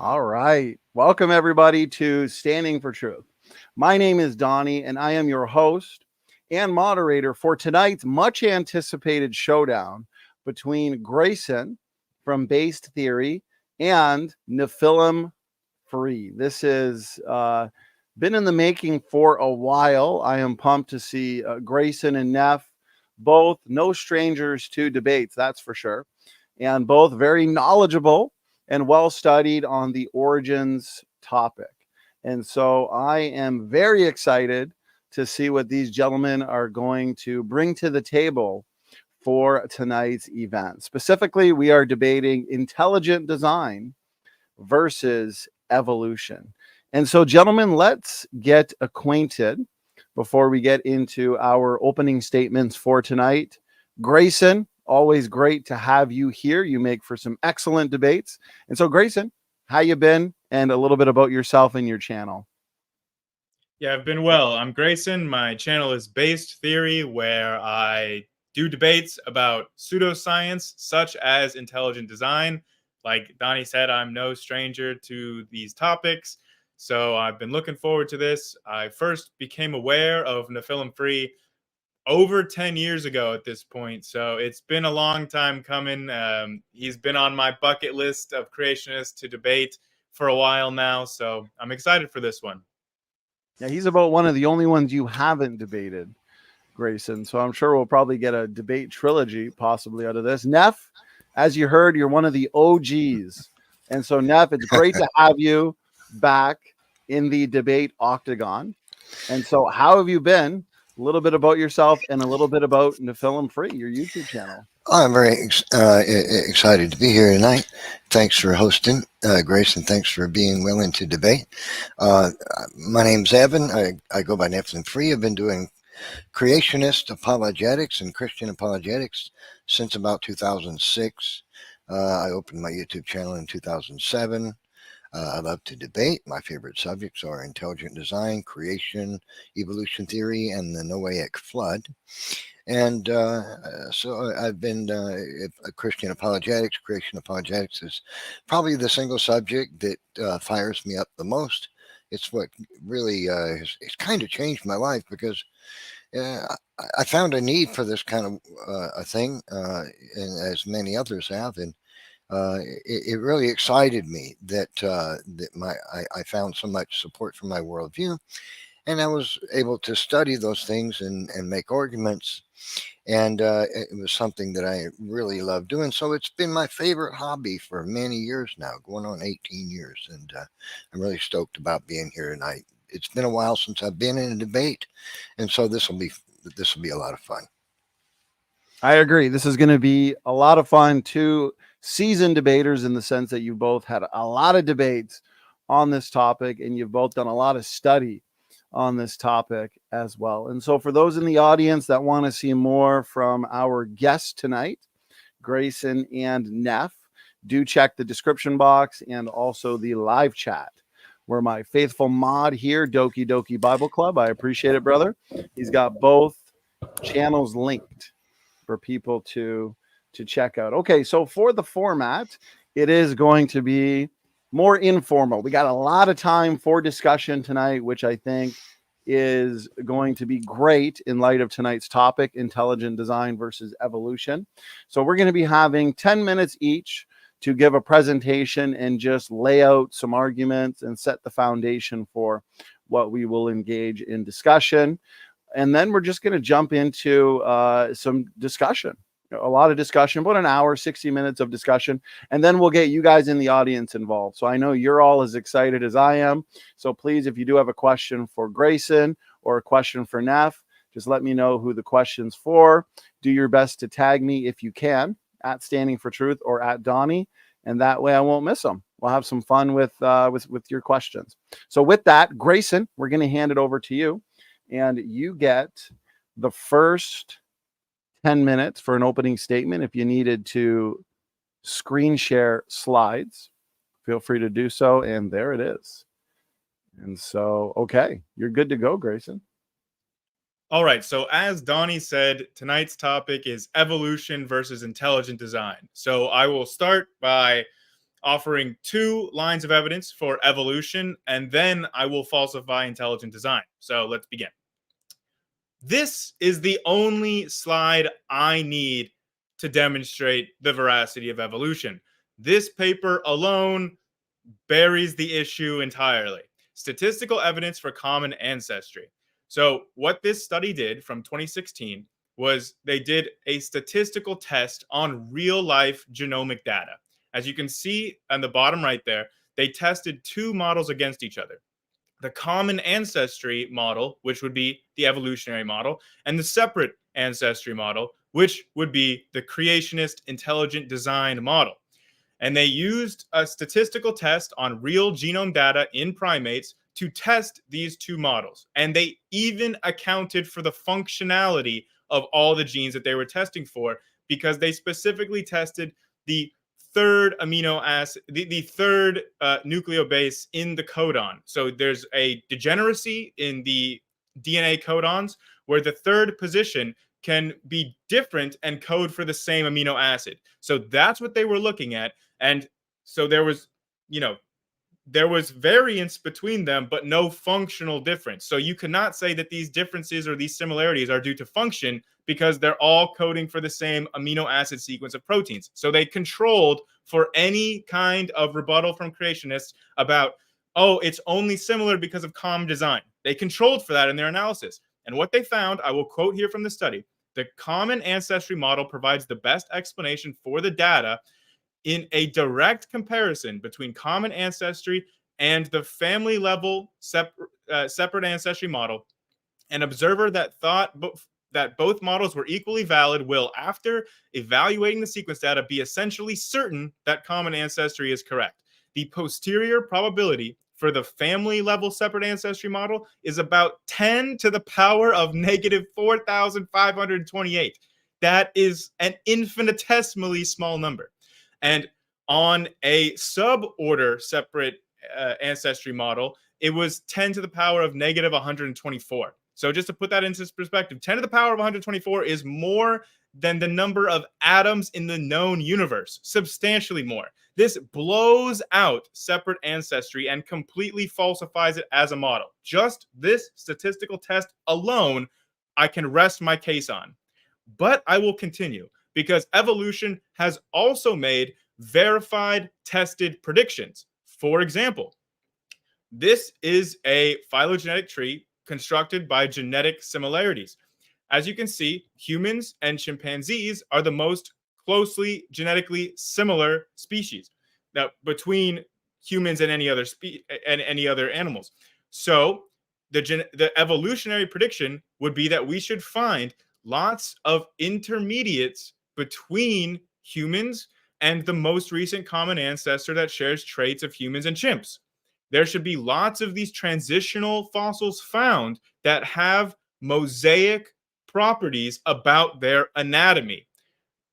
All right. Welcome, everybody, to Standing for Truth. My name is Donny, and I am your host and moderator for tonight's much anticipated showdown between Grayson from Based Theory and NephilimFree. This has been in the making for a while. I am pumped to see Grayson and Neph, both no strangers to debates, that's for sure, and both very knowledgeable and well studied on the origins topic. And so I am very excited to see what these gentlemen are going to bring to the table for tonight's event. Specifically, we are debating intelligent design versus evolution. And so, gentlemen, let's get acquainted before we get into our opening statements for tonight. Grayson, always great to have you here. You make for some excellent debates. And so, Grayson, how you been? And a little bit about yourself and your channel. Yeah, I've been well. I'm Grayson. My channel is Based Theory, where I do debates about pseudoscience, such as intelligent design. Like Donnie said, I'm no stranger to these topics, so I've been looking forward to this. I first became aware of NephilimFree over 10 years ago at this point, so it's been a long time coming. He's been on my bucket list of creationists to debate for a while now, so I'm excited for this one. Yeah, he's about one of the only ones you haven't debated, Grayson. So I'm sure we'll probably get a debate trilogy possibly out of this. Neph, as you heard, you're one of the OGs. And so, Neph, it's great to have you back in the debate octagon. And so, how have you been? A little bit about yourself and a little bit about NephilimFree, your YouTube channel. I'm very excited to be here tonight. Thanks for hosting, Grayson. Thanks for being willing to debate. My name's Evan. I go by NephilimFree. I've been doing creationist apologetics and Christian apologetics since about 2006. I opened my YouTube channel in 2007. I love to debate. My favorite subjects are intelligent design, creation, evolution theory, and the Noahic flood. And so I've been a Christian apologetics. Creation apologetics is probably the single subject that fires me up the most. It's what really it's kind of changed my life because I found a need for this kind of a thing, and as many others have, and it really excited me that I found so much support for my worldview, and I was able to study those things and make arguments. And it was something that I really love doing. So it's been my favorite hobby for many years now, going on 18 years. And I'm really stoked about being here tonight. It's been a while since I've been in a debate. And so this will be a lot of fun. I agree. This is going to be a lot of fun. Two seasoned debaters in the sense that you both had a lot of debates on this topic and you've both done a lot of study on this topic as well. And so for those in the audience that want to see more from our guests tonight, Grayson and Neph, do check the description box and also the live chat where my faithful mod here, Doki Doki Bible Club, I appreciate it, brother. He's got both channels linked for people to check out. Okay, so for the format, it is going to be more informal. We got a lot of time for discussion tonight, which I think is going to be great in light of tonight's topic, intelligent design versus evolution. So we're going to be having 10 minutes each to give a presentation and just lay out some arguments and set the foundation for what we will engage in discussion. And then we're just going to jump into some discussion. A lot of discussion, about an hour, 60 minutes of discussion, and then we'll get you guys in the audience involved. So I know you're all as excited as I am. So please, if you do have a question for Grayson or a question for Neph, just let me know who the question's for. Do your best to tag me if you can at Standing For Truth or at Donny, and that way I won't miss them. We'll have some fun with your questions. So with that, Grayson, we're going to hand it over to you, and you get the first 10 minutes for an opening statement. If you needed to screen share slides, feel free to do so. And there it is. And so, okay, you're good to go, Grayson. All right. So as Donnie said, tonight's topic is evolution versus intelligent design. So I will start by offering 2 lines of evidence for evolution, and then I will falsify intelligent design. So let's begin. This is the only slide I need to demonstrate the veracity of evolution. This paper alone buries the issue entirely. Statistical evidence for common ancestry. So what this study did from 2016 was they did a statistical test on real life genomic data. As you can see on the bottom right there, they tested 2 models against each other. The common ancestry model, which would be the evolutionary model, and the separate ancestry model, which would be the creationist intelligent design model. And they used a statistical test on real genome data in primates to test these 2 models. And they even accounted for the functionality of all the genes that they were testing for, because they specifically tested the third amino acid, the third nucleobase in the codon. So there's a degeneracy in the DNA codons where the third position can be different and code for the same amino acid. So that's what they were looking at. And so there was, there was variance between them, but no functional difference. So you cannot say that these differences or these similarities are due to function, because they're all coding for the same amino acid sequence of proteins. So they controlled for any kind of rebuttal from creationists about, oh, it's only similar because of common design. They controlled for that in their analysis. And what they found, I will quote here from the study: the common ancestry model provides the best explanation for the data in a direct comparison between common ancestry and the family level separate ancestry model. An observer that thought that both models were equally valid will, after evaluating the sequence data, be essentially certain that common ancestry is correct. The posterior probability for the family level separate ancestry model is about 10 to the power of negative 4,528. That is an infinitesimally small number. And on a suborder separate ancestry model, it was 10 to the power of negative 124. So just to put that into perspective, 10 to the power of 124 is more than the number of atoms in the known universe, substantially more. This blows out separate ancestry and completely falsifies it as a model. Just this statistical test alone, I can rest my case on. But I will continue, because evolution has also made verified, tested predictions. For example, this is a phylogenetic tree constructed by genetic similarities. As you can see, humans and chimpanzees are the most closely genetically similar species between humans and any other animals. So the evolutionary prediction would be that we should find lots of intermediates between humans and the most recent common ancestor that shares traits of humans and chimps. There should be lots of these transitional fossils found that have mosaic properties about their anatomy.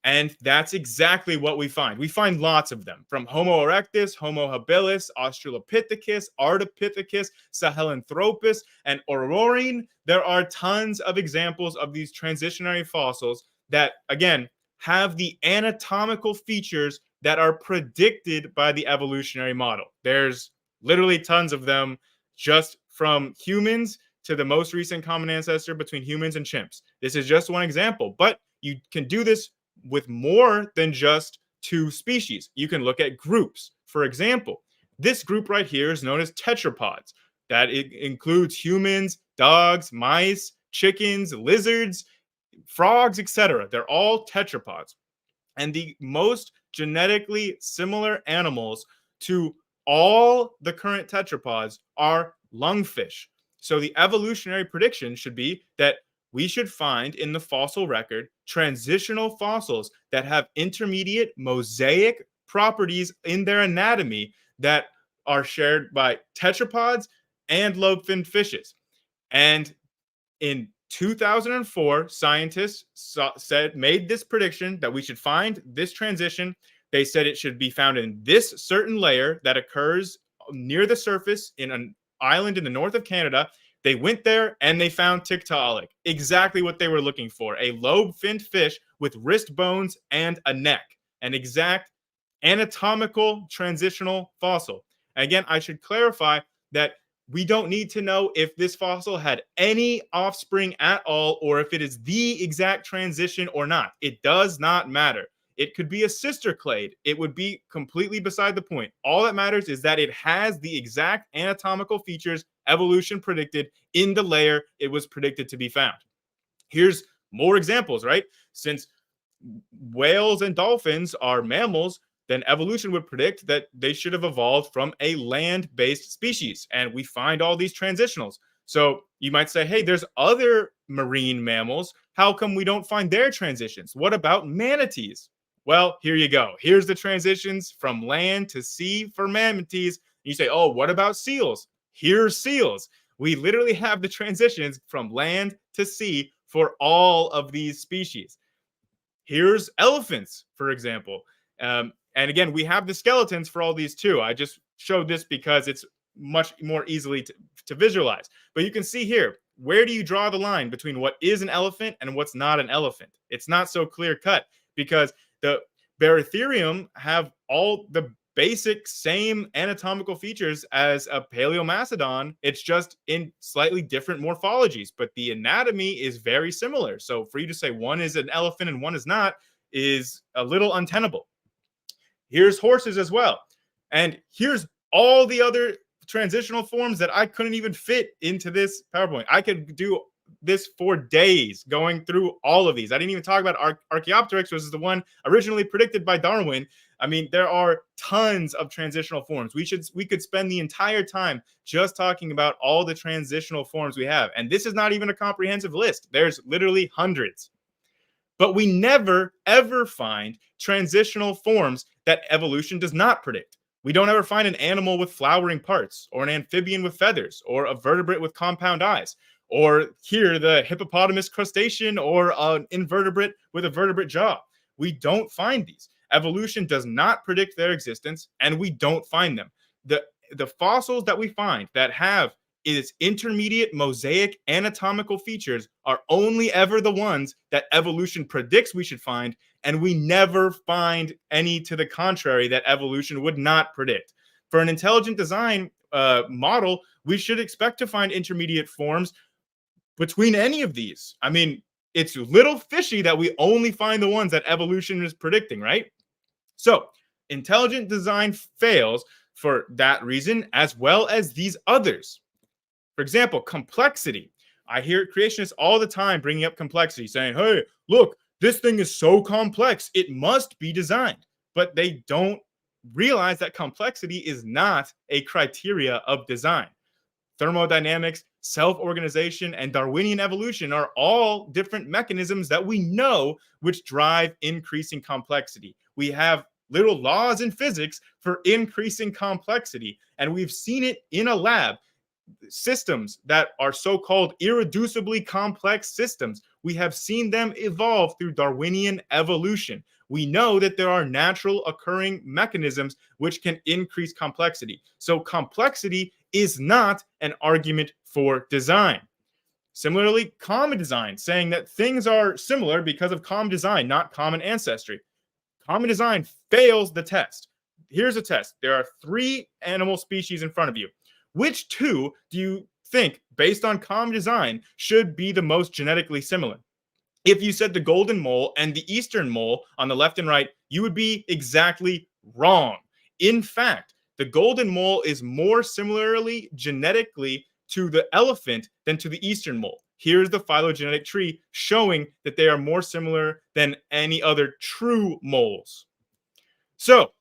And that's exactly what we find. We find lots of them, from Homo erectus, Homo habilis, Australopithecus, Ardipithecus, Sahelanthropus, and Aurorine. There are tons of examples of these transitionary fossils that, again, have the anatomical features that are predicted by the evolutionary model. There's literally tons of them, just from humans to the most recent common ancestor between humans and chimps. This is just one example, but you can do this with more than just 2 species. You can look at groups. For example, this group right here is known as tetrapods. That it includes humans, dogs, mice, chickens, lizards, frogs, etc. They're all tetrapods. And the most genetically similar animals to all the current tetrapods are lungfish. So the evolutionary prediction should be that we should find in the fossil record transitional fossils that have intermediate mosaic properties in their anatomy that are shared by tetrapods and lobe-finned fishes. And in 2004, scientists made this prediction that we should find this transition. They said it should be found in this certain layer that occurs near the surface in an island in the north of Canada. They went there and they found Tiktaalik, exactly what they were looking for, a lobe-finned fish with wrist bones and a neck, an exact anatomical transitional fossil. And again, I should clarify that we don't need to know if this fossil had any offspring at all, or if it is the exact transition or not. It does not matter. It could be a sister clade. It would be completely beside the point. All that matters is that it has the exact anatomical features evolution predicted in the layer it was predicted to be found. Here's more examples, right? Since whales and dolphins are mammals, then evolution would predict that they should have evolved from a land-based species. And we find all these transitionals. So you might say, hey, there's other marine mammals. How come we don't find their transitions? What about manatees? Well, here you go. Here's the transitions from land to sea for manatees. You say, oh, what about seals? Here's seals. We literally have the transitions from land to sea for all of these species. Here's elephants, for example. And again, we have the skeletons for all these too. I just showed this because it's much more easily to visualize. But you can see here, where do you draw the line between what is an elephant and what's not an elephant? It's not so clear cut, because the Barytherium have all the basic same anatomical features as a Paleomastodon. It's just in slightly different morphologies, but the anatomy is very similar. So for you to say one is an elephant and one is not is a little untenable. Here's horses as well. And here's all the other transitional forms that I couldn't even fit into this PowerPoint. I could do this for days going through all of these. I didn't even talk about Archaeopteryx, which is the one originally predicted by Darwin. I mean, there are tons of transitional forms. We could spend the entire time just talking about all the transitional forms we have. And this is not even a comprehensive list. There's literally hundreds. But we never, ever find transitional forms that evolution does not predict. We don't ever find an animal with flowering parts, or an amphibian with feathers, or a vertebrate with compound eyes, or here the hippopotamus crustacean, or an invertebrate with a vertebrate jaw. We don't find these. Evolution does not predict their existence, and we don't find them. The fossils that we find that have its intermediate mosaic anatomical features are only ever the ones that evolution predicts we should find, and we never find any to the contrary that evolution would not predict. For an intelligent design model, we should expect to find intermediate forms between any of these. I mean, it's a little fishy that we only find the ones that evolution is predicting, right? So intelligent design fails for that reason, as well as these others. For example, complexity. I hear creationists all the time bringing up complexity, saying, hey, look, this thing is so complex, it must be designed. But they don't realize that complexity is not a criteria of design. Thermodynamics, self-organization, and Darwinian evolution are all different mechanisms that we know which drive increasing complexity. We have little laws in physics for increasing complexity, and we've seen it in a lab. Systems that are so-called irreducibly complex systems, we have seen them evolve through Darwinian evolution. We know that there are natural occurring mechanisms which can increase complexity. So complexity is not an argument for design. Similarly, common design, saying that things are similar because of common design, not common ancestry. Common design fails the test. Here's a test. There are 3 animal species in front of you. Which 2 do you think, based on common design, should be the most genetically similar? If you said the golden mole and the eastern mole on the left and right, you would be exactly wrong. In fact, the golden mole is more similarly genetically to the elephant than to the eastern mole. Here's the phylogenetic tree showing that they are more similar than any other true moles. So,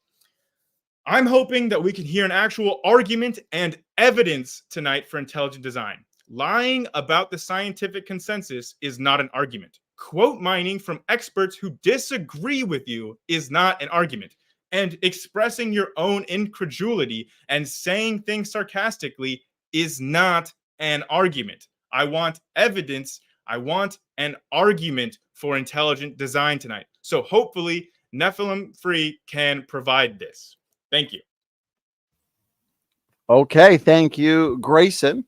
I'm hoping that we can hear an actual argument and evidence tonight for intelligent design. Lying about the scientific consensus is not an argument. Quote mining from experts who disagree with you is not an argument. And expressing your own incredulity and saying things sarcastically is not an argument. I want evidence. I want an argument for intelligent design tonight. So hopefully NephilimFree can provide this. Thank you. Okay, thank you, Grayson,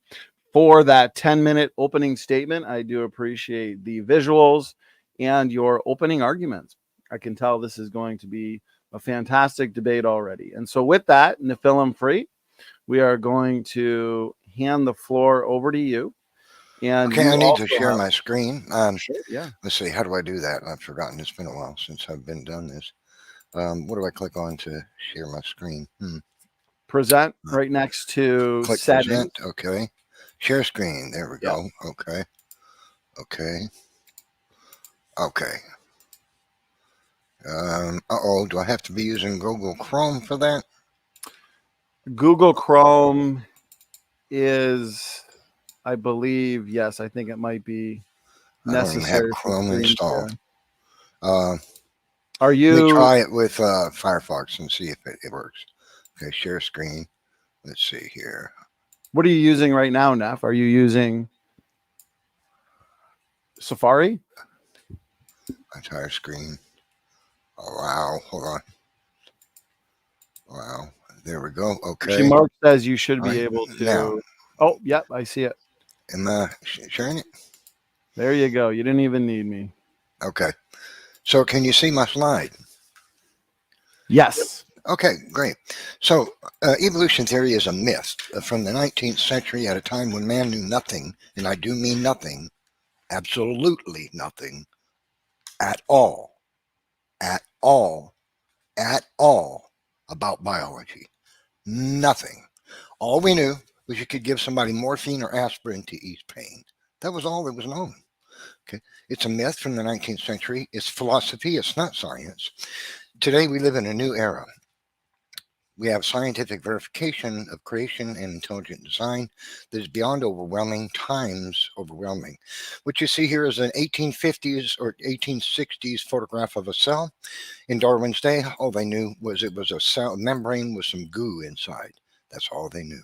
for that 10-minute opening statement. I do appreciate the visuals and your opening arguments. I can tell this is going to be a fantastic debate already. And so with that, NephilimFree, we are going to hand the floor over to you. And Okay, you I need to also share have- my screen. Sure, yeah. Let's see, how do I do that? I've forgotten. It's been a while since I've been done this. What do I click on to share my screen? Present right next to Click settings. present. Okay. Share screen. There we go. Okay. Okay. Okay. Uh-oh, do I have to be using Google Chrome for that? Google Chrome is, I believe, yes, I think it might be necessary. I don't even have Chrome installed. Are Let me you? try it with Firefox and see if it works. Okay, share screen. Let's see here. What are you using right now, Neff? Are you using Safari? Entire screen. Oh, wow. Hold on. Wow. There we go. Okay. Actually, Mark says you should be Right, able to. now. Oh, yep, I see it. Am I sharing it? There you go. You didn't even need me. Okay. So can you see my slide? Yes. Okay, great. So evolution theory is a myth from the 19th century at a time when man knew nothing, and I do mean nothing, absolutely nothing at all about biology. Nothing. All we knew was you could give somebody morphine or aspirin to ease pain. That was all that was known. Okay, it's a myth from the 19th century. It's philosophy. It's not science. Today we live in a new era. We have scientific verification of creation and intelligent design that is beyond overwhelming, times overwhelming. What you see here is an 1850s or 1860s photograph of a cell. In Darwin's day, all they knew was it was a cell membrane with some goo inside. That's all they knew.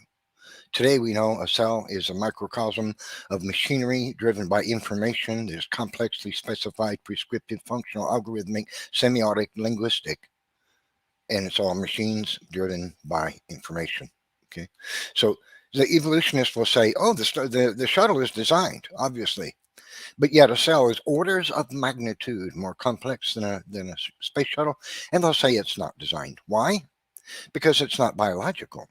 Today, we know a cell is a microcosm of machinery driven by information that is complexly specified, prescriptive, functional, algorithmic, semiotic, linguistic, and it's all machines driven by information. Okay, so the evolutionist will say, "Oh, the shuttle is designed, obviously, but yet a cell is orders of magnitude more complex than a space shuttle," and they'll say it's not designed. Why? Because it's not biological.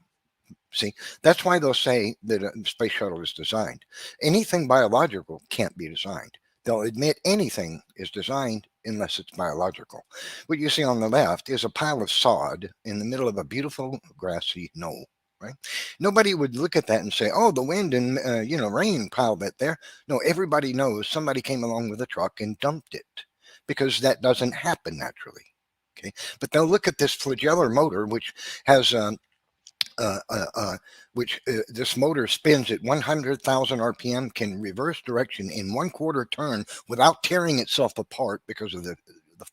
See, that's why they'll say that a space shuttle is designed. Anything biological can't be designed. They'll admit anything is designed unless it's biological. What you see on the left is a pile of sod in the middle of a beautiful grassy knoll. Right? Nobody would look at that and say, "Oh, the wind and rain piled that there." No, everybody knows somebody came along with a truck and dumped it, because that doesn't happen naturally. Okay, but they'll look at this flagellar motor, which has this motor spins at 100,000 RPM, can reverse direction in 1/4 turn without tearing itself apart because of the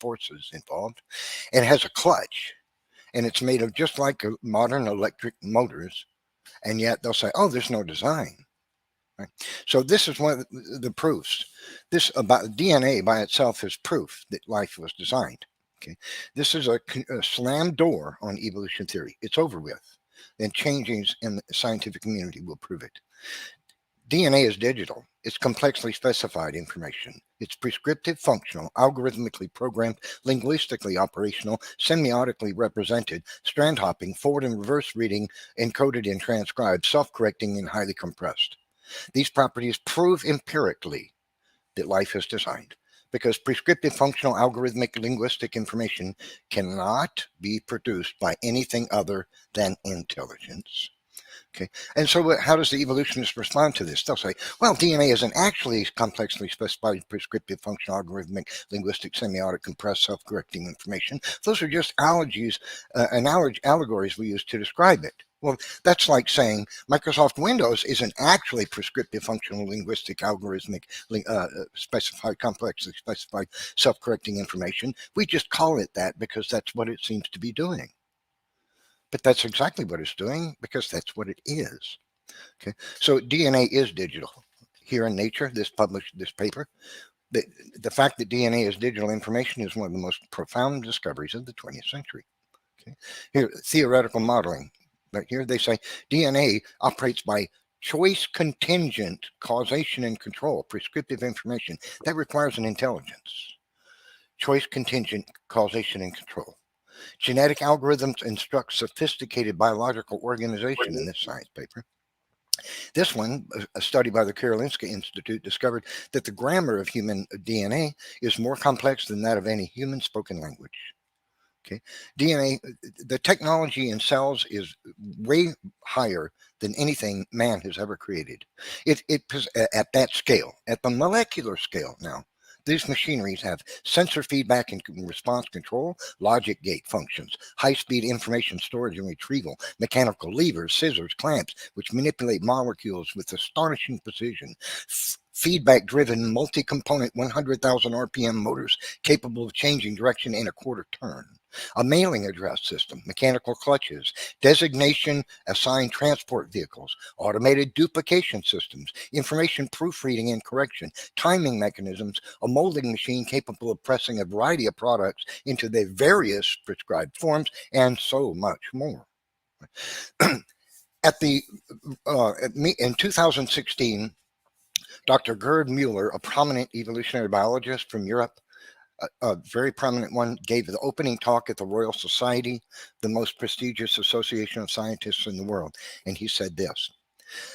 forces involved, and has a clutch, and it's made of just like modern electric motors, and yet they'll say, "Oh, there's no design." Right? So this is one of the proofs. This about DNA by itself is proof that life was designed. Okay, this is a slam door on evolution theory. It's over with. And changes in the scientific community will prove it. DNA is digital. It's complexly specified information. It's prescriptive, functional, algorithmically programmed, linguistically operational, semiotically represented, strand hopping, forward and reverse reading, encoded and transcribed, self-correcting, and highly compressed. These properties prove empirically that life is designed, because prescriptive, functional, algorithmic, linguistic information cannot be produced by anything other than intelligence. Okay, and so how does the evolutionist respond to this? They'll say, "Well, DNA isn't actually complexly specified, prescriptive, functional, algorithmic, linguistic, semiotic, compressed, self-correcting information. Those are just allegories we use to describe it." Well, that's like saying Microsoft Windows isn't actually prescriptive, functional, linguistic, algorithmic, specified, complexly specified, self-correcting information. We just call it that because that's what it seems to be doing. But that's exactly what it's doing, because that's what it is. Okay, so DNA is digital. Here in Nature, this paper, the fact that DNA is digital information is one of the most profound discoveries of the 20th century. Okay, here, theoretical modeling. Right here, they say DNA operates by choice contingent causation and control, prescriptive information. That requires an intelligence. Choice contingent causation and control. Genetic algorithms instruct sophisticated biological organization in this science paper. This one, a study by the Karolinska Institute, discovered that the grammar of human DNA is more complex than that of any human spoken language. Okay, DNA, the technology in cells is way higher than anything man has ever created. It at that scale, at the molecular scale now. These machineries have sensor feedback and response control, logic gate functions, high-speed information storage and retrieval, mechanical levers, scissors, clamps, which manipulate molecules with astonishing precision, feedback-driven multi-component 100,000 RPM motors capable of changing direction in a quarter turn, a mailing address system, mechanical clutches, designation assigned transport vehicles, automated duplication systems, information proofreading and correction, timing mechanisms, a molding machine capable of pressing a variety of products into their various prescribed forms, and so much more. In 2016, Dr. Gerd Mueller, a prominent evolutionary biologist from Europe, a very prominent one, gave the opening talk at the Royal Society, the most prestigious association of scientists in the world. And he said this: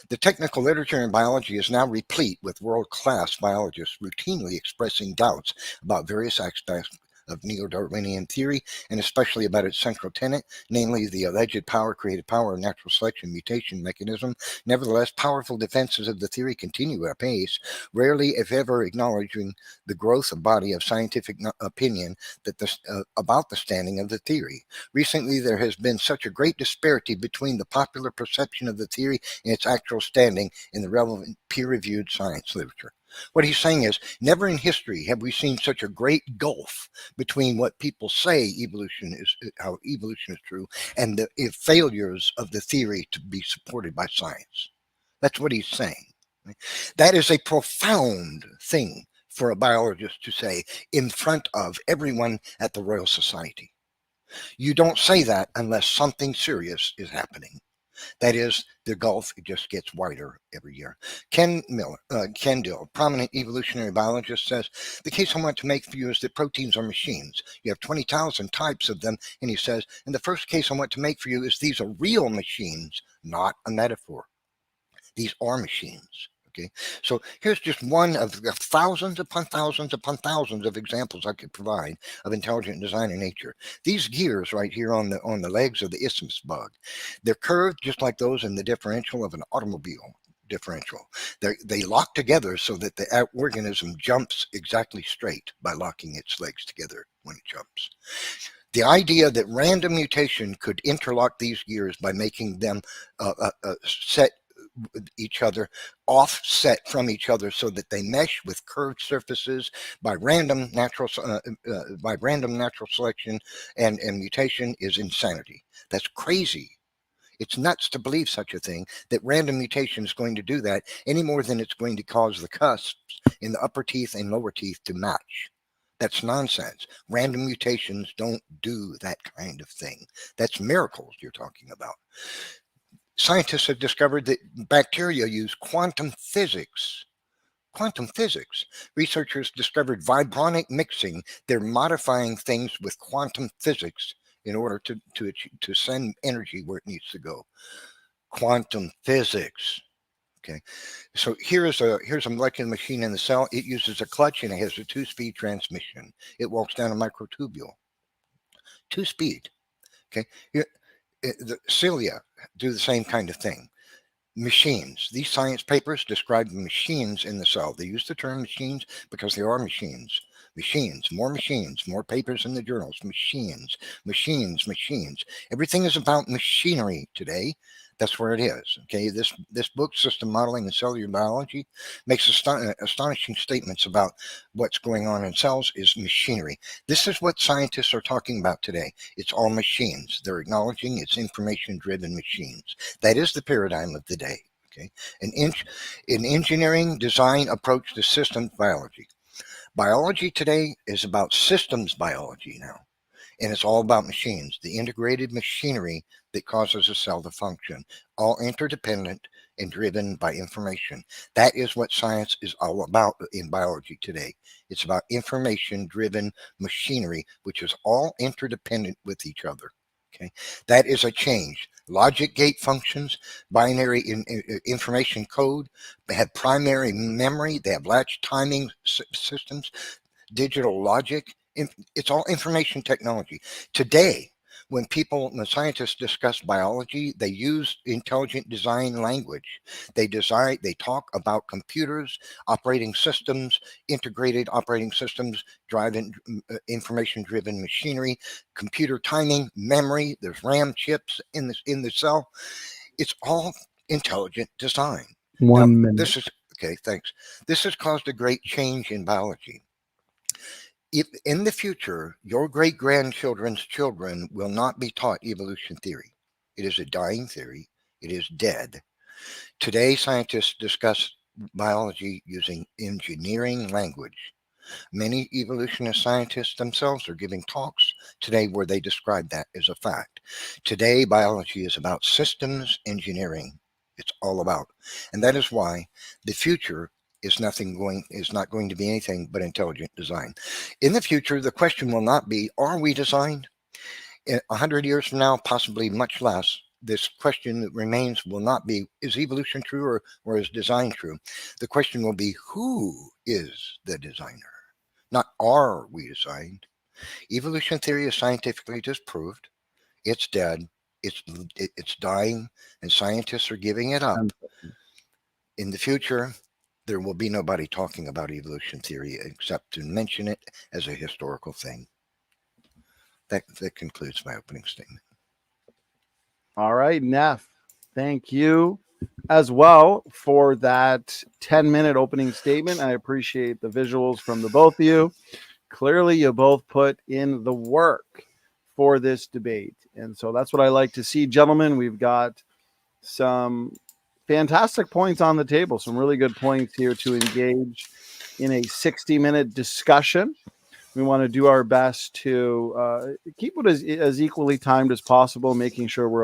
the technical literature in biology is now replete with world-class biologists routinely expressing doubts about various aspects of neo-Darwinian theory, and especially about its central tenet, namely the alleged created power of natural selection mutation mechanism. Nevertheless, powerful defenses of the theory continue at a pace, rarely if ever acknowledging the growth of body of scientific opinion that about the standing of the theory. Recently, there has been such a great disparity between the popular perception of the theory and its actual standing in the relevant peer-reviewed science literature. What he's saying is, never in history have we seen such a great gulf between what people say how evolution is true, and the failures of the theory to be supported by science. That's what he's saying. That is a profound thing for a biologist to say in front of everyone at the Royal Society. You don't say that unless something serious is happening. That is, the gulf just gets wider every year. Ken Dill, prominent evolutionary biologist, says, the case I want to make for you is that proteins are machines. You have 20,000 types of them, and he says, and the first case I want to make for you is these are real machines, not a metaphor. These are machines. Okay, so here's just one of the thousands upon thousands upon thousands of examples I could provide of intelligent design in nature. These gears right here on the legs of the isthmus bug, they're curved just like those in the differential of an automobile differential. They lock together so that the organism jumps exactly straight by locking its legs together when it jumps. The idea that random mutation could interlock these gears by making them set each other offset from each other so that they mesh with curved surfaces by random natural selection and mutation is insanity. That's crazy. It's nuts to believe such a thing, that random mutation is going to do that any more than it's going to cause the cusps in the upper teeth and lower teeth to match. That's nonsense. Random mutations don't do that kind of thing. That's miracles you're talking about. Scientists have discovered that bacteria use quantum physics. Quantum physics. Researchers discovered vibronic mixing. They're modifying things with quantum physics in order to send energy where it needs to go. Quantum physics. Okay, so here's a molecular machine in the cell. It uses a clutch and it has a 2-speed transmission. It walks down a microtubule. 2-speed. Okay, here. The cilia do the same kind of thing. Machines. These science papers describe the machines in the cell. They use the term machines because they are machines. Machines, more papers in the journals. Machines. Everything is about machinery today. That's where it is. Okay, this book, System Modeling and Cellular Biology, makes astonishing statements about what's going on in cells is machinery. This is what scientists are talking about today. It's all machines. They're acknowledging it's information-driven machines. That is the paradigm of the day. Okay, an engineering design approach to systems biology. Biology today is about systems biology now. And it's all about machines, the integrated machinery that causes a cell to function, all interdependent, and driven by information. That is what science is all about in biology today. It's about information-driven machinery, which is all interdependent with each other. Okay, that is a change. Logic gate functions, binary information code, they have primary memory, they have latch timing systems, digital logic. It's all information technology. Today, when scientists discuss biology, they use intelligent design language. They talk about computers, operating systems, integrated operating systems, driving information-driven machinery, computer timing, memory. There's RAM chips in the cell. It's all intelligent design. One Now, minute. okay. Thanks. This has caused a great change in biology. If in the future, your great grandchildren's children will not be taught evolution theory. It is a dying theory. It is dead. Today, scientists discuss biology using engineering language. Many evolutionist scientists themselves are giving talks today where they describe that as a fact. Today, biology is about systems engineering. It's all about. And that is why the future is not going to be anything but intelligent design. In the future, the question will not be, are we designed? In 100 years from now, possibly much less, this question that remains will not be, is evolution true or is design true? The question will be, who is the designer? Not are we designed? Evolution theory is scientifically disproved. It's dead. It's dying, and scientists are giving it up. In the future, there will be nobody talking about evolution theory except to mention it as a historical thing. That concludes my opening statement. All right, Neff, thank you as well for that 10-minute opening statement. I appreciate the visuals from the both of you. Clearly, you both put in the work for this debate. And so that's what I like to see, gentlemen. We've got some fantastic points on the table, some really good points here to engage in a 60-minute discussion. We want to do our best to keep it as equally timed as possible, making sure we're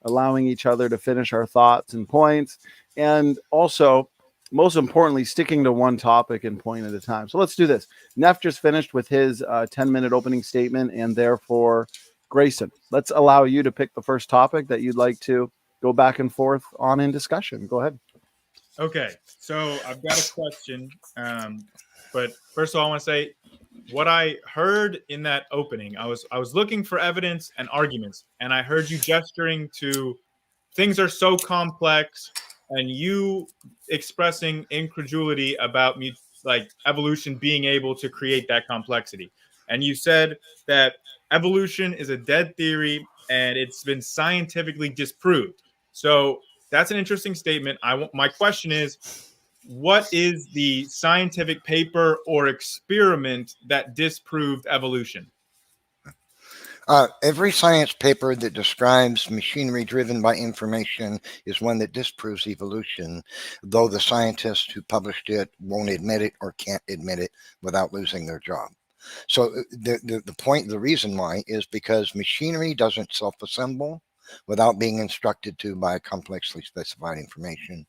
allowing each other to finish our thoughts and points, and also, most importantly, sticking to one topic and point at a time. So let's do this. Neff just finished with his 10-minute opening statement, and therefore, Grayson, let's allow you to pick the first topic that you'd like to go back and forth on in discussion. Go ahead. Okay, so I've got a question, but first of all, I want to say what I heard in that opening. I was looking for evidence and arguments, and I heard you gesturing to things are so complex, and you expressing incredulity about like evolution being able to create that complexity. And you said that evolution is a dead theory and it's been scientifically disproved. So that's an interesting statement. My question is, what is the scientific paper or experiment that disproved evolution? Every science paper that describes machinery driven by information is one that disproves evolution, though the scientists who published it won't admit it or can't admit it without losing their job. So the reason why is because machinery doesn't self-assemble without being instructed to by complexly specified information.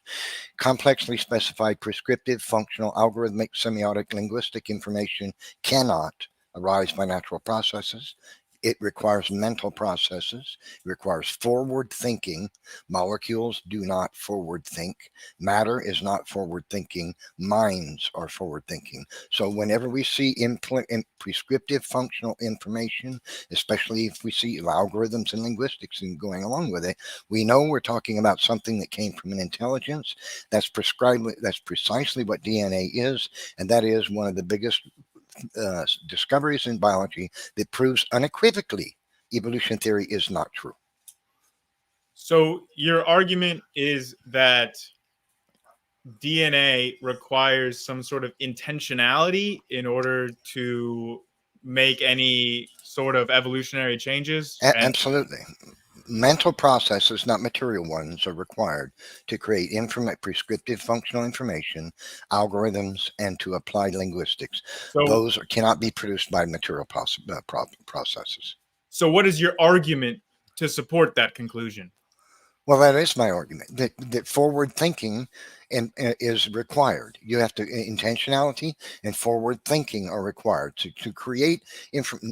Complexly specified prescriptive, functional, algorithmic, semiotic, linguistic information cannot arise by natural processes. It requires mental processes. It requires forward thinking. Molecules do not forward think. Matter is not forward thinking. Minds are forward thinking. So whenever we see prescriptive functional information, especially if we see algorithms and linguistics and going along with it, we know we're talking about something that came from an intelligence. That's precisely what DNA is, and that is one of the biggest discoveries in biology that proves unequivocally evolution theory is not true. So your argument is that DNA requires some sort of intentionality in order to make any sort of evolutionary changes? Absolutely. Mental processes, not material ones, are required to create prescriptive functional information, algorithms, and to apply linguistics. So, those cannot be produced by material processes. So what is your argument to support that conclusion? Well, that is my argument that forward thinking is required. You have to intentionality and forward thinking are required to create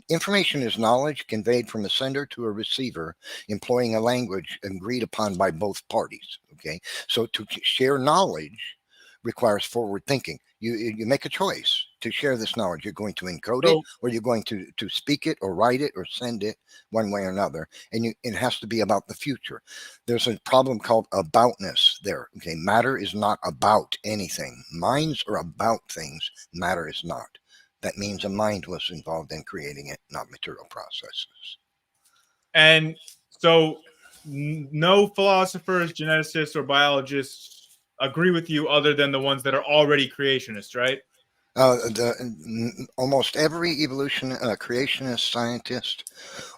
information is knowledge conveyed from a sender to a receiver, employing a language agreed upon by both parties. Okay, so to share knowledge requires forward thinking. You make a choice to share this knowledge. You're going to encode it, So or you're going to speak it, or write it, or send it one way or another. And it has to be about the future. There's a problem called aboutness there. Okay, matter is not about anything. Minds are about things. Matter is not. That means a mind was involved in creating it, not material processes. and so no philosophers, geneticists, or biologists agree with you other than the ones that are already creationists, right? Almost every creationist scientist,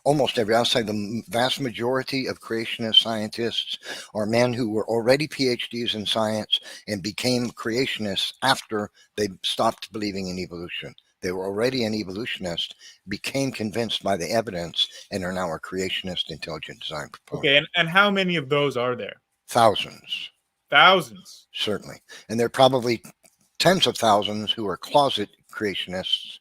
almost every, I'll say the vast majority of creationist scientists are men who were already PhDs in science and became creationists after they stopped believing in evolution. They were already an evolutionist, became convinced by the evidence, and are now a creationist intelligent design proponent. Okay, and how many of those are there? Thousands. Thousands. Certainly. And there are probably tens of thousands who are closet creationists,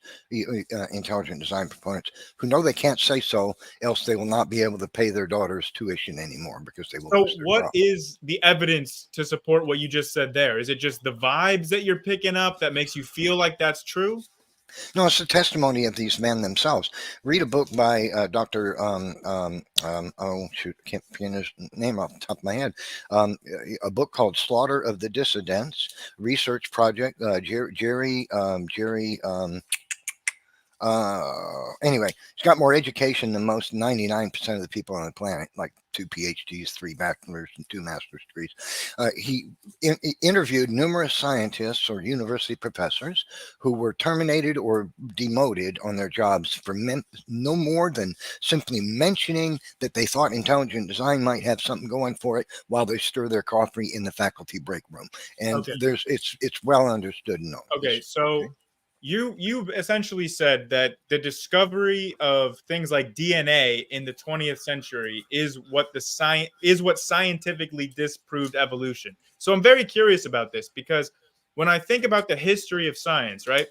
intelligent design proponents, who know they can't say so, else they will not be able to pay their daughter's tuition anymore because they will So lose their what job. is the evidence to support what you just said there? Is it just the vibes that you're picking up that makes you feel like that's true? No, it's the testimony of these men themselves. Read a book by Dr. Oh shoot, I can't pin his name off the top of my head. A book called "Slaughter of the Dissidents," research project. Jerry. Anyway, he's got more education than most 99% of the people on the planet, like 2 PhDs, 3 bachelor's, and 2 master's degrees. He interviewed numerous scientists or university professors who were terminated or demoted on their jobs for no more than simply mentioning that they thought intelligent design might have something going for it while they stir their coffee in the faculty break room. And Okay. it's well understood and known. Okay, so you essentially said that the discovery of things like DNA in the 20th century is what scientifically disproved evolution. So I'm very curious about this because when I think about the history of science, right,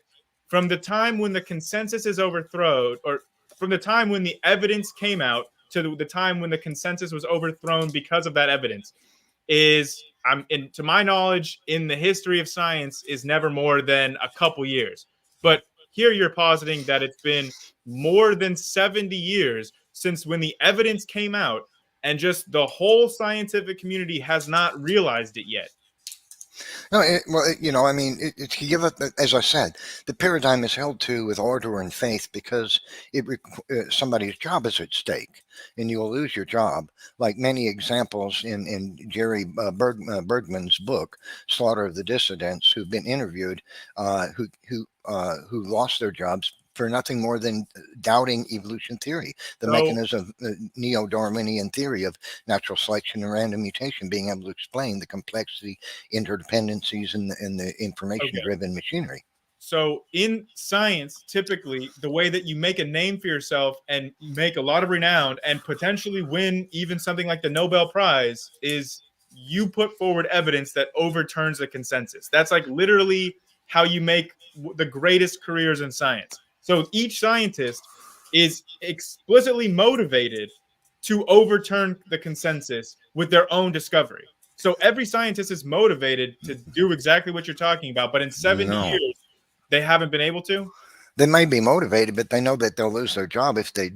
from the time when the consensus is overthrown, or from the time when the evidence came out to the time when the consensus was overthrown because of that evidence, is to my knowledge, in the history of science, is never more than a couple years. But here you're positing that it's been more than 70 years since when the evidence came out, and just the whole scientific community has not realized it yet. No, I mean, to give up, as I said, the paradigm is held to with ardor and faith because somebody's job is at stake, and you will lose your job. Like many examples in Jerry Bergman's book, "Slaughter of the Dissidents," who've been interviewed, who lost their jobs for nothing more than doubting evolution theory, the mechanism of neo-Darwinian theory of natural selection and random mutation, being able to explain the complexity, interdependencies, and the information-driven machinery. So in science, typically, the way that you make a name for yourself and make a lot of renown and potentially win even something like the Nobel Prize is you put forward evidence that overturns the consensus. That's like literally how you make the greatest careers in science. So each scientist is explicitly motivated to overturn the consensus with their own discovery. So every scientist is motivated to do exactly what you're talking about, but in 70 years, they haven't been able to. They may be motivated, but they know that they'll lose their job if they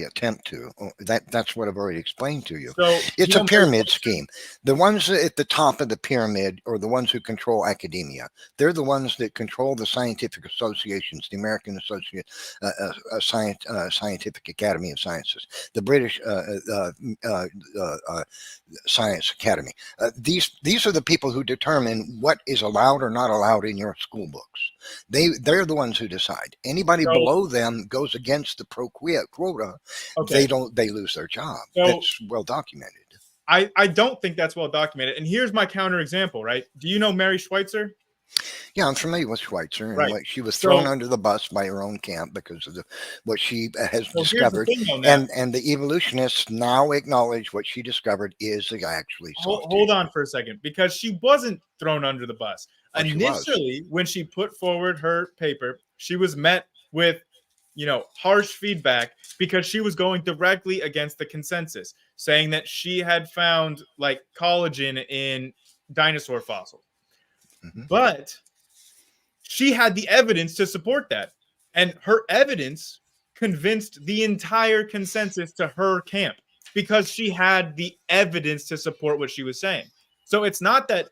attempt to. That's what I've already explained to you. So it's a pyramid scheme. The ones at the top of the pyramid are the ones who control academia. They're the ones that control the scientific associations, the American Scientific Academy of Sciences, the British Science Academy. These are the people who determine what is allowed or not allowed in your school books. They're the ones who decide. Anybody below them goes against the quota. Okay. They lose their job. So, that's well documented. I don't think that's well documented. And here's my counterexample, right? Do you know Mary Schweitzer? Yeah, I'm familiar with Schweitzer and Right. what she was thrown So, under the bus by her own camp because of what she has so here's the discovered, thing on that. and the evolutionists now acknowledge what she discovered is actually soft Hold tissue. on for a second, because she wasn't thrown under the bus. Oh, she was. Initially, when she put forward her paper, she was met with, harsh feedback because she was going directly against the consensus, saying that she had found like collagen in dinosaur fossils. Mhm. But she had the evidence to support that. And her evidence convinced the entire consensus to her camp because she had the evidence to support what she was saying. So it's not that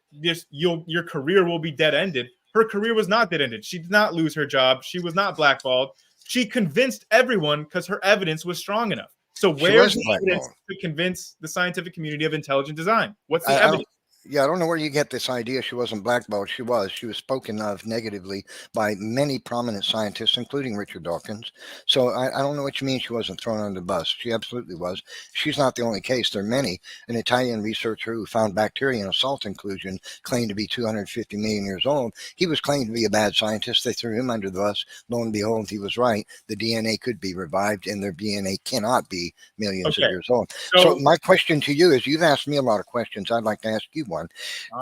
your career will be dead ended. Her career was not dead ended. She did not lose her job. She was not blackballed. She convinced everyone because her evidence was strong enough. So She where's was the evidence blackballed. to convince the scientific community of intelligent design? What's the I don't. evidence? Yeah, I don't know where you get this idea she wasn't blackballed. She was. She was spoken of negatively by many prominent scientists, including Richard Dawkins. So I don't know what you mean she wasn't thrown under the bus. She absolutely was. She's not the only case. There are many. An Italian researcher who found bacteria in a salt inclusion claimed to be 250 million years old. He was claimed to be a bad scientist. They threw him under the bus. Lo and behold, he was right. The DNA could be revived, and their DNA cannot be millions of Okay. years old. So, So my question to you is, you've asked me a lot of questions. I'd like to ask you one.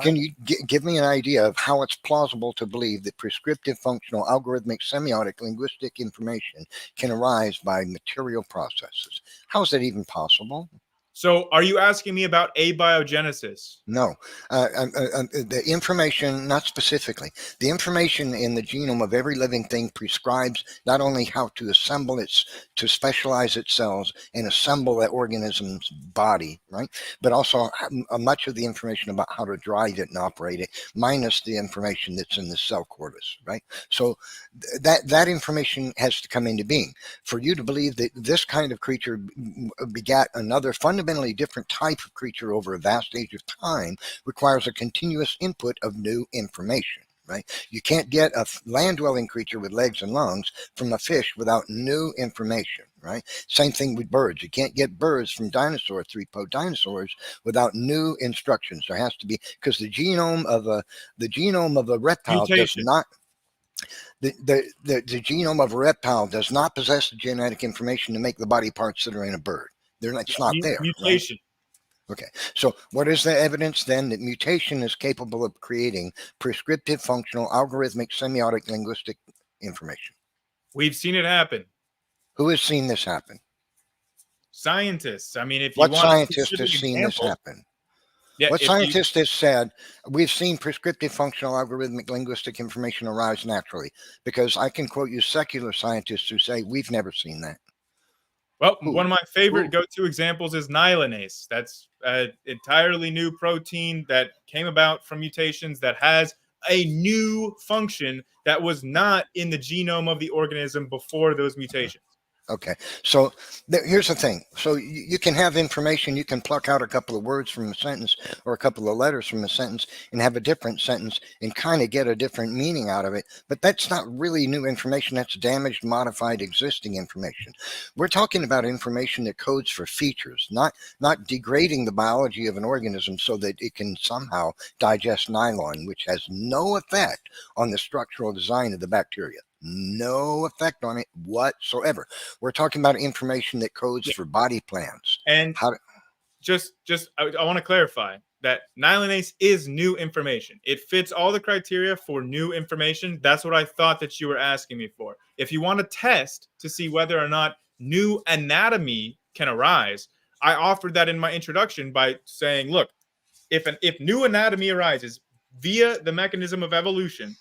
Can you give me an idea of how it's plausible to believe that prescriptive, functional, algorithmic, semiotic, linguistic information can arise by material processes? How is that even possible? So, are you asking me about abiogenesis? No, the information, not specifically, the information in the genome of every living thing prescribes not only how to assemble to specialize its cells and assemble that organism's body, right? But also much of the information about how to drive it and operate it, minus the information that's in the cell cortex, right? So that information has to come into being. For you to believe that this kind of creature begat another fundamentally different type of creature over a vast age of time requires a continuous input of new information, right? You can't get a land-dwelling creature with legs and lungs from a fish without new information, right? Same thing with birds. You can't get birds from dinosaurs, three-toed dinosaurs, without new instructions. There has to be, because the genome of a reptile does Mutation. not. The genome of a reptile does not possess the genetic information to make the body parts that are in a bird. It's not there. Mutation. Right? Okay, so what is the evidence then that mutation is capable of creating prescriptive, functional, algorithmic, semiotic, linguistic information? We've seen it happen. Who has seen this happen? Scientists. I mean, if you What want a scientist has specific seen this example, happen? yeah, What if you, scientist has said, we've seen prescriptive, functional, algorithmic, linguistic information arise naturally? Because I can quote you secular scientists who say, we've never seen that. well, Who? one of my favorite Who? go-to examples is nyelinase. That's an entirely new protein that came about from mutations that has a new function that was not in the genome of the organism before those mutations. Okay, so here's the thing. So you can have information, you can pluck out a couple of words from a sentence or a couple of letters from a sentence and have a different sentence and kind of get a different meaning out of it. But that's not really new information. That's damaged, modified, existing information. We're talking about information that codes for features, not degrading the biology of an organism so that it can somehow digest nylon, which has no effect on the structural design of the bacteria. No effect on it whatsoever. We're talking about information that codes for body plans. And How I want to clarify that nyelinase is new information. It fits all the criteria for new information. That's what I thought that you were asking me for. If you want to test to see whether or not new anatomy can arise, I offered that in my introduction by saying, look, if new anatomy arises via the mechanism of evolution,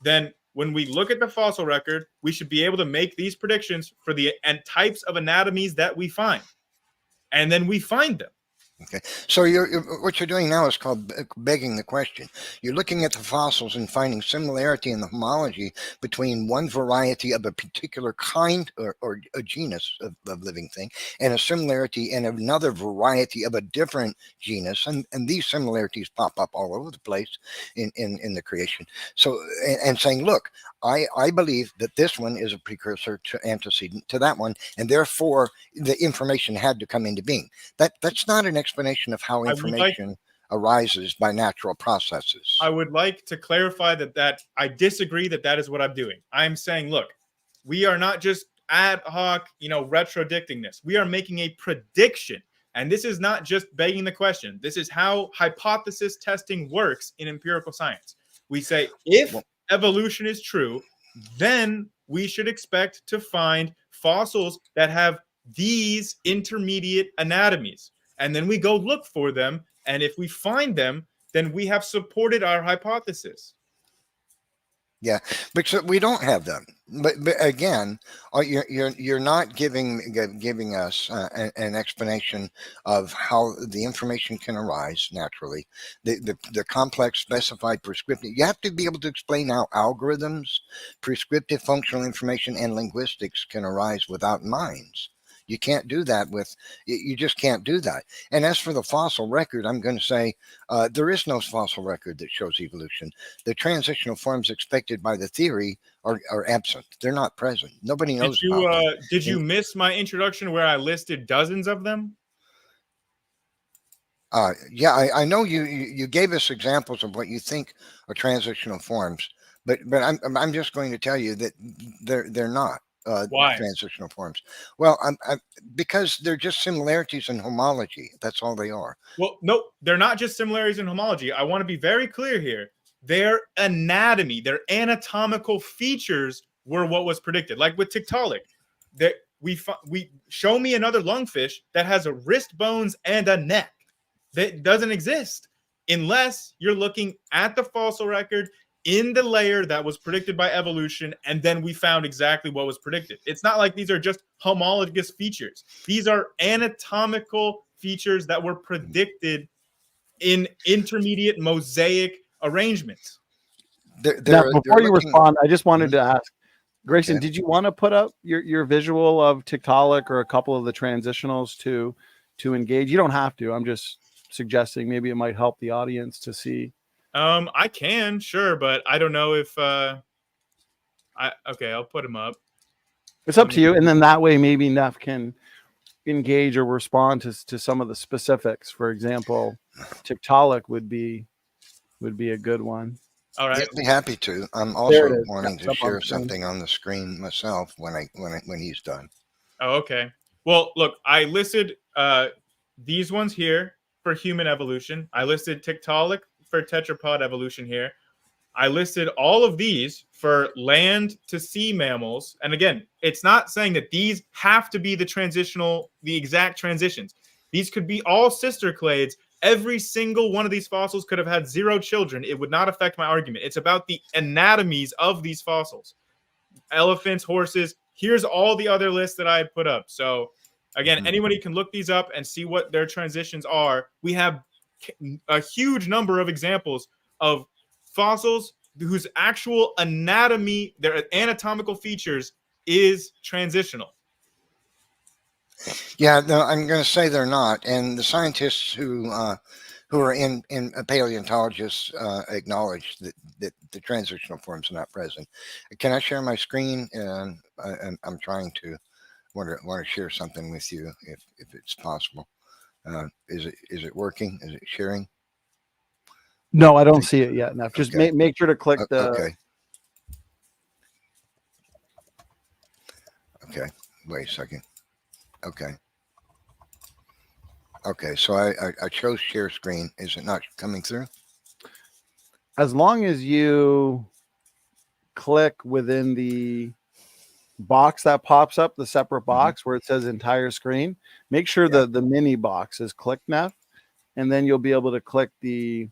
then when we look at the fossil record, we should be able to make these predictions for the types of anatomies that we find. And then we find them. Okay, so what you're doing now is called begging the question. You're looking at the fossils and finding similarity in the homology between one variety of a particular kind or a genus of living thing and a similarity in another variety of a different genus. And these similarities pop up all over the place in the creation. So, and saying, look, I believe that this one is a precursor to antecedent to that one, and therefore the information had to come into being. That's not an explanation of how information arises by natural processes. I would like to clarify that I disagree that is what I'm doing. I'm saying, look, we are not just ad hoc, retrodicting this. We are making a prediction. And this is not just begging the question. This is how hypothesis testing works in empirical science. We say, if evolution is true, then we should expect to find fossils that have these intermediate anatomies. And then we go look for them. And if we find them, then we have supported our hypothesis. Yeah, but so we don't have them. But again, you're not giving us an explanation of how the information can arise naturally. The complex specified prescriptive. You have to be able to explain how algorithms, prescriptive functional information, and linguistics can arise without minds. You can't do that you just can't do that. And as for the fossil record, I'm going to say there is no fossil record that shows evolution. The transitional forms expected by the theory are absent. They're not present. Nobody knows about them. Did you miss my introduction where I listed dozens of them? Yeah, I know you gave us examples of what you think are transitional forms, but I'm just going to tell you that they're not. Why? Transitional forms. Well, because they're just similarities in homology. That's all they are. Well, no, they're not just similarities in homology. I want to be very clear here. Their anatomy, their anatomical features were what was predicted. Like with Tiktaalik, that we show me another lungfish that has a wrist bones and a neck. That doesn't exist unless you're looking at the fossil record in the layer that was predicted by evolution, and then we found exactly what was predicted. It's not like these are just homologous features. These are anatomical features that were predicted in intermediate mosaic arrangements. Now, before you respond, I just wanted to ask, Grayson, did you want to put up your visual of Tiktaalik or a couple of the transitionals to engage? You don't have to. I'm just suggesting maybe it might help the audience to see. I can, sure, but I don't know if okay, I'll put him up. It's up to you, and then that way maybe Neph can engage or respond to some of the specifics. For example, Tiktaalik would be a good one. All right, I'd be happy to. I'm also wanting to share something on the screen myself when he's done. Oh, okay. Well, look, I listed these ones here for human evolution. I listed Tiktaalik for tetrapod evolution here. I listed all of these for land to sea mammals. And again, it's not saying that these have to be the exact transitions. These could be all sister clades. Every single one of these fossils could have had 0 children. It would not affect my argument. It's about the anatomies of these fossils. Elephants, horses. Here's all the other lists that I had put up. So again, anybody can look these up and see what their transitions are. We have a huge number of examples of fossils whose actual anatomy, their anatomical features, is transitional. Yeah, no, I'm going to say they're not. And the scientists who are in paleontologists acknowledge that the transitional forms are not present. Can I share my screen? And I'm trying to want to share something with you if it's possible. Is it working? Is it sharing? No, I don't see it yet. Now, just make sure to click the. Okay. Wait a second. Okay. So I chose share screen. Is it not coming through? As long as you click within the box that pops up, the separate box where it says entire screen, make sure that the mini box is clicked, Neph, and then you'll be able to click the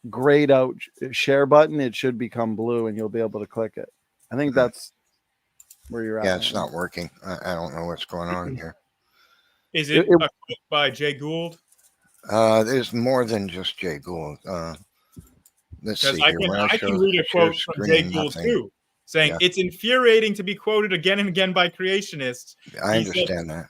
grayed out share button. It should become blue and you'll be able to click it. I think that's where you're at. Yeah, it's not working. I don't know what's going on here. Is it a quote by Jay Gould? There's more than just Jay Gould. Let's see. I can read a quote from Jay Gould too, saying it's infuriating to be quoted again and again by creationists. I understand that.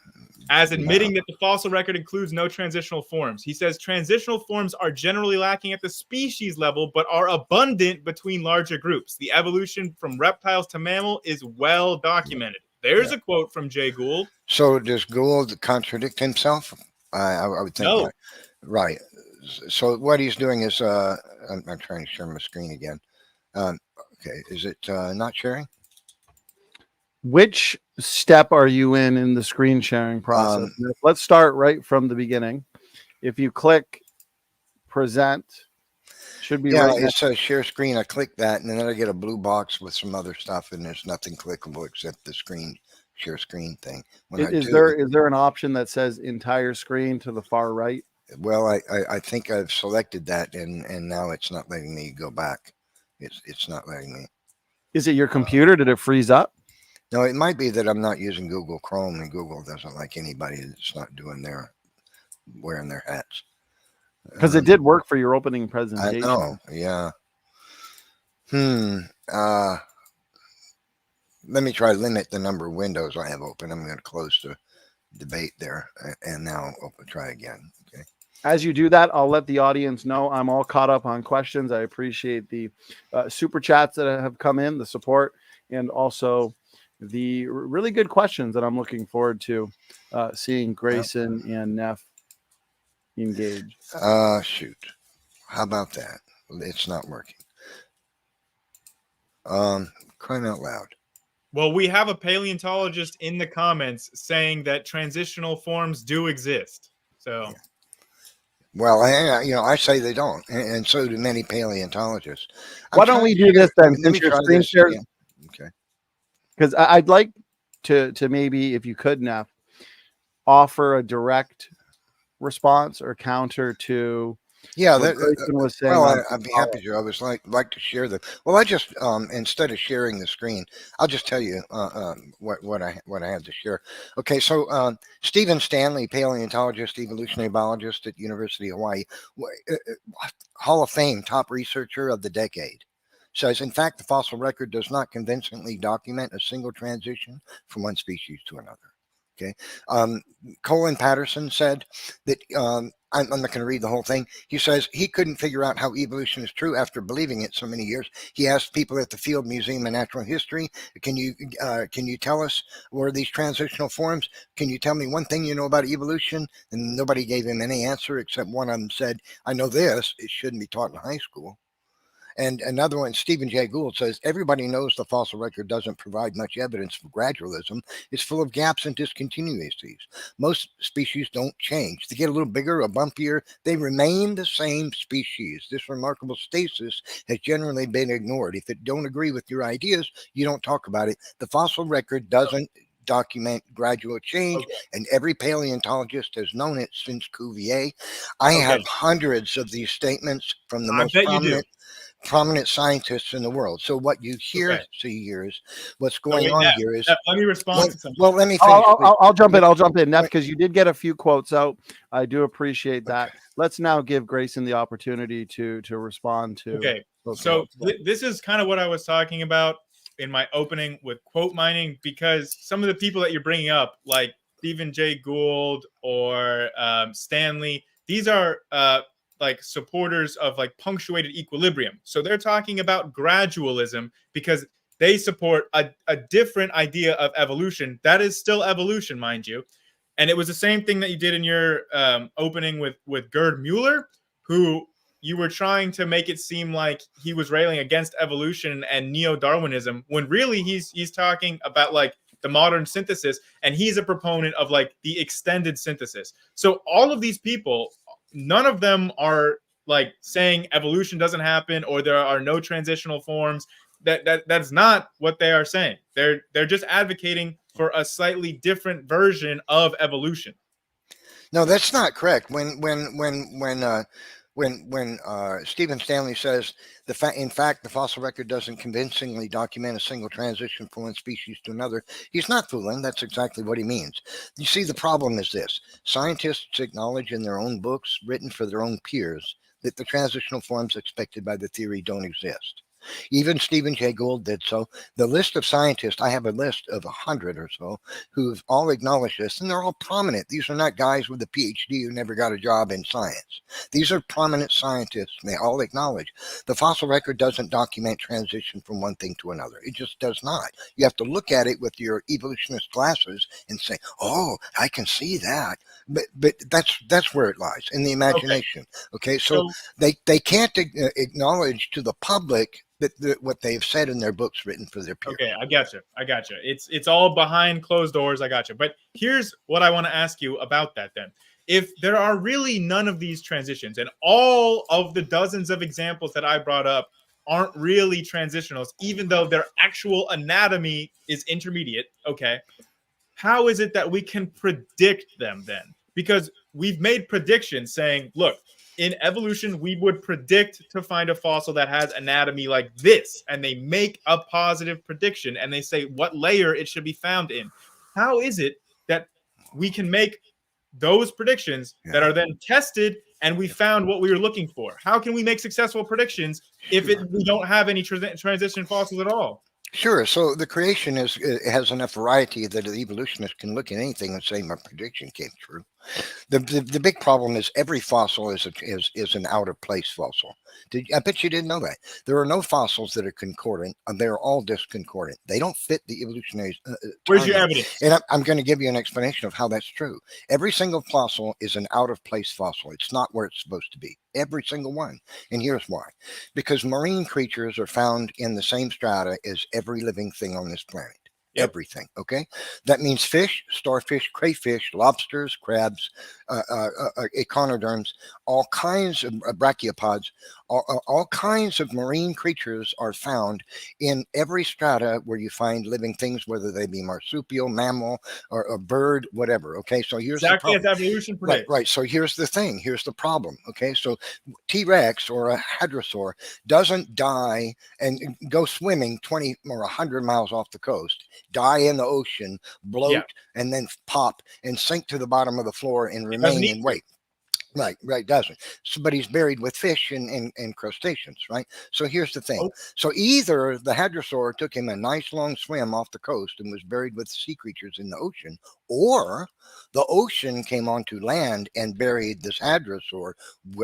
As admitting that the fossil record includes no transitional forms. He says transitional forms are generally lacking at the species level, but are abundant between larger groups. The evolution from reptiles to mammal is well documented. There's a quote from Jay Gould. So does Gould contradict himself? I would think. No. Right. So what he's doing is, I'm trying to share my screen again. Okay, is it not sharing? Which step are you in the screen sharing process? Let's start right from the beginning. If you click present, should be Yeah, right it next. says share screen. I click that, and then I get a blue box with some other stuff, and there's nothing clickable except the screen share screen thing. When I Is do, there an option that says entire screen to the far right? well, I think I've selected that, and now it's not letting me go back. It's not letting me. Is it your computer? Did it freeze up? No, it might be that I'm not using Google Chrome, and Google doesn't like anybody that's not wearing their hats. Because it did work for your opening I presentation. know, yeah. Let me try to limit the number of windows I have open. I'm going to close the debate there, and now try again. Okay. As you do that, I'll let the audience know I'm all caught up on questions. I appreciate the super chats that have come in, the support, and also the really good questions that I'm looking forward to seeing Grayson and Neff engage. Shoot. How about that? It's not working. Crying out loud. Well, we have a paleontologist in the comments saying that transitional forms do exist. So, yeah. Well, I say they don't, and so do many paleontologists. Why don't we do this then? Since your screen shares, okay. Because I'd like to maybe, if you could, Neff, offer a direct response or counter to. Yeah, what Grayson was saying. well, I'd be happy to. I was like to share the. Well, I just instead of sharing the screen, I'll just tell you what I had to share. Okay, so Stephen Stanley, paleontologist, evolutionary biologist at University of Hawaii, Hall of Fame top researcher of the decade, says, in fact, the fossil record does not convincingly document a single transition from one species to another. Okay, Colin Patterson said that. I'm not going to read the whole thing. He says he couldn't figure out how evolution is true after believing it so many years. He asked people at the Field Museum of Natural History, can you tell us what are these transitional forms? Can you tell me one thing you know about evolution? And nobody gave him any answer except one of them said, I know this. It shouldn't be taught in high school. And another one, Stephen Jay Gould, says, everybody knows the fossil record doesn't provide much evidence for gradualism. It's full of gaps and discontinuities. Most species don't change. They get a little bigger or bumpier. They remain the same species. This remarkable stasis has generally been ignored. If it don't agree with your ideas, you don't talk about it. The fossil record doesn't document gradual change, and every paleontologist has known it since Cuvier. I have hundreds of these statements from the most prominent scientists in the world. So what you see here is what's going on here is. Let me respond to something. Well, let me finish. I'll jump in, Neff, because you did get a few quotes out. I do appreciate that. Okay. Let's now give Grayson the opportunity to respond to. Okay, so this is kind of what I was talking about in my opening with quote mining, because some of the people that you're bringing up, like Stephen Jay Gould or Stanley, these are like supporters of like punctuated equilibrium. So they're talking about gradualism because they support a different idea of evolution. That is still evolution, mind you. And it was the same thing that you did in your opening with Gerd Mueller, who you were trying to make it seem like he was railing against evolution and neo-Darwinism, when really he's talking about like the modern synthesis, and he's a proponent of like the extended synthesis. So all of these people, none of them are like saying evolution doesn't happen or there are no transitional forms. That's not what they are saying. They're just advocating for a slightly different version of evolution. No, that's not correct. When Stephen Stanley says in fact the fossil record doesn't convincingly document a single transition from one species to another, he's not fooling. That's exactly what he means. You see, the problem is this: scientists acknowledge in their own books written for their own peers that the transitional forms expected by the theory don't exist. Even Stephen Jay Gould did so. The list of scientists, I have a list of 100 or so who've all acknowledged this, and they're all prominent. These are not guys with a PhD who never got a job in science. These are prominent scientists, and they all acknowledge the fossil record doesn't document transition from one thing to another. It just does not. You have to look at it with your evolutionist glasses and say, oh, I can see that. But that's where it lies, in the imagination. Okay, so they can't acknowledge to the public that what they've said in their books written for their peers. Okay, I gotcha. It's all behind closed doors. I gotcha. But here's what I want to ask you about that then. If there are really none of these transitions, and all of the dozens of examples that I brought up aren't really transitionals, even though their actual anatomy is intermediate, okay, how is it that we can predict them then? Because we've made predictions saying, look, in evolution, we would predict to find a fossil that has anatomy like this, and they make a positive prediction, and they say what layer it should be found in. How is it that we can make those predictions that are then tested and we found what we were looking for? How can we make successful predictions if we don't have any transition fossils at all? Sure. So the creation has enough variety that an evolutionist can look at anything and say my prediction came true. The big problem is every fossil is an out of place fossil. I bet you didn't know that. There are no fossils that are concordant, and they're all disconcordant. They don't fit the evolutionary. Where's your evidence? And I'm going to give you an explanation of how that's true. Every single fossil is an out of place fossil. It's not where it's supposed to be. Every single one. And here's why. Because marine creatures are found in the same strata as every living thing on this planet. Everything. Okay, that means fish, starfish, crayfish, lobsters, crabs, echinoderms, all kinds of brachiopods, all kinds of marine creatures are found in every strata where you find living things, whether they be marsupial, mammal, or a bird, whatever. Okay, so here's exactly the problem. As evolution predicts. Right. So here's the thing. Here's the problem. Okay, so T-Rex or a hadrosaur doesn't die and go swimming 20 or 100 miles off the coast, die in the ocean, bloat, and then pop and sink to the bottom of the floor and remain in weight. Right, doesn't. So, but he's buried with fish and crustaceans, right? So here's the thing. So either the hadrosaur took him a nice long swim off the coast and was buried with sea creatures in the ocean, or the ocean came onto land and buried this hadrosaur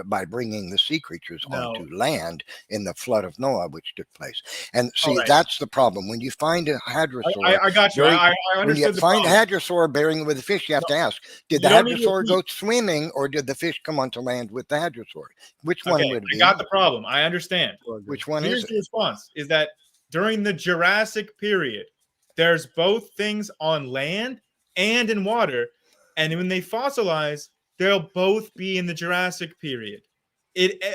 by bringing the sea creatures onto land in the flood of Noah, which took place. And see, that's the problem. When you find a hadrosaur, I got you. I understood. When you find a hadrosaur bearing with a fish, you have to ask: did the hadrosaur go swimming, or did the fish come onto land with the hadrosaur? Which one would it be? I got the problem. I understand. Which one is it? Here's the response: is that during the Jurassic period, there's both things on land and in water, and when they fossilize, they'll both be in the Jurassic period.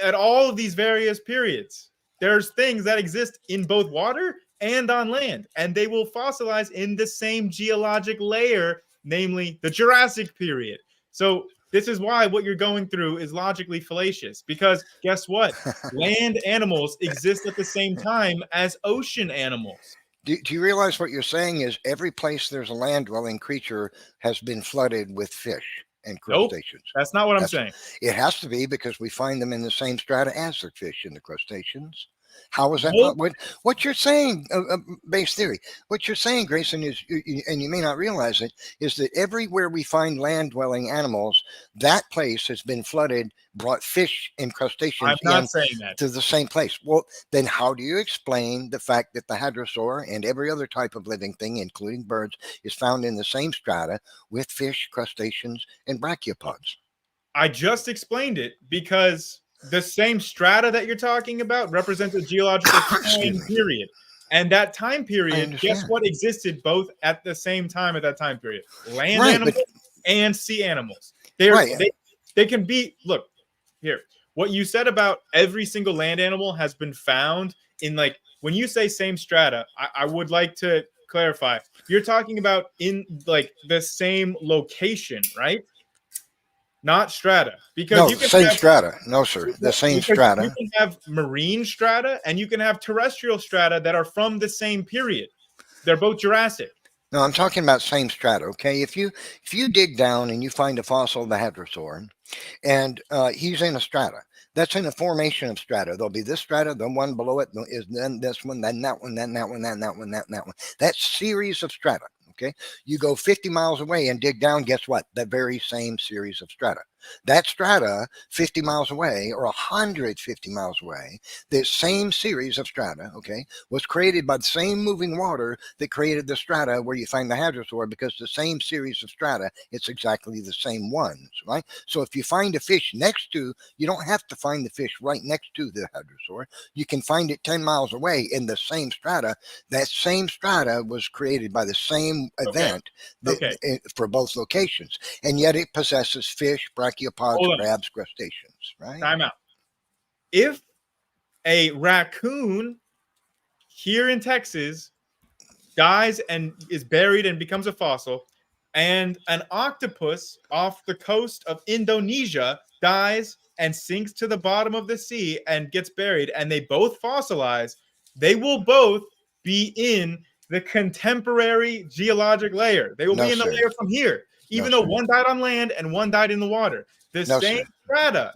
At all of these various periods, there's things that exist in both water and on land, and they will fossilize in the same geologic layer, namely the Jurassic period. So this is why what you're going through is logically fallacious, because guess what? Land animals exist at the same time as ocean animals. Do you realize what you're saying is every place there's a land-dwelling creature has been flooded with fish and crustaceans? Nope, that's not what I'm saying. It has to be, because we find them in the same strata as the fish and the crustaceans. How is that Nope. not what you're saying? Based theory. What you're saying, Grayson, is, and you may not realize it, is that everywhere we find land-dwelling animals, that place has been flooded, brought fish and crustaceans to the same place. Well, then how do you explain the fact that the hadrosaur and every other type of living thing, including birds, is found in the same strata with fish, crustaceans, and brachiopods? I just explained it, because the same strata that you're talking about represents a geological time period. And that time period, guess what existed both at the same time at that time period? Land animals and sea animals. They can be, look, here, what you said about every single land animal has been found in, like, when you say same strata, I would like to clarify. You're talking about in, like, the same location, right? Not strata, because no, you can same have strata. No, sir, the same strata. You can have marine strata and you can have terrestrial strata that are from the same period. They're both Jurassic. No, I'm talking about same strata. Okay, if you dig down and you find a fossil of the hadrosaur, and he's in a strata, That's in a formation of strata. There'll be this strata, the one below it is then this one, then that one, then that one, then that one, then that one. That series of strata. Okay, you go 50 miles away and dig down, guess what? The very same series of strata. That strata 50 miles away or 150 miles away, the same series of strata, okay, was created by the same moving water that created the strata where you find the hadrosaur, because the same series of strata, it's exactly the same ones, right? So if you find a fish next to, you don't have to find the fish right next to the hadrosaur. You can find it 10 miles away in the same strata. That same strata was created by the same event for both locations, and yet it possesses fish, brachiopods, crabs, crustaceans, right? Time out. If a raccoon here in Texas dies and is buried and becomes a fossil, and an octopus off the coast of Indonesia dies and sinks to the bottom of the sea and gets buried, and they both fossilize, they will both be in the contemporary geologic layer. They will be in the layer from here, even though one died on land and one died in the water. The same strata.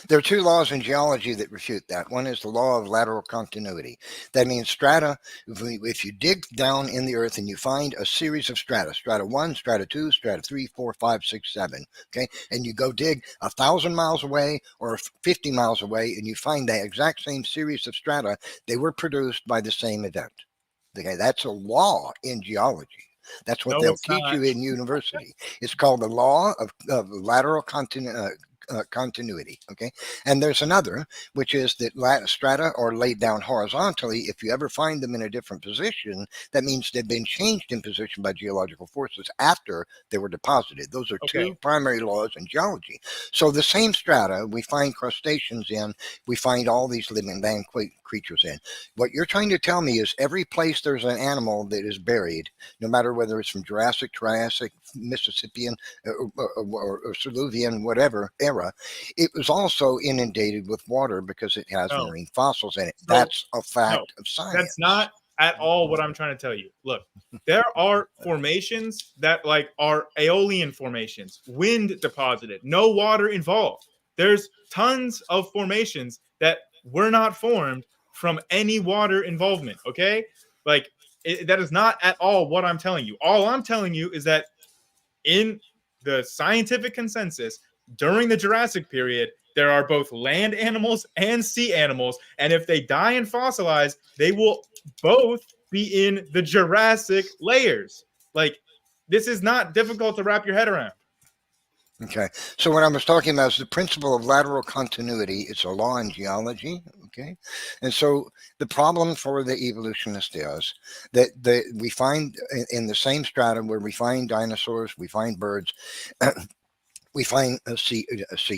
There are two laws in geology that refute that. One is the law of lateral continuity. That means strata, if you dig down in the earth and you find a series of strata, strata 1, strata 2, strata 3, 4, 5, 6, 7, okay, and you go dig 1,000 miles away or 50 miles away and you find that exact same series of strata, they were produced by the same event. Okay, that's a law in geology. That's what they'll teach you in university. It's called the law of lateral continuity. Okay, and there's another, which is that strata are laid down horizontally. If you ever find them in a different position, that means they've been changed in position by geological forces after they were deposited. Those are two primary laws in geology. So the same strata we find crustaceans in, we find all these living land creatures in. What you're trying to tell me is every place there's an animal that is buried, no matter whether it's from Jurassic, Triassic, Mississippian, or Silurian, whatever era, it was also inundated with water because it has marine fossils in it. That's a fact of science. That's not at all what I'm trying to tell you. Look, there are formations that are aeolian formations, wind deposited, no water involved. There's tons of formations that were not formed from any water involvement. Okay, that is not at all what I'm telling you. All I'm telling you is that in the scientific consensus during the Jurassic period, there are both land animals and sea animals, and if they die and fossilize, they will both be in the Jurassic layers. This is not difficult to wrap your head around. Okay, so what I was talking about is the principle of lateral continuity. It's a law in geology, okay? And so the problem for the evolutionist is that we find in the same strata where we find dinosaurs, we find birds, we find sea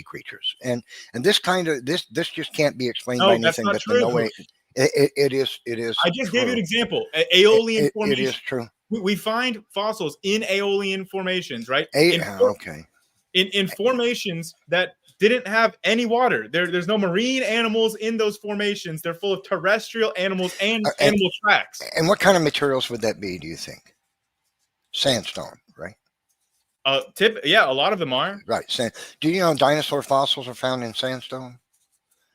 creatures. And this just can't be explained by anything but the no way. It is. I just gave you an example. Aeolian formation. It is true. We find fossils in aeolian formations, right? Okay. In formations that didn't have any water. There's no marine animals in those formations. They're full of terrestrial animals and animal tracks. And what kind of materials would that be, do you think? Sandstone, right? A lot of them are. Right. Do you know dinosaur fossils are found in sandstone?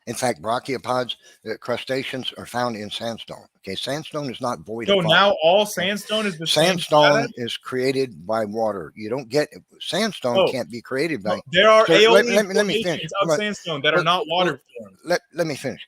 In fact, brachiopods, crustaceans are found in sandstone. Okay, sandstone is not void of water. So now all sandstone is the same. Sandstone is created by water. You don't get sandstone can't be created by. There are aeolian formations of sandstone that are not water formed. Let me finish.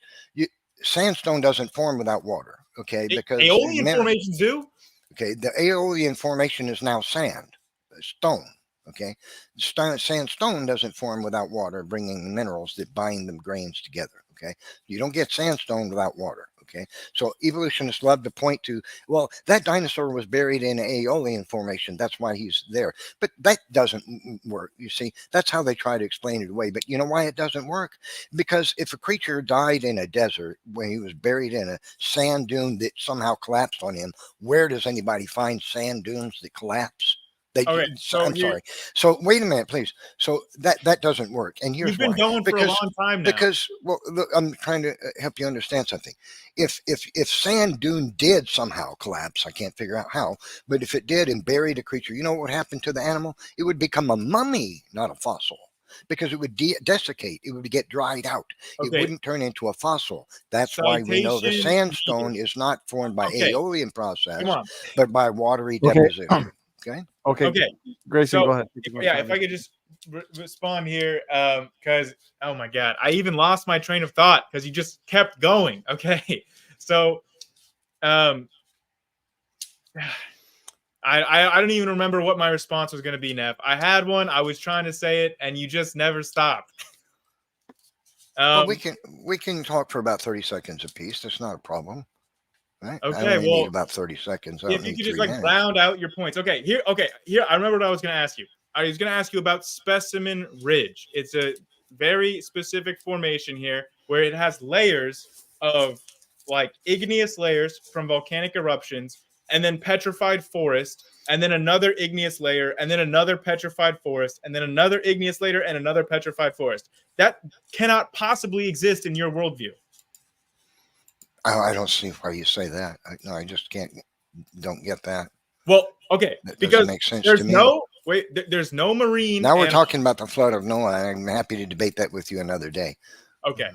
Sandstone doesn't form without water. Okay, because aeolian formations do. Okay, the aeolian formation is now stone. Okay, sandstone doesn't form without water, bringing the minerals that bind the grains together. Okay, you don't get sandstone without water. Okay, so evolutionists love to point to, well, that dinosaur was buried in an aeolian formation. That's why he's there. But that doesn't work. You see, that's how they try to explain it away. But you know why it doesn't work? Because if a creature died in a desert when he was buried in a sand dune that somehow collapsed on him, where does anybody find sand dunes that collapse? I'm sorry. So wait a minute, please. So that doesn't work. And here's why. You've been going for a long time now. Because, well, look, I'm trying to help you understand something. If sand dune did somehow collapse, I can't figure out how, but if it did and buried a creature, you know what would happen to the animal? It would become a mummy, not a fossil. because it would desiccate. It would get dried out. It Okay. wouldn't turn into a fossil. That's why we know the Citation sandstone needed. is not formed by Okay. aeolian process, Come on. but by watery Okay. deposition. Okay. Okay. Grayson, So, go ahead. if I could just respond here, because oh my God, I even lost my train of thought because you just kept going. Okay, so I don't even remember what my response was going to be, Neff. I had one. I was trying to say it, and you just never stopped. Well, we can talk for about 30 seconds apiece. That's not a problem. Right? Okay, I only well, need about 30 seconds. I if don't you need could just 3 like minutes. round out your points. Okay, here. I remember what I was going to ask you. I was going to ask you about Specimen Ridge. It's a very specific formation here where it has layers of like igneous layers from volcanic eruptions, and then petrified forest, and then another igneous layer, and then another petrified forest, and then another igneous layer, and another petrified forest. That cannot possibly exist in your worldview. I don't see why you say that. I just don't get that. Well, okay, That because doesn't make sense there's to me. there's no marine. Now we're talking about the flood of Noah. I'm happy to debate that with you another day. Okay.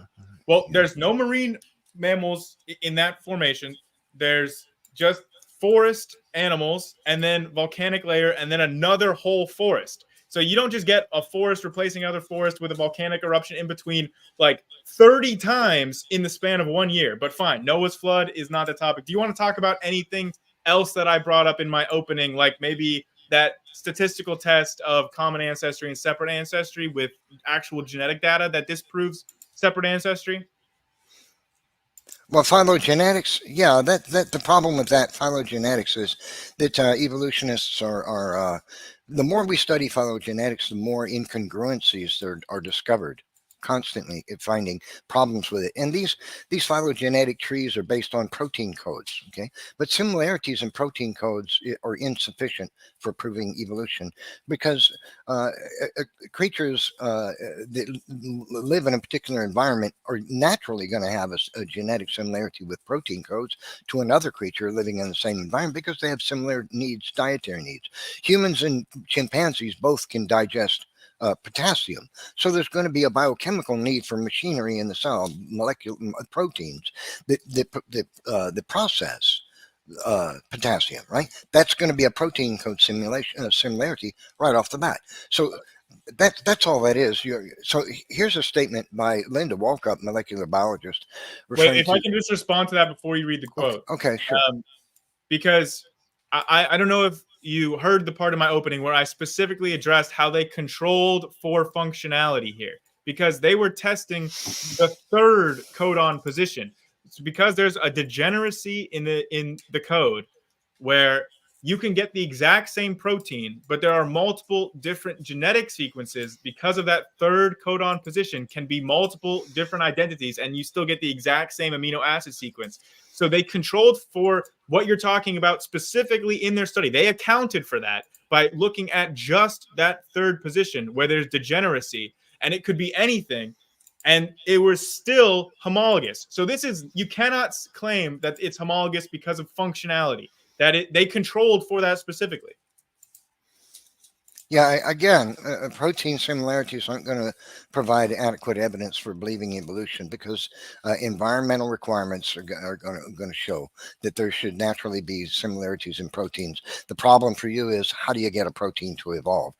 Well, there's no marine mammals in that formation. There's just forest animals, and then volcanic layer, and then another whole forest. So you don't just get a forest replacing other forest with a volcanic eruption in between like 30 times in the span of 1 year. But fine, Noah's flood is not the topic. Do you want to talk about anything else that I brought up in my opening, like maybe that statistical test of common ancestry and separate ancestry with actual genetic data that disproves separate ancestry? Well, phylogenetics, yeah, that the problem with that phylogenetics is that evolutionists are the more we study phylogenetics, the more incongruencies are discovered constantly at finding problems with it. And these phylogenetic trees are based on protein codes, okay? But similarities in protein codes are insufficient for proving evolution, because creatures that live in a particular environment are naturally going to have a genetic similarity with protein codes to another creature living in the same environment, because they have similar needs, dietary needs. Humans and chimpanzees both can digest potassium. So there's going to be a biochemical need for machinery in the cell, molecular proteins that process potassium, right? That's going to be a protein code similarity right off the bat. So that's all that is. So here's a statement by Linda Walkup, molecular biologist. Wait, if I can just respond to that before you read the quote. Okay, sure. Because I don't know if you heard the part of my opening where I specifically addressed how they controlled for functionality here, because they were testing the third codon position. It's because there's a degeneracy in the code where you can get the exact same protein, but there are multiple different genetic sequences because of that third codon position can be multiple different identities, and you still get the exact same amino acid sequence. So they controlled for what you're talking about specifically in their study. They accounted for that by looking at just that third position where there's degeneracy, and it could be anything, and it was still homologous. So you cannot claim that it's homologous because of functionality, that they controlled for that specifically. Yeah, again, protein similarities aren't going to provide adequate evidence for believing evolution, because environmental requirements are going to show that there should naturally be similarities in proteins. The problem for you is, how do you get a protein to evolve?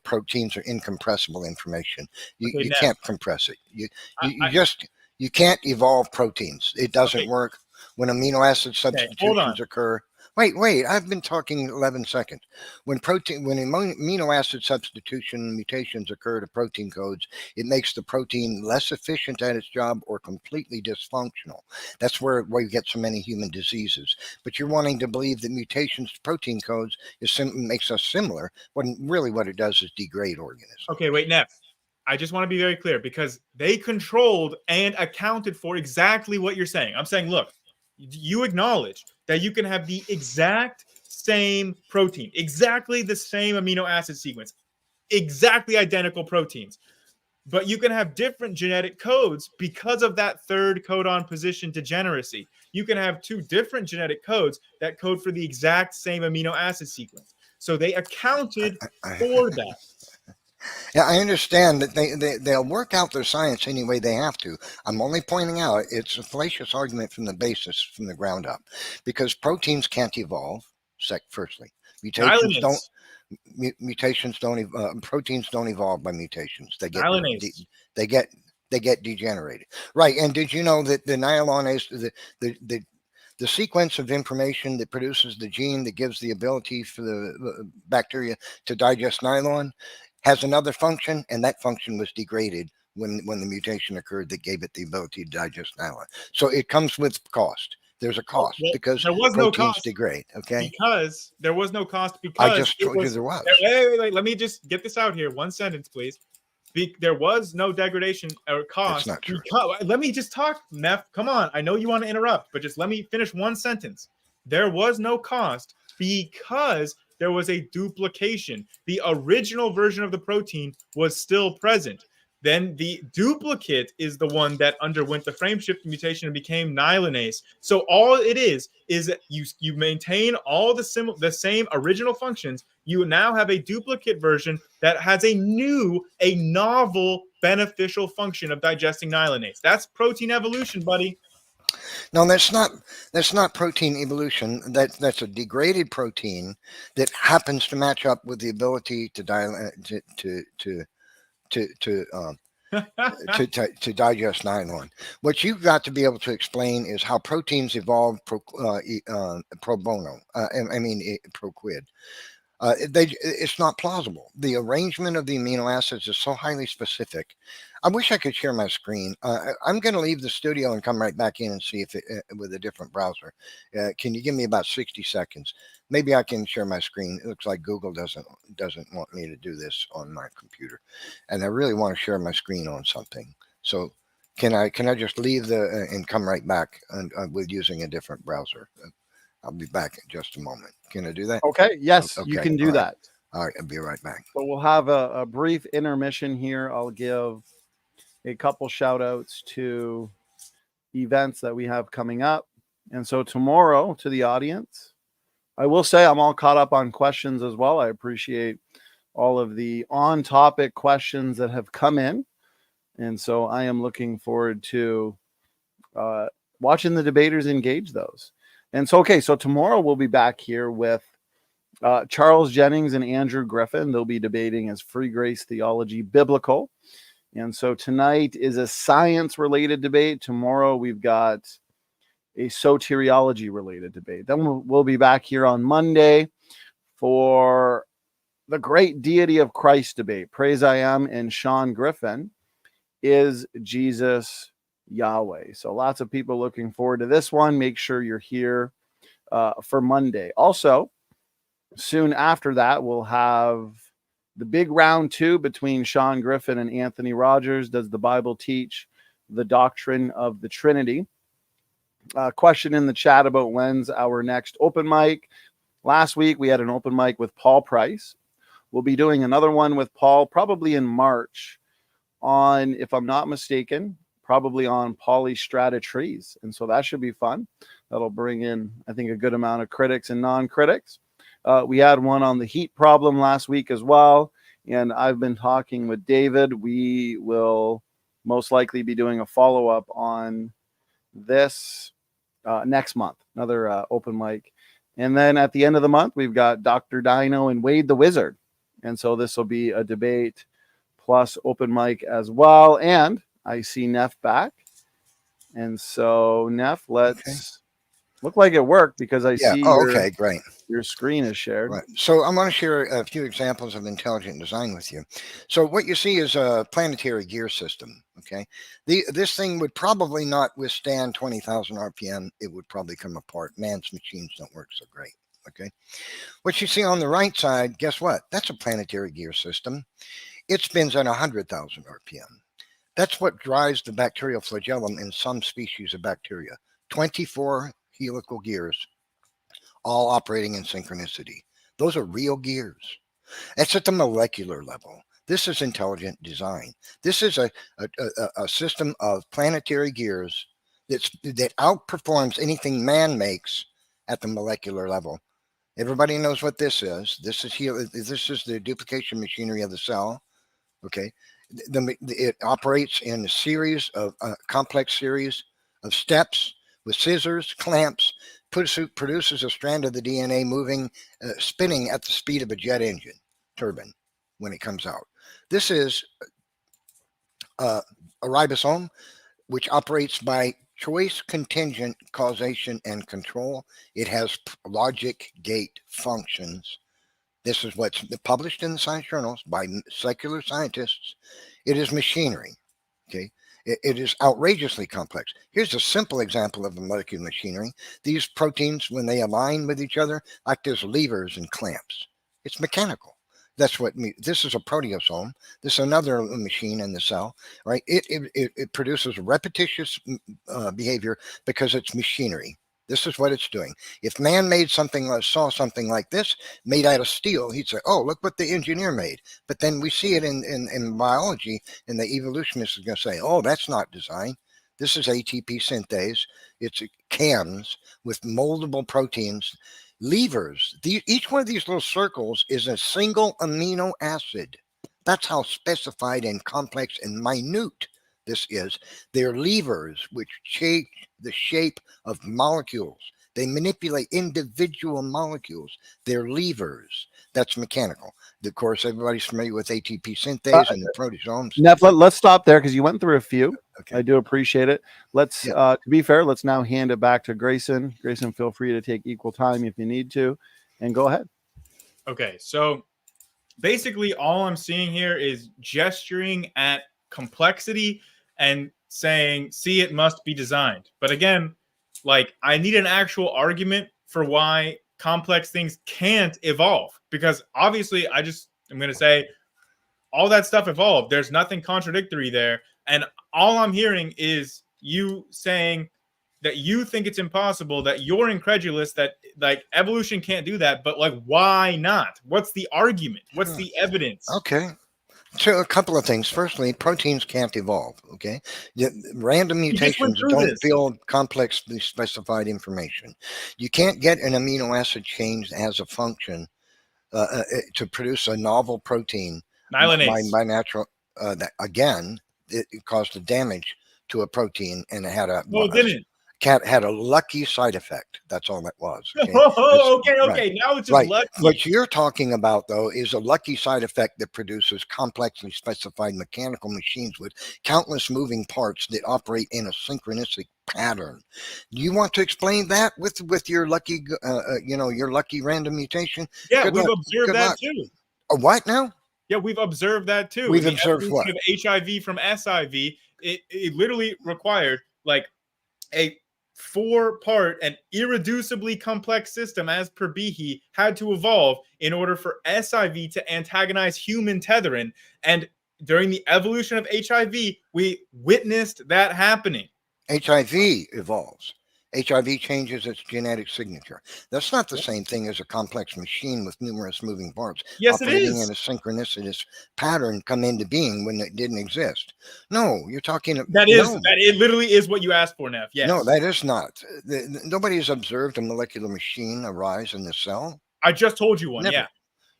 Proteins are incompressible information. You can't compress it. You can't evolve proteins. It doesn't work. When amino acid substitutions occur. Wait, I've been talking 11 seconds. When amino acid substitution mutations occur to protein codes, it makes the protein less efficient at its job or completely dysfunctional. That's where you get so many human diseases. But you're wanting to believe that mutations to protein codes makes us similar, when really what it does is degrade organisms. Okay, wait, Neff. I just want to be very clear, because they controlled and accounted for exactly what you're saying. I'm saying, look, you acknowledge that you can have the exact same protein, exactly the same amino acid sequence, exactly identical proteins, but you can have different genetic codes because of that third codon position degeneracy. You can have two different genetic codes that code for the exact same amino acid sequence. So they accounted for that. Yeah, I understand that they'll work out their science any way they have to. I'm only pointing out it's a fallacious argument from the basis, from the ground up, because proteins can't evolve. Firstly, mutations don't. Myelinase. Mutations don't. Proteins don't evolve by mutations. Myelinase. They get they get degenerated. Right. And did you know that the nylonase, the sequence of information that produces the gene that gives the ability for the bacteria to digest nylon has another function, and that function was degraded when the mutation occurred that gave it the ability to digest nylon. So it comes with cost. There's a cost because there was proteins no cost degrade. Okay. Because there was no cost I because just told you there was. Wait, let me just get this out here. One sentence, please. There was no degradation or cost. That's not true. Let me just talk, Neph. Come on. I know you want to interrupt, but just let me finish one sentence. There was no cost because there was a duplication. The original version of the protein was still present. Then the duplicate is the one that underwent the frameshift mutation and became nylonase. So all it is you maintain all the same original functions. You now have a duplicate version that has a novel beneficial function of digesting nylonase. That's protein evolution, buddy. No, that's not protein evolution. That's a degraded protein that happens to match up with the ability to to digest nylon. What you've got to be able to explain is how proteins evolve pro bono. Pro quid. It's not plausible. The arrangement of the amino acids is so highly specific. I wish I could share my screen. I'm going to leave the studio and come right back in and see if it with a different browser. Can you give me about 60 seconds? Maybe I can share my screen. It looks like Google doesn't want me to do this on my computer, and I really want to share my screen on something. So can I just leave and come right back with using a different browser? I'll be back in just a moment. Can I do that? Okay. Yes, Okay. you can do that. All right. I'll be right back. So we'll have a brief intermission here. I'll give a couple shout outs to events that we have coming up. And so tomorrow, to the audience, I will say I'm all caught up on questions as well. I appreciate all of the on topic questions that have come in. And so I am looking forward to watching the debaters engage those. And so, okay, so tomorrow we'll be back here with Charles Jennings and Andrew Griffin. They'll be debating as free grace theology biblical. And so tonight is a science-related debate. Tomorrow we've got a soteriology-related debate. Then we'll be back here on Monday for the great deity of Christ debate. Praise I Am and Sean Griffin. Is Jesus Yahweh? So lots of people looking forward to this one. Make sure you're here for Monday. Also, soon after that, we'll have the big round 2 between Sean Griffin and Anthony Rogers. Does the Bible teach the doctrine of the Trinity? Question in the chat about when's our next open mic. Last week, we had an open mic with Paul Price. We'll be doing another one with Paul probably in March on, if I'm not mistaken, probably on polystrata trees. And so that should be fun. That'll bring in, I think, a good amount of critics and non-critics. We had one on the heat problem last week as well. And I've been talking with David. We will most likely be doing a follow-up on this next month, another open mic. And then at the end of the month, we've got Dr. Dino and Wade the Wizard. And so this will be a debate plus open mic as well. And I see Neph back. And so, Neph, let's look like it worked because I see Great. Your screen is shared. Right. So I'm going to share a few examples of intelligent design with you. So what you see is a planetary gear system. Okay. This thing would probably not withstand 20,000 RPM. It would probably come apart. Man's machines don't work so great. Okay. What you see on the right side, guess what? That's a planetary gear system. It spins at 100,000 RPM. That's what drives the bacterial flagellum in some species of bacteria. 24 helical gears, all operating in synchronicity. Those are real gears. That's at the molecular level. This is intelligent design. This is a system of planetary gears that outperforms anything man makes at the molecular level. Everybody knows what this is. This is the duplication machinery of the cell. Okay, it operates in a series of complex series of steps with scissors, clamps, produces a strand of the DNA moving, spinning at the speed of a jet engine turbine when it comes out. This is a ribosome, which operates by choice, contingent, causation, and control. It has logic gate functions. This is what's published in the science journals by secular scientists. It is machinery. Okay. It is outrageously complex. Here's a simple example of the molecular machinery. These proteins, when they align with each other, act as levers and clamps. It's mechanical. That's what this is a proteasome. This is another machine in the cell, right? It produces repetitious behavior because it's machinery. This is what it's doing. If man made saw something like this made out of steel, he'd say, oh, look what the engineer made. But then we see it in biology, and the evolutionist is going to say, oh, that's not design. This is ATP synthase. It's CAMs with moldable proteins, levers. Each one of these little circles is a single amino acid. That's how specified and complex and minute this is. They're levers which change the shape of molecules. They manipulate individual molecules. They're levers. That's mechanical. Of course, everybody's familiar with ATP synthase and the proteasomes. Let's stop there because you went through a few. Okay. I do appreciate it. Let's, to be fair, let's now hand it back to Grayson. Grayson, feel free to take equal time if you need to, and go ahead. Okay, so basically all I'm seeing here is gesturing at complexity and saying, see, it must be designed. But again, like, I need an actual argument for why complex things can't evolve, because obviously I'm going to say all that stuff evolved. There's nothing contradictory there. And all I'm hearing is you saying that you think it's impossible, that you're incredulous, that like evolution can't do that. But like, why not? What's the argument? What's the evidence? Okay. So a couple of things. Firstly, proteins can't evolve. Okay, random mutations don't build complexly specified information. You can't get an amino acid change as a function to produce a novel protein by natural. Again, it caused a damage to a protein, and it had had a lucky side effect. That's all that was. Okay, okay. Now it's just lucky. What you're talking about, though, is a lucky side effect that produces complexly specified mechanical machines with countless moving parts that operate in a synchronistic pattern. Do you want to explain that with your lucky, your lucky random mutation? Yeah, we've observed that too. A what now? Yeah, we've observed that too. We've observed what? Of HIV from SIV, it literally required like a 4-part and irreducibly complex system, as per Behe, had to evolve in order for SIV to antagonize human tetherin. And during the evolution of HIV, we witnessed that happening. HIV evolves. HIV changes its genetic signature. That's not the same thing as a complex machine with numerous moving parts. Yes, it is. Operating in a synchronicitous pattern come into being when it didn't exist. No, you're talking that it literally is what you asked for, Neff. Yes. No, that is not. Nobody has observed a molecular machine arise in the cell. I just told you one. Never. Yeah.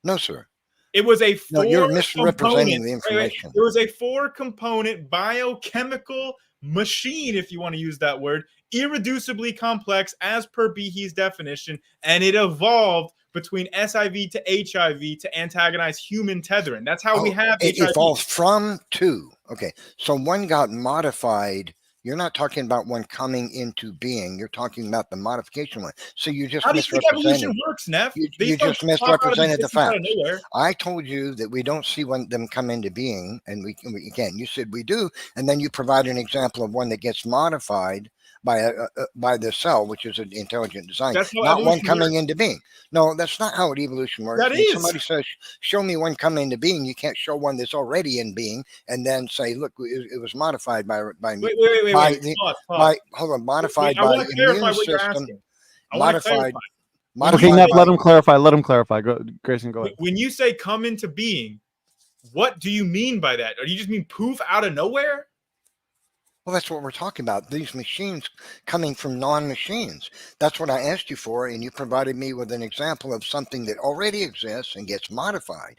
No, sir. It was a you're misrepresenting the information. It was a 4-component biochemical machine, if you want to use that word, irreducibly complex as per Behe's definition, and it evolved between SIV to HIV to antagonize human tetherin. That's how we have it HIV. Evolved from two. Okay, so one got modified. You're not talking about one coming into being. You're talking about the modification one. So you just misrepresented. How do you think evolution works, Neff? You just misrepresented the facts. I told you that we don't see them come into being, and we can. You said we do, and then you provide an example of one that gets modified by the cell, which is an intelligent design, not one coming into being. No, that's not how evolution works. That is. Somebody says, show me one coming into being. You can't show one that's already in being and then say, look, it was modified by me. Wait. Hold on, modified by the immune system. Modified. Okay, Neff, let him clarify. Go, Grayson, go ahead. When you say come into being, what do you mean by that? Or do you just mean poof out of nowhere? Well, that's what we're talking about. These machines coming from non-machines. That's what I asked you for, and you provided me with an example of something that already exists and gets modified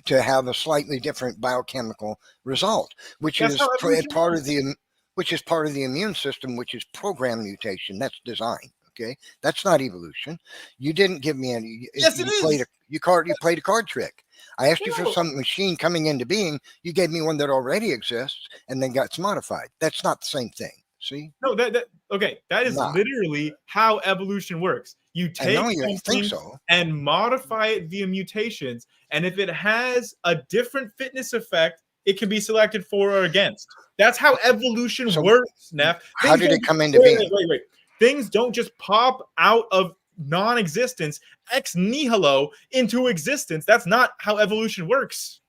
to have a slightly different biochemical result, which That's is how evolution part of works. the immune system, which is program mutation. That's design. Okay, that's not evolution. You didn't give me any. Yes, it is. You played a card trick. I asked you for No, some machine coming into being. You gave me one that already exists and then gets modified. That's not the same thing. See? no, that okay. That is Not. literally how evolution works. You I take know you think something so. and modify it via mutations, and if it has a different fitness effect, it can be selected for or against. That's how evolution So works, Neff. how did it come into being? Wait. Things don't just pop out of non-existence ex nihilo into existence. That's not how evolution works.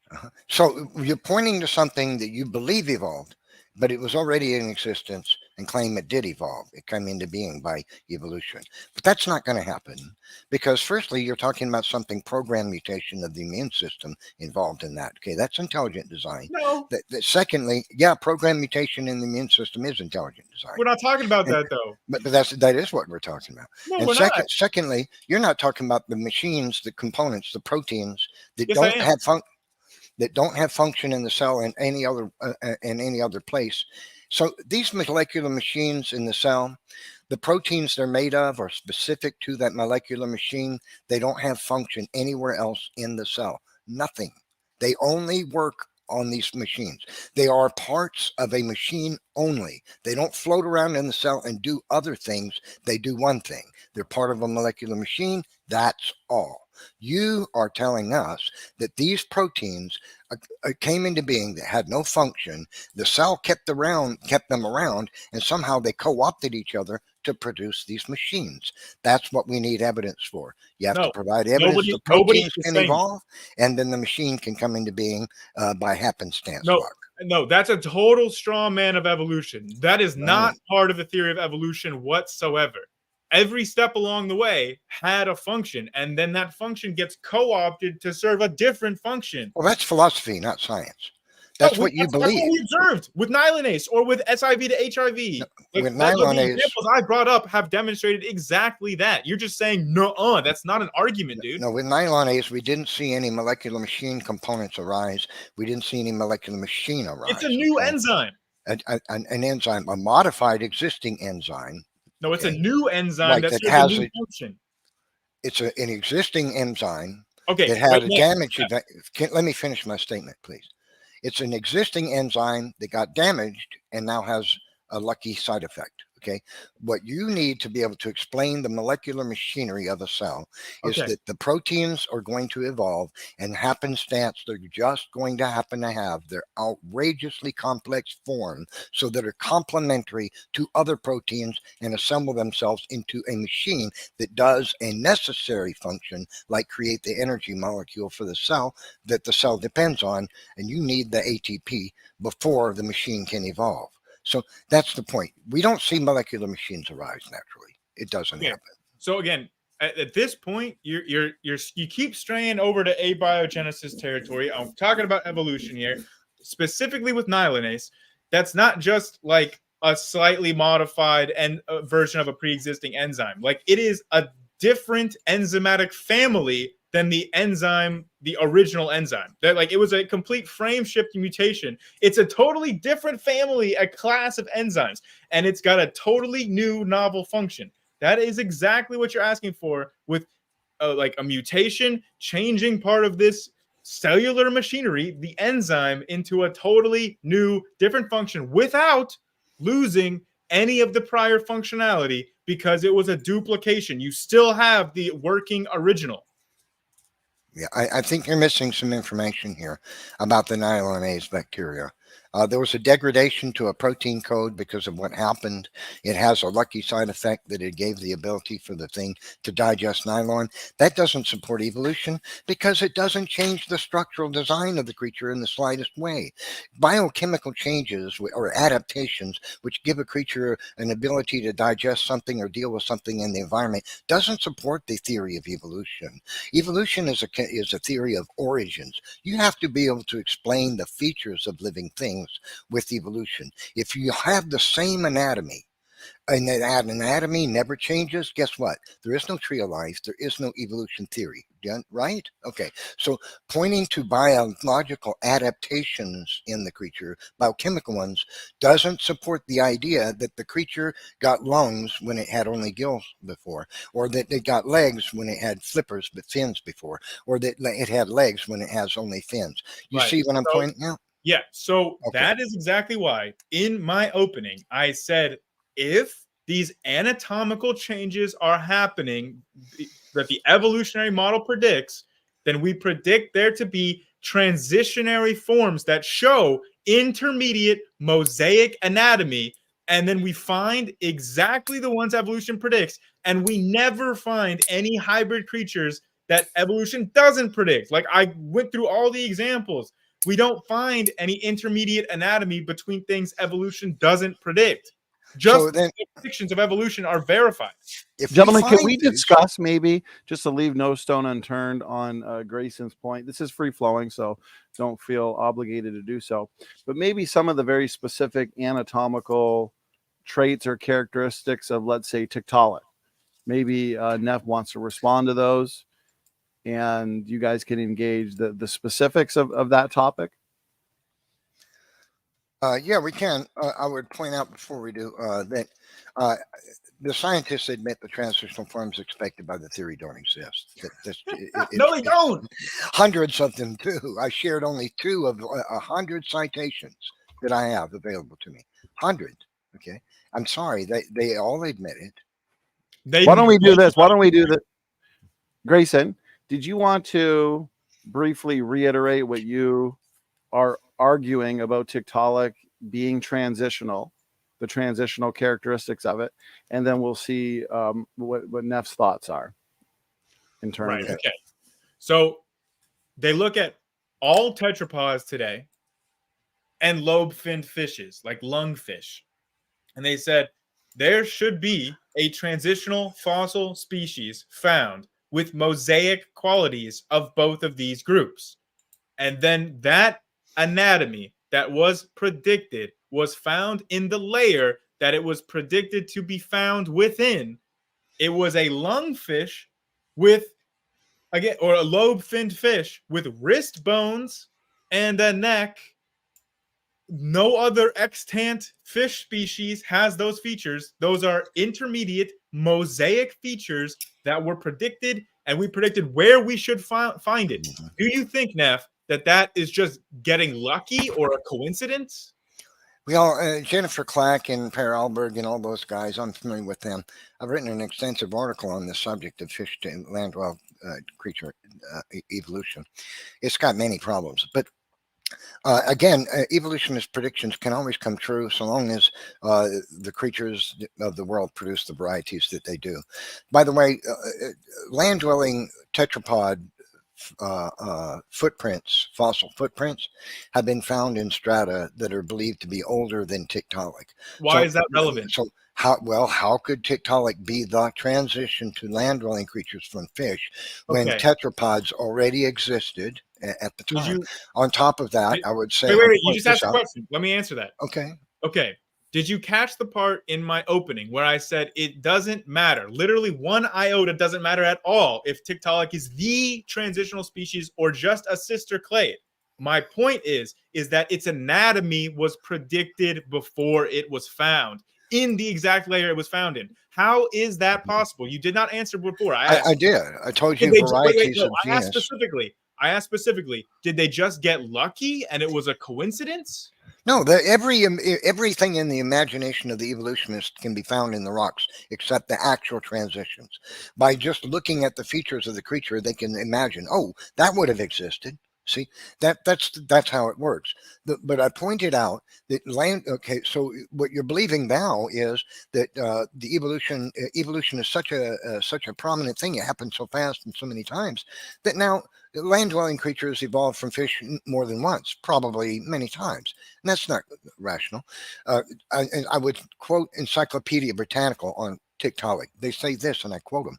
So you're pointing to something that you believe evolved, but it was already in existence and claim it did evolve. It came into being by evolution. But that's not going to happen because firstly, you're talking about something program mutation of the immune system involved in that. Okay, that's intelligent design. No, Secondly, yeah, program mutation in the immune system is intelligent design. we're not talking about And, that though. but that is what we're talking about. No, And we're not. secondly, you're not talking about the machines, the components, the proteins that Yes, I don't am. have function in the cell in any other place. So these molecular machines in the cell, the proteins they're made of are specific to that molecular machine. They don't have function anywhere else in the cell. Nothing. They only work on these machines. They are parts of a machine only. They don't float around in the cell and do other things. They do one thing. They're part of a molecular machine. That's all. You are telling us that these proteins came into being that had no function. The cell kept them around, and somehow they co-opted each other to produce these machines. That's what we need evidence for. You have to No, provide evidence the nobody proteins is can saying evolve, and then the machine can come into being by happenstance. no. Luck. No, that's a total straw man of evolution. That is not Right. part of the theory of evolution whatsoever. Every step along the way had a function, and then that function gets co-opted to serve a different function. Well, that's philosophy, not science. That's what you That's what believe. we observed with nilinase or with SIV to HIV. No, with The nilinase- examples I brought up have demonstrated exactly that. You're just saying, no, that's not an argument, dude. No, with nylonase, we didn't see any molecular machine components arise. We didn't see any molecular machine arise. It's a new enzyme. An enzyme, a modified existing enzyme. No, it's a Okay. new enzyme Right, that that serves has a new a- function. It's an existing enzyme Okay, that had a wait, damage event. Let me finish my statement, please. It's an existing enzyme that got damaged and now has a lucky side effect. Okay. What you need to be able to explain the molecular machinery of a cell is Okay. that the proteins are going to evolve and happenstance. They're just going to happen to have their outrageously complex form so that are complementary to other proteins and assemble themselves into a machine that does a necessary function, like create the energy molecule for the cell that the cell depends on. And you need the ATP before the machine can evolve. So that's the point. We don't see molecular machines arise naturally. It doesn't happen. So again, at this point, you keep straying over to abiogenesis territory. I'm talking about evolution here, specifically with nilinase. That's not just like a slightly modified version of a pre-existing enzyme. Like it is a different enzymatic family than the original enzyme. That like it was a complete frame shift mutation. It's a totally different family, a class of enzymes, and it's got a totally new novel function. That is exactly what you're asking for with like a mutation, changing part of this cellular machinery, the enzyme, into a totally new, different function without losing any of the prior functionality because it was a duplication. You still have the working original. Yeah, I think you're missing some information here about the nylonase bacteria. There was a degradation to a protein code because of what happened. It has a lucky side effect that it gave the ability for the thing to digest nylon. That doesn't support evolution because it doesn't change the structural design of the creature in the slightest way. Biochemical changes or adaptations, which give a creature an ability to digest something or deal with something in the environment, doesn't support the theory of evolution. Evolution is a theory of origins. You have to be able to explain the features of living things. things with evolution. If you have the same anatomy, and that anatomy never changes, guess what? There is no tree of life. There is no evolution theory. Right? Okay. So pointing to biological adaptations in the creature, biochemical ones, doesn't support the idea that the creature got lungs when it had only gills before, or that it got legs when it had flippers but fins before, or that it had legs when it has only fins. You Right. see what I'm pointing out? Yeah. So Okay. that is exactly why in my opening, I said, if these anatomical changes are happening that the evolutionary model predicts, then we predict there to be transitionary forms that show intermediate mosaic anatomy. And then we find exactly the ones evolution predicts. And we never find any hybrid creatures that evolution doesn't predict. Like I went through all the examples. We don't find any intermediate anatomy between things evolution doesn't predict. Just So then, the predictions of evolution are verified. if Gentlemen, we can find we these, discuss maybe just to leave no stone unturned on Grayson's point? This is free flowing, so don't feel obligated to do so. But maybe some of the very specific anatomical traits or characteristics of, let's say, Tiktaalik. Maybe Neff wants to respond to those, and you guys can engage the specifics of that topic. Yeah, we can. I would point out before we do that the scientists admit the transitional forms expected by the theory don't exist. No, they don't. Hundreds of them do. I shared only 2 of 100 citations that I have available to me. 100. Okay. I'm sorry. They all admit it. Why don't we do this? Why don't we do that? Grayson, did you want to briefly reiterate what you are arguing about Tiktaalik being transitional, the transitional characteristics of it, and then we'll see what Neff's thoughts are in terms of it. Okay. So they look at all tetrapods today and lobe-finned fishes like lungfish, and they said there should be a transitional fossil species found with mosaic qualities of both of these groups. And then that anatomy that was predicted was found in the layer that it was predicted to be found within. It was a lungfish with, again, or a lobe-finned fish with wrist bones and a neck. No other extant fish species has those features. Those are intermediate mosaic features that were predicted, and we predicted where we should find it. Do you think, Neff, that is just getting lucky or a coincidence? Well, Jennifer Clack and Per Alberg and all those guys, I'm familiar with them. I've written an extensive article on the subject of fish to land wild creature evolution. It's got many problems, but again, evolutionist predictions can always come true so long as the creatures of the world produce the varieties that they do. By the way, land-dwelling tetrapod footprints, fossil footprints, have been found in strata that are believed to be older than Tiktaalik. Why is that relevant? So how could Tiktaalik be the transition to land-dwelling creatures from fish when tetrapods already existed at the time? On top of that, I would say... Wait, you just asked a question. Let me answer that. Okay. Did you catch the part in my opening where I said it doesn't matter? Literally 1 iota doesn't matter at all if Tiktaalik is the transitional species or just a sister clade. My point is that its anatomy was predicted before it was found in the exact layer it was found in. How is that possible? You did not answer before. I did. I told you varieties of genus. I asked specifically, did they just get lucky and it was a coincidence? No, everything in the imagination of the evolutionist can be found in the rocks, except the actual transitions. By just looking at the features of the creature, they can imagine, oh, that would have existed. See, that's how it works. But I pointed out that so what you're believing now is that the evolution is such a prominent thing. It happened so fast and so many times that now land-dwelling creatures evolved from fish more than once, probably many times. And that's not rational. I would quote Encyclopedia Britannica on Tiktaalik. They say this, and I quote them.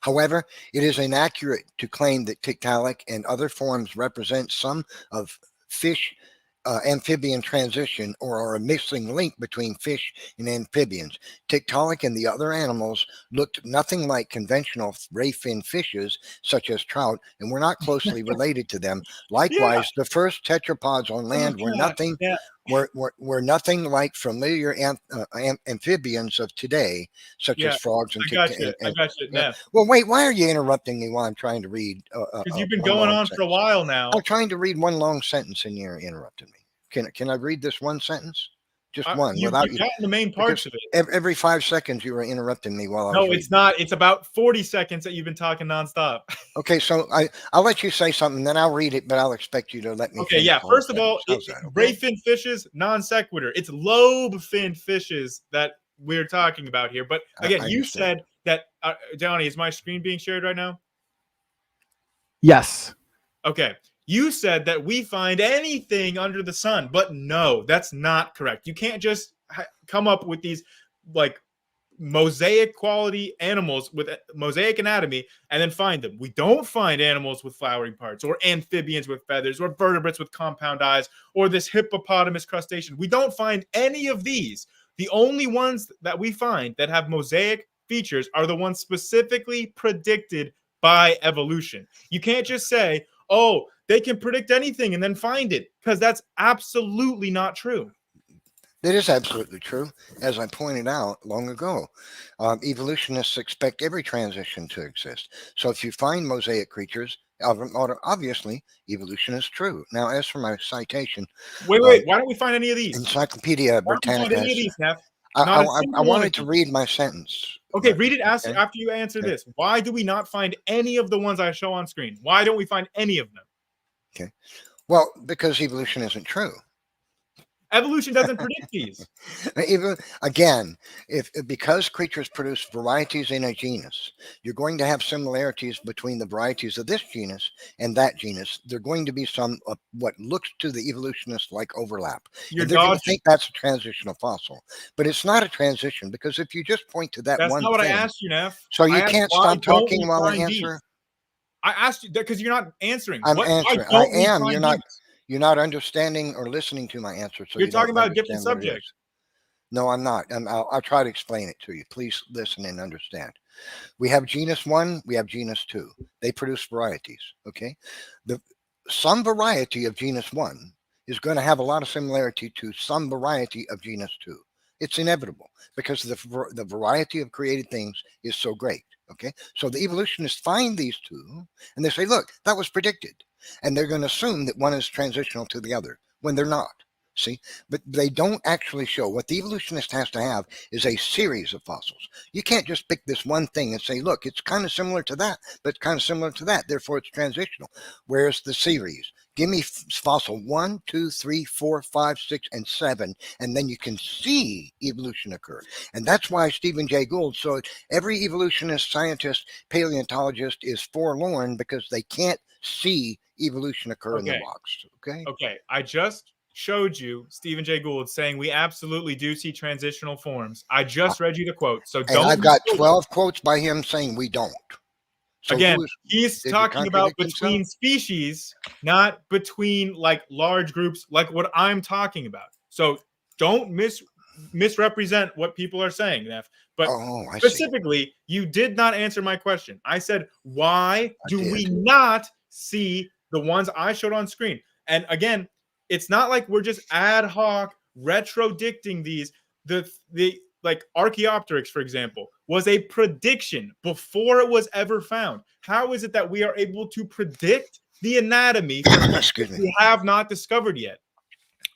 However, it is inaccurate to claim that Tiktaalik and other forms represent some of fish amphibian transition or are a missing link between fish and amphibians. Tiktaalik and the other animals looked nothing like conventional ray fin fishes, such as trout, and were not closely related to them. Likewise, the first tetrapods on land were nothing. Yeah. Were nothing like familiar amphibians of today, such as frogs and I got you, Neff. Well, wait, why are you interrupting me while I'm trying to read? Because you've been going on for a while now. I'm trying to read one long sentence and you're interrupting me. Can I read this one sentence? Just one, without you. The main parts of it. Every 5 seconds you were interrupting me while I was reading. No, it's not. It's about 40 seconds that you've been talking nonstop. Okay, so I'll let you say something, then I'll read it, but I'll expect you to let me. Okay, yeah. First of all, ray fin fishes, non sequitur. It's lobe fin fishes that we're talking about here. But again, you said that, Donny, is my screen being shared right now? Yes. Okay. You said that we find anything under the sun, but no, that's not correct. You can't just come up with these like mosaic quality animals with mosaic anatomy and then find them. We don't find animals with flowering parts or amphibians with feathers or vertebrates with compound eyes or this hippopotamus crustacean. We don't find any of these. The only ones that we find that have mosaic features are the ones specifically predicted by evolution. You can't just say, oh, they can predict anything and then find it, because that's absolutely not true. It is absolutely true. As I pointed out long ago, evolutionists expect every transition to exist. So if you find mosaic creatures, obviously evolution is true. Now, as for my citation, wait, why don't we find any of these? Encyclopedia Britannica. I wanted to read my sentence. Okay, read it after you answer this. Why do we not find any of the ones I show on screen? Why don't we find any of them? Okay. Well, because evolution isn't true. Evolution doesn't predict these. Even again, because creatures produce varieties in a genus, you're going to have similarities between the varieties of this genus and that genus. They're going to be some what looks to the evolutionists like overlap. They're going to think that's a transitional fossil, but it's not a transition, because if you just point to that one thing. That's not what I asked you, Neff. So you can't stop talking while I answer. I asked you that because you're not answering. I'm answering. I am. You're not understanding or listening to my answer. So you're talking about a different subject. No, I'm not. I'll try to explain it to you. Please listen and understand. We have genus 1. We have genus 2. They produce varieties. Okay. Some variety of genus 1 is going to have a lot of similarity to some variety of genus 2. It's inevitable, because the variety of created things is so great. Okay. So the evolutionists find these two and they say, look, that was predicted. And they're going to assume that one is transitional to the other when they're not. See, but they don't actually show. What the evolutionist has to have is a series of fossils. You can't just pick this one thing and say, look, it's kind of similar to that, but it's kind of similar to that, therefore it's transitional. Whereas the series, give me fossil 1, 2, 3, 4, 5, 6, and 7, and then you can see evolution occur. And that's why Stephen Jay Gould, so every evolutionist, scientist, paleontologist is forlorn, because they can't see evolution occur in the box. Okay. I just showed you Stephen Jay Gould saying we absolutely do see transitional forms. I just read you the quote. So don't. I've got 12 quotes by him saying we don't. So again, he's talking about between species, not between like large groups, like what I'm talking about. So don't misrepresent what people are saying, Neff. But specifically, you did not answer my question. I said, why do we not see the ones I showed on screen? And again, it's not like we're just ad hoc retrodicting these. The like Archaeopteryx, for example, was a prediction before it was ever found. How is it that we are able to predict the anatomy we have not discovered yet?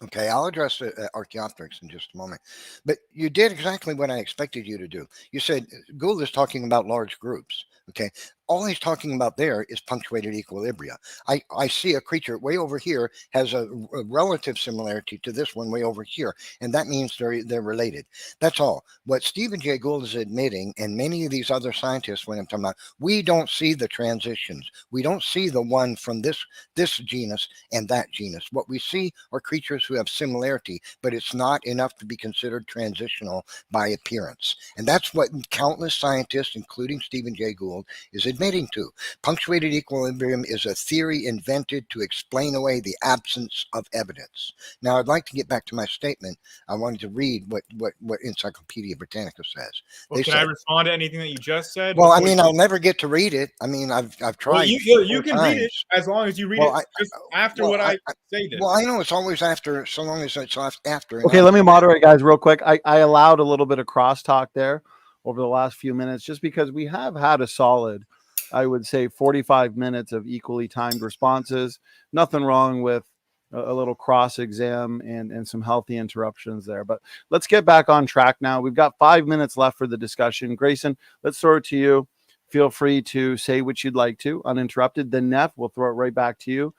Okay, I'll address Archaeopteryx in just a moment. But you did exactly what I expected you to do. You said Gould is talking about large groups. Okay, all he's talking about there is punctuated equilibria. I see a creature way over here has a relative similarity to this one way over here, and that means they're related. That's all. What Stephen Jay Gould is admitting, and many of these other scientists, when I'm talking about, we don't see the transitions. We don't see the one from this genus and that genus. What we see are creatures who have similarity, but it's not enough to be considered transitional by appearance. And that's what countless scientists, including Stephen Jay Gould, is admitting. admitting to. Punctuated equilibrium is a theory invented to explain away the absence of evidence. Now, I'd like to get back to my statement. I wanted to read what Encyclopedia Britannica says. Well, can I respond to anything that you just said? Well, I mean, I'll never get to read it. I mean, I've tried. Well, you can read it as long as you read it just after what I say this. Well, I know it's always after, so long as it's after. Okay, let me moderate, guys, real quick. I allowed a little bit of crosstalk there over the last few minutes, just because we have had a solid, I would say, 45 minutes of equally timed responses. Nothing wrong with a little cross exam and some healthy interruptions there. But let's get back on track now. We've got 5 minutes left for the discussion. Grayson, let's throw it to you. Feel free to say what you'd like to, uninterrupted. Then Neff, we'll throw it right back to you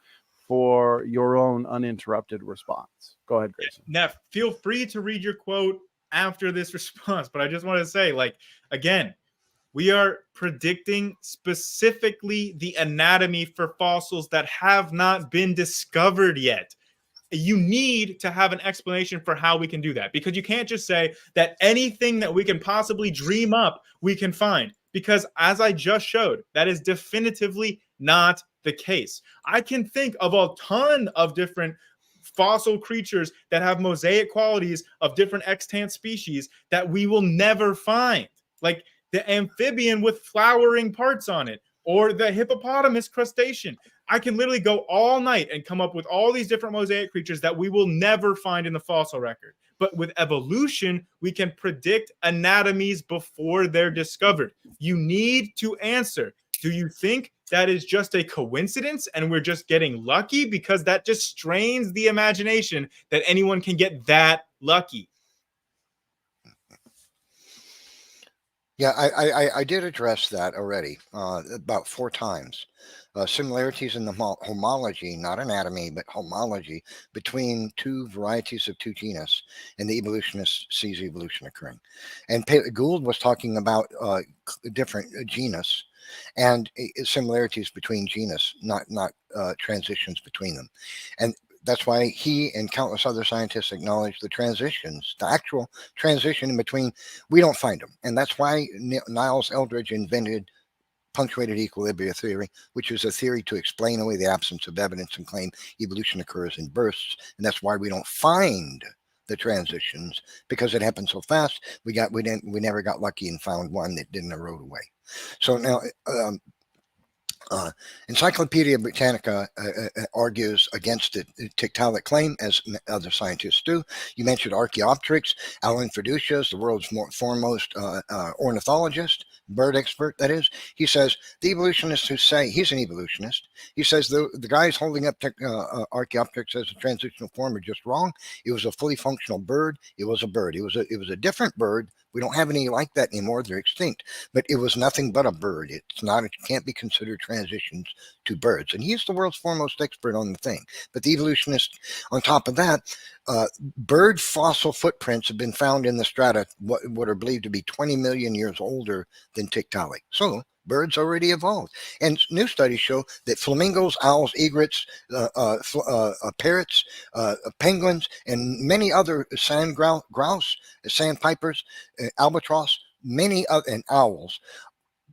for your own uninterrupted response. Go ahead, Grayson. Neff, feel free to read your quote after this response, but I just want to say, like, again, we are predicting specifically the anatomy for fossils that have not been discovered yet. You need to have an explanation for how we can do that, because you can't just say that anything that we can possibly dream up, we can find, because as I just showed, that is definitively not the case. I can think of a ton of different fossil creatures that have mosaic qualities of different extant species that we will never find, like the amphibian with flowering parts on it, or the hippopotamus crustacean. I can literally go all night and come up with all these different mosaic creatures that we will never find in the fossil record. But with evolution, we can predict anatomies before they're discovered. You need to answer. Do you think that is just a coincidence and we're just getting lucky? Because that just strains the imagination that anyone can get that lucky. Yeah, I did address that already about 4 times. Similarities in the homology, not anatomy, but homology between 2 varieties of 2 genus, and the evolutionist sees evolution occurring. And Gould was talking about different genus and similarities between genus, not transitions between them. And that's why he and countless other scientists acknowledge the transitions, the actual transition in between. We don't find them. And that's why Niles Eldredge invented punctuated equilibria theory, which is a theory to explain away the absence of evidence and claim evolution occurs in bursts. And that's why we don't find the transitions, because it happened so fast. We never got lucky and found one that didn't erode away. So now, Encyclopedia Britannica argues against the Tiktaalik claim, as other scientists do. You mentioned Archaeopteryx. Alan Fiducia is the world's foremost ornithologist, bird expert, that is. He says, the evolutionists who say, he's an evolutionist, he says the guys holding up Archaeopteryx as a transitional form are just wrong. It was a fully functional bird. It was a bird. It was a different bird. We don't have any like that anymore. They're extinct. But it was nothing but a bird. It's not. It can't be considered transitions to birds. And he's the world's foremost expert on the thing. But the evolutionist, on top of that, bird fossil footprints have been found in the strata, what are believed to be 20 million years older than Tiktaalik. So birds already evolved. And new studies show that flamingos, owls, egrets, parrots, penguins, and many other sand grouse, sandpipers, albatross, and owls,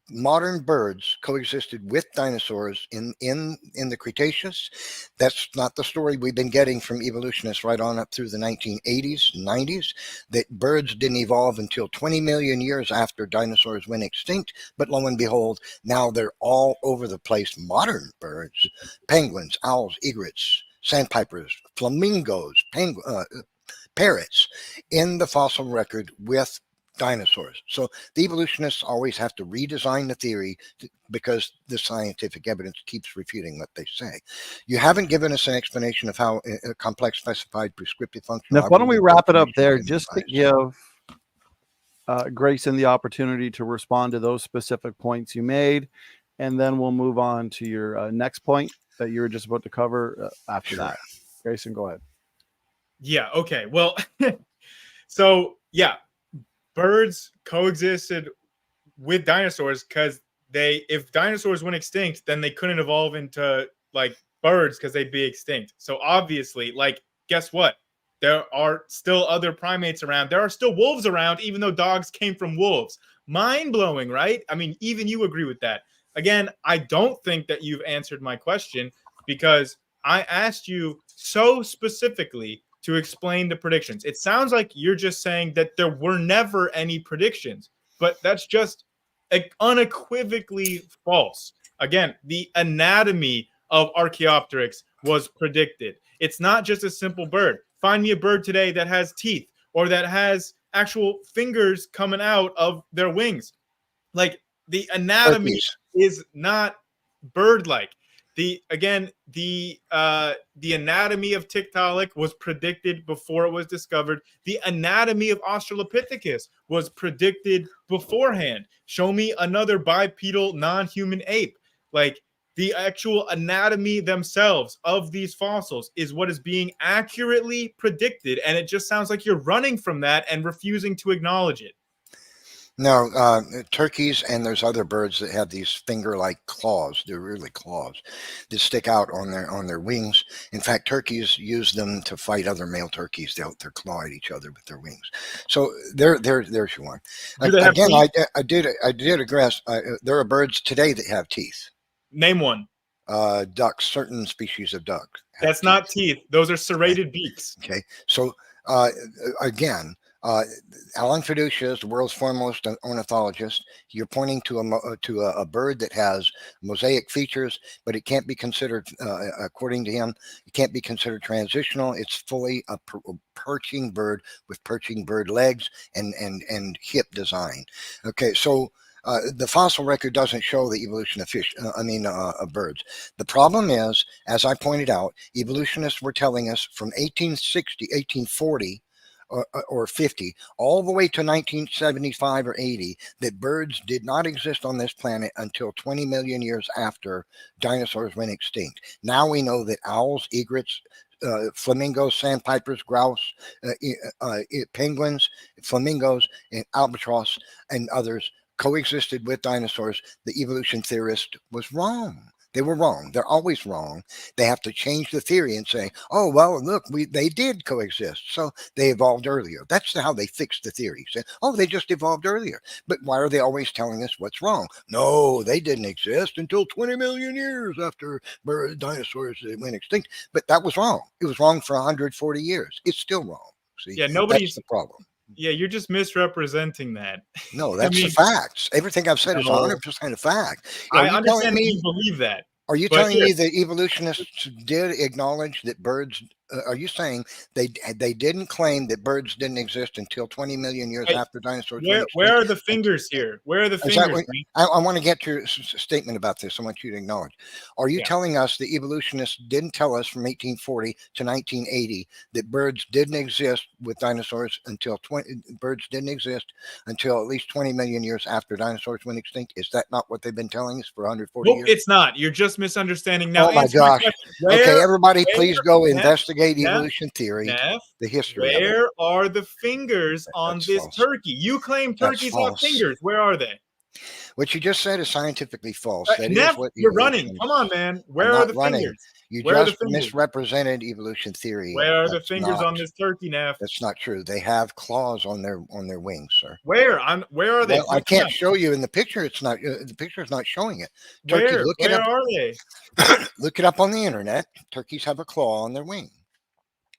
modern birds coexisted with dinosaurs in the Cretaceous. That's not the story we've been getting from evolutionists right on up through the 1980s, 90s, that birds didn't evolve until 20 million years after dinosaurs went extinct. But lo and behold, now they're all over the place. Modern birds, penguins, owls, egrets, sandpipers, flamingos, parrots in the fossil record with dinosaurs. So the evolutionists always have to redesign the theory because the scientific evidence keeps refuting what they say. You haven't given us an explanation of how a complex specified prescriptive function. Now, why don't we wrap it up there just to give Grayson the opportunity to respond to those specific points you made, and then we'll move on to your next point that you were just about to cover after that. Grayson, go ahead. Yeah, okay. Well, so yeah, birds coexisted with dinosaurs because if dinosaurs went extinct, then they couldn't evolve into like birds because they'd be extinct. So obviously, like, guess what? There are still other primates around. There are still wolves around, even though dogs came from wolves. Mind blowing, right? I mean, even you agree with that. again, I don't think that you've answered my question, because I asked you so specifically to explain the predictions. It sounds like you're just saying that there were never any predictions, but that's just unequivocally false. Again, the anatomy of Archaeopteryx was predicted. It's not just a simple bird. Find me a bird today that has teeth or that has actual fingers coming out of their wings. Like, the anatomy Turkeys. is not bird-like. The anatomy of Tiktaalik was predicted before it was discovered. The anatomy of Australopithecus was predicted beforehand. Show me another bipedal non-human ape. Like, the actual anatomy themselves of these fossils is what is being accurately predicted, and it just sounds like you're running from that and refusing to acknowledge it. No, turkeys, and there's other birds that have these finger-like claws. They're really claws that stick out on their wings. In fact, turkeys use them to fight other male turkeys. They'll claw at each other with their wings. So there's your one. Do they have Again, teeth? I did address. There are birds today that have teeth. Name one. Ducks, certain species of duck. That's not teeth. Those are serrated beaks. Okay. So again. Alan Fiducia is the world's foremost ornithologist. You're pointing to a bird that has mosaic features, but it can't be considered, according to him, it can't be considered transitional. It's fully a perching bird with perching bird legs and hip design. Okay, so the fossil record doesn't show the evolution of fish. Of birds. The problem is, as I pointed out, evolutionists were telling us from 1840. Or 50, all the way to 1975 or 80, that birds did not exist on this planet until 20 million years after dinosaurs went extinct. Now we know that owls, egrets, flamingos, sandpipers, grouse, penguins, flamingos, and albatross, and others coexisted with dinosaurs. The evolution theorist was wrong. They were wrong. They're always wrong. They have to change the theory and say, oh, well, look, they did coexist. So they evolved earlier. That's how they fixed the theory. Say, oh, they just evolved earlier. But why are they always telling us what's wrong? No, they didn't exist until 20 million years after dinosaurs went extinct. But that was wrong. It was wrong for 140 years. It's still wrong. See, yeah, nobody's that's the problem. Yeah, you're just misrepresenting that. No, that's the facts. Everything I've said is 100% a fact. I understand that you believe that. Are you telling me that evolutionists did acknowledge that birds? Are you saying they didn't claim that birds didn't exist until 20 million years after dinosaurs? Where are the fingers here? Where are the fingers? I want to get to your statement about this. I want you to acknowledge. Are you telling us the evolutionists didn't tell us from 1840 to 1980 that birds didn't exist with dinosaurs until birds didn't exist until at least 20 million years after dinosaurs went extinct? Is that not what they've been telling us for 140 years? It's not. You're just misunderstanding now. Oh my gosh. Okay, everybody, please go investigate evolution theory, the history. Where are the fingers on this turkey? You claim turkeys have fingers. Where are they? What you just said is scientifically false. That Neff, is what you're running. Come on, man. Where are the fingers? You just misrepresented evolution theory. Where are the fingers on this turkey, Neff? That's not true. They have claws on their wings, sir. Where are they? Well, I can't show you in the picture. It's not. The picture is not showing it. Where are they? Look it up on the internet. Turkeys have a claw on their wing.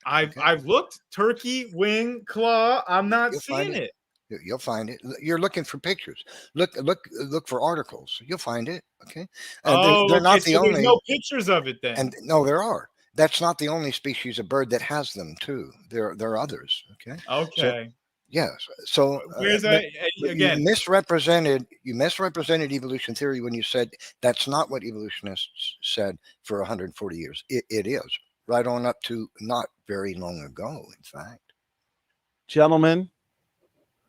I've looked. Turkey wing claw. I'm not seeing it. You'll find it. You're looking for pictures. Look for articles. You'll find it. Okay. They're not the only. There's no pictures of it then. And no, there are. That's not the only species of bird that has them too. There are others. Okay. Okay. So, yes. So where's that again? You misrepresented evolution theory when you said that's not what evolutionists said for 140 years. It is right on up to not very long ago. In fact, gentlemen,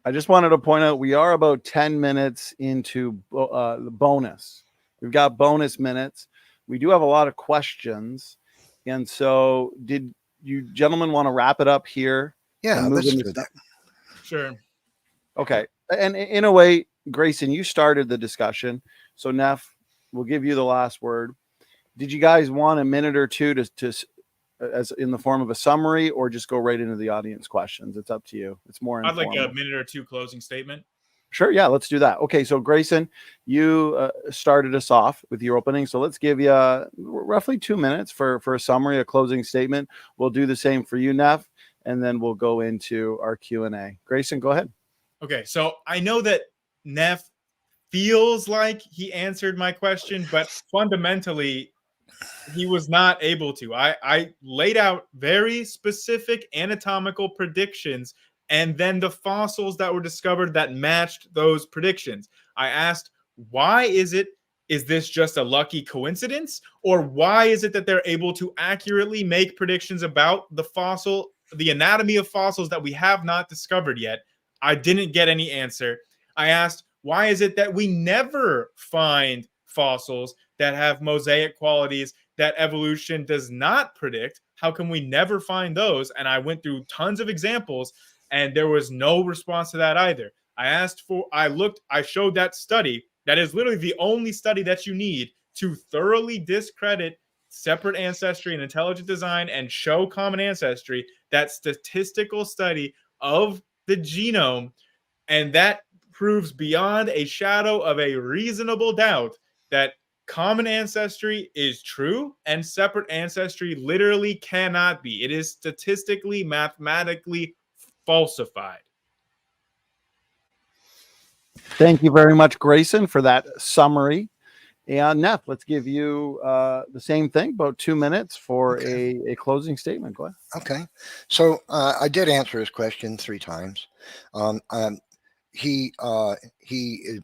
I just wanted to point out we are about 10 minutes into the bonus. We've got bonus minutes. We do have a lot of questions. And so did you gentlemen want to wrap it up here? Yeah, let's do that. Sure. Okay. And in a way, Grayson, you started the discussion. So Neff, we'll give you the last word. Did you guys want a minute or two to as in the form of a summary, or just go right into the audience questions? It's up to you. It's more informal. I'd like a minute or two closing statement. Sure. Yeah, let's do that. Okay. So Grayson, you started us off with your opening. So let's give you roughly 2 minutes for a summary, a closing statement. We'll do the same for you, Neff, and then we'll go into our Q&A. Grayson, go ahead. Okay, so I know that Neff feels like he answered my question, but fundamentally, he was not able to. I laid out very specific anatomical predictions and then the fossils that were discovered that matched those predictions. I asked, why is this just a lucky coincidence? Or why is it that they're able to accurately make predictions about the anatomy of fossils that we have not discovered yet? I didn't get any answer. I asked, why is it that we never find fossils that have mosaic qualities that evolution does not predict? How come we never find those? And I went through tons of examples and there was no response to that either. I showed that study that is literally the only study that you need to thoroughly discredit separate ancestry and intelligent design and show common ancestry, that statistical study of the genome. And that proves beyond a shadow of a reasonable doubt that common ancestry is true and separate ancestry literally cannot be. It is statistically, mathematically falsified. Thank you very much, Grayson, for that summary. And Neff, let's give you the same thing, about 2 minutes for a closing statement. Go ahead. Okay. So I did answer his question 3 times. He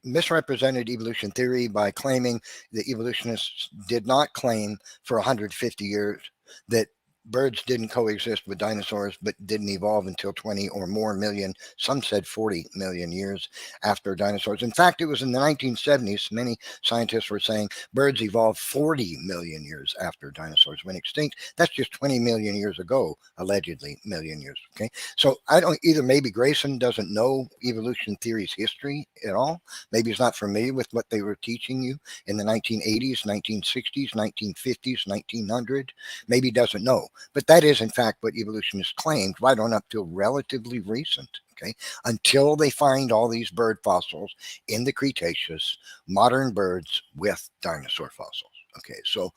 misrepresented evolution theory by claiming that evolutionists did not claim for 150 years that birds didn't coexist with dinosaurs, but didn't evolve until 20 or more million. Some said 40 million years after dinosaurs. In fact, it was in the 1970s. Many scientists were saying birds evolved 40 million years after dinosaurs went extinct. That's just 20 million years ago, allegedly million years. Okay. So I don't either. Maybe Grayson doesn't know evolution theory's history at all. Maybe he's not familiar with what they were teaching you in the 1980s, 1960s, 1950s, 1900. Maybe he doesn't know. But that is, in fact, what evolutionists claimed right on up till relatively recent, okay, until they find all these bird fossils in the Cretaceous, modern birds with dinosaur fossils. Okay, so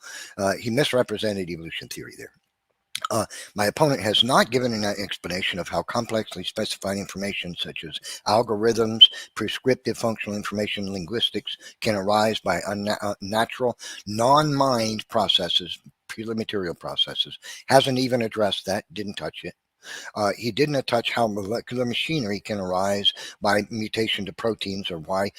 he misrepresented evolution theory there. My opponent has not given an explanation of how complexly specified information such as algorithms, prescriptive functional information, linguistics can arise by unnatural, non-mind processes, material processes. Hasn't even addressed that, didn't touch it. He didn't touch how molecular machinery can arise by mutation to proteins, or why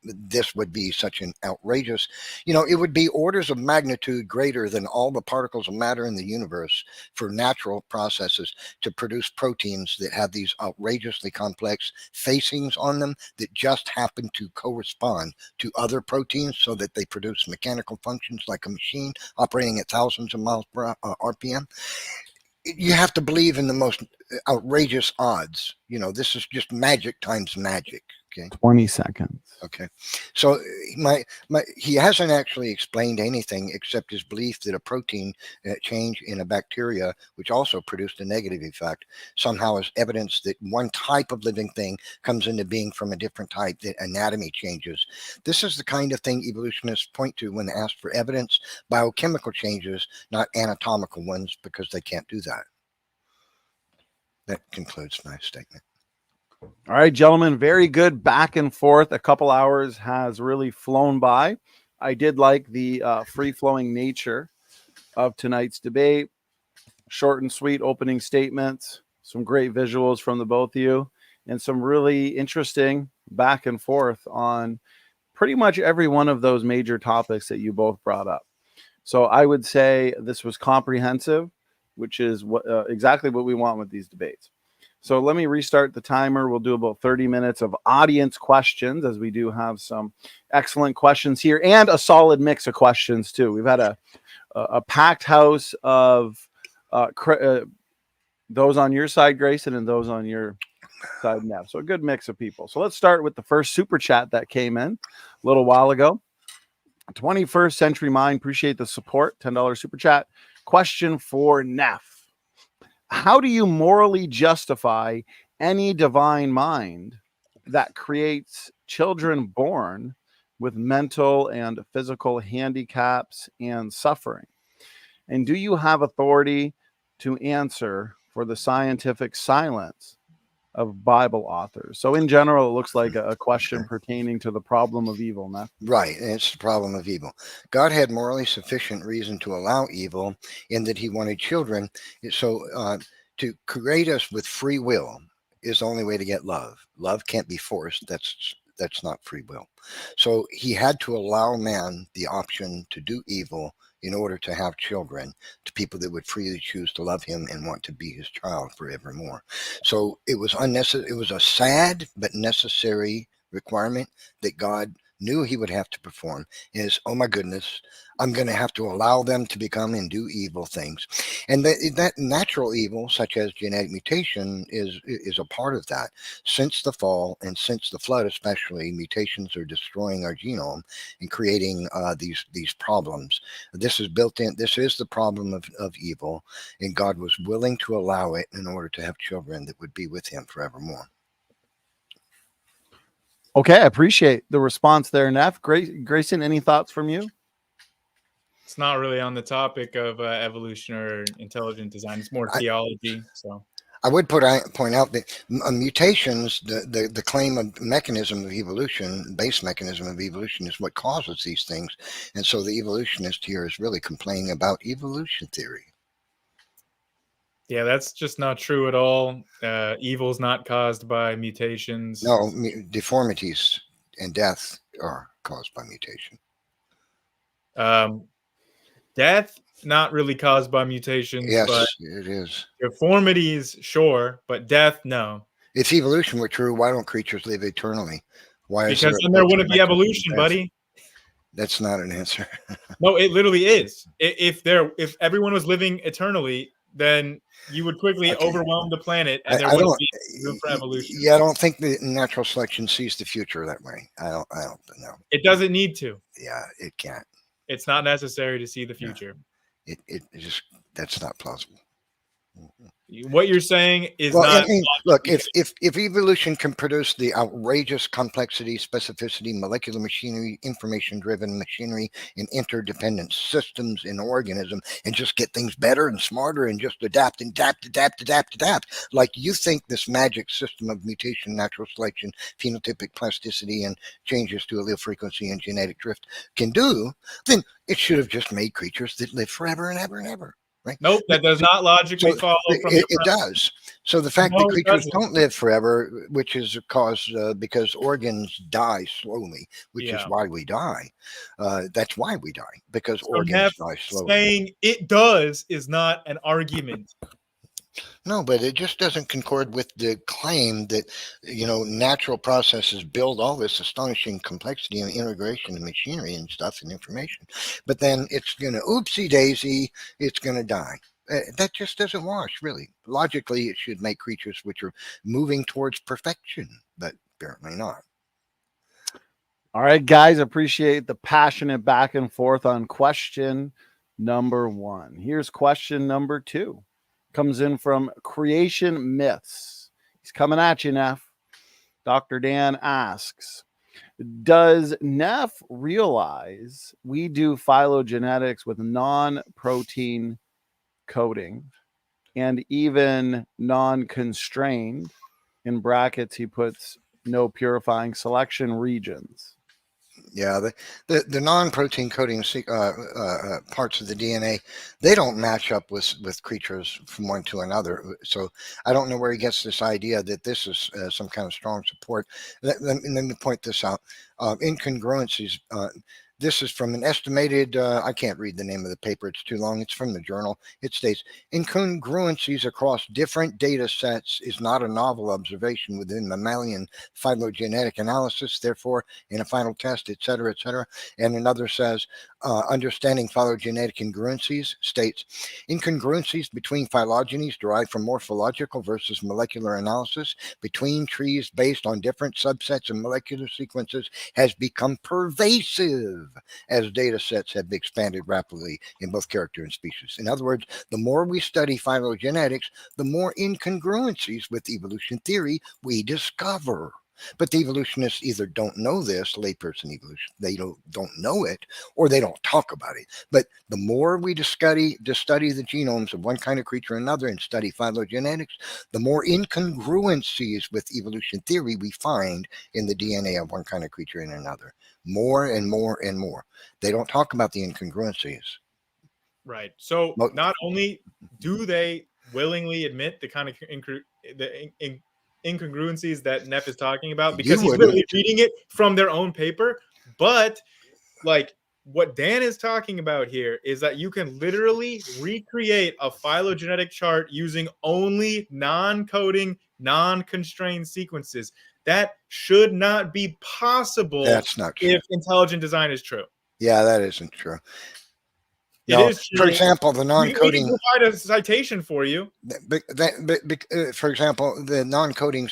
this would be such an outrageous, it would be orders of magnitude greater than all the particles of matter in the universe for natural processes to produce proteins that have these outrageously complex facings on them that just happen to correspond to other proteins so that they produce mechanical functions like a machine operating at thousands of miles per RPM. You have to believe in the most outrageous odds. This is just magic times magic. Okay. 20 seconds. Okay. So he hasn't actually explained anything except his belief that a protein change in a bacteria, which also produced a negative effect, somehow is evidence that one type of living thing comes into being from a different type, that anatomy changes. This is the kind of thing evolutionists point to when asked for evidence: biochemical changes, not anatomical ones, because they can't do that. That concludes my statement. All right, gentlemen, very good back and forth. A couple hours has really flown by. I did like the free-flowing nature of tonight's debate. Short and sweet opening statements, some great visuals from the both of you, and some really interesting back and forth on pretty much every one of those major topics that you both brought up. So I would say this was comprehensive, which is exactly what we want with these debates. So let me restart the timer. We'll do about 30 minutes of audience questions, as we do have some excellent questions here and a solid mix of questions too. We've had a packed house of those on your side, Grayson, and those on your side, Neff. So a good mix of people. So let's start with the first super chat that came in a little while ago. 21st Century Mind, appreciate the support. $10 super chat. Question for Neff. How do you morally justify any divine mind that creates children born with mental and physical handicaps and suffering? And do you have authority to answer for the scientific silence of Bible authors? So in general, it looks like a question pertaining to the problem of evil. Now, Right, and it's the problem of evil. God had morally sufficient reason to allow evil in that he wanted children. So to create us with free will is the only way to get love. Love can't be forced. That's not free will. So he had to allow man the option to do evil in order to have children, to people that would freely choose to love him and want to be his child forevermore. So it was unnecessary. It was a sad but necessary requirement that God knew he would have to perform. Is, oh my goodness, I'm going to have to allow them to become and do evil things. And that natural evil, such as genetic mutation, is a part of that. Since the fall and since the flood especially, mutations are destroying our genome and creating these problems. This is built in. This is the problem of evil, and God was willing to allow it in order to have children that would be with him forevermore. okay, I appreciate the response there, Neff. Grayson, any thoughts from you? It's not really on the topic of evolution or intelligent design. It's more theology. So I would point out that mutations, the claim of mechanism of evolution, base mechanism of evolution, is what causes these things. And so the evolutionist here is really complaining about evolution theory. yeah, that's just not true at all. Evil's not caused by mutations. No, deformities and death are caused by mutation. Death, not really caused by mutations. Yes, but it is. Deformities, sure, but death, no. If evolution were true, why don't creatures live eternally? Why? Because then there wouldn't be evolution, buddy. That's not an answer. No, it literally is. If everyone was living eternally, then you would quickly overwhelm the planet, and there wouldn't be room for evolution. Yeah, I don't think the natural selection sees the future that way. I don't know. It doesn't need to. Yeah, it can't. It's not necessary to see the future. Yeah. It just, that's not plausible. What you're saying is well, not. I mean, look, if evolution can produce the outrageous complexity, specificity, molecular machinery, information-driven machinery, and interdependent systems in organism, and just get things better and smarter, and just adapt, like you think this magic system of mutation, natural selection, phenotypic plasticity, and changes to allele frequency and genetic drift can do, then it should have just made creatures that live forever and ever and ever. Right? Nope, that does not logically follow from it does. So the fact that creatures don't live forever, which is caused because organs die slowly, which is why we die. That's why we die, because organs die slowly. Saying it does is not an argument. No, but it just doesn't concord with the claim that, natural processes build all this astonishing complexity and integration and machinery and stuff and information. But then it's going to, oopsie daisy, it's going to die. That just doesn't wash, really. Logically, it should make creatures which are moving towards perfection, but apparently not. All right, guys, appreciate the passionate back and forth on question number 1. Here's question number 2. Comes in from Creation Myths. He's coming at you, Neff. Dr. Dan asks, does Neff realize we do phylogenetics with non-protein coding and even non-constrained, in brackets he puts no purifying selection regions? Yeah, the non-protein coding parts of the DNA, they don't match up with creatures from one to another. So I don't know where he gets this idea that this is some kind of strong support. Let me point this out. Incongruencies. This is from an estimated, I can't read the name of the paper, it's too long, it's from the journal. It states, incongruencies across different data sets is not a novel observation within mammalian phylogenetic analysis, therefore, in a final test, et cetera, et cetera. And another says, understanding phylogenetic incongruencies states, incongruencies between phylogenies derived from morphological versus molecular analysis between trees based on different subsets and molecular sequences has become pervasive as data sets have expanded rapidly in both character and species. In other words, the more we study phylogenetics, the more incongruencies with evolution theory we discover. But the evolutionists either don't know this, layperson evolution, they don't know it, or they don't talk about it. But the more we study the genomes of one kind of creature and another and study phylogenetics, the more incongruencies with evolution theory we find in the DNA of one kind of creature and another. More and more and more. They don't talk about the incongruencies. Right. So not only do they willingly admit the kind of incongruencies that Neff is talking about, because he's literally reading it from their own paper, but like what Dan is talking about here is that you can literally recreate a phylogenetic chart using only non-coding, non-constrained sequences. That should not be possible. That's not true. If intelligent design is true. Yeah, that isn't true. It is true. For example, the non-coding. We can provide a citation for you. For example, the non-coding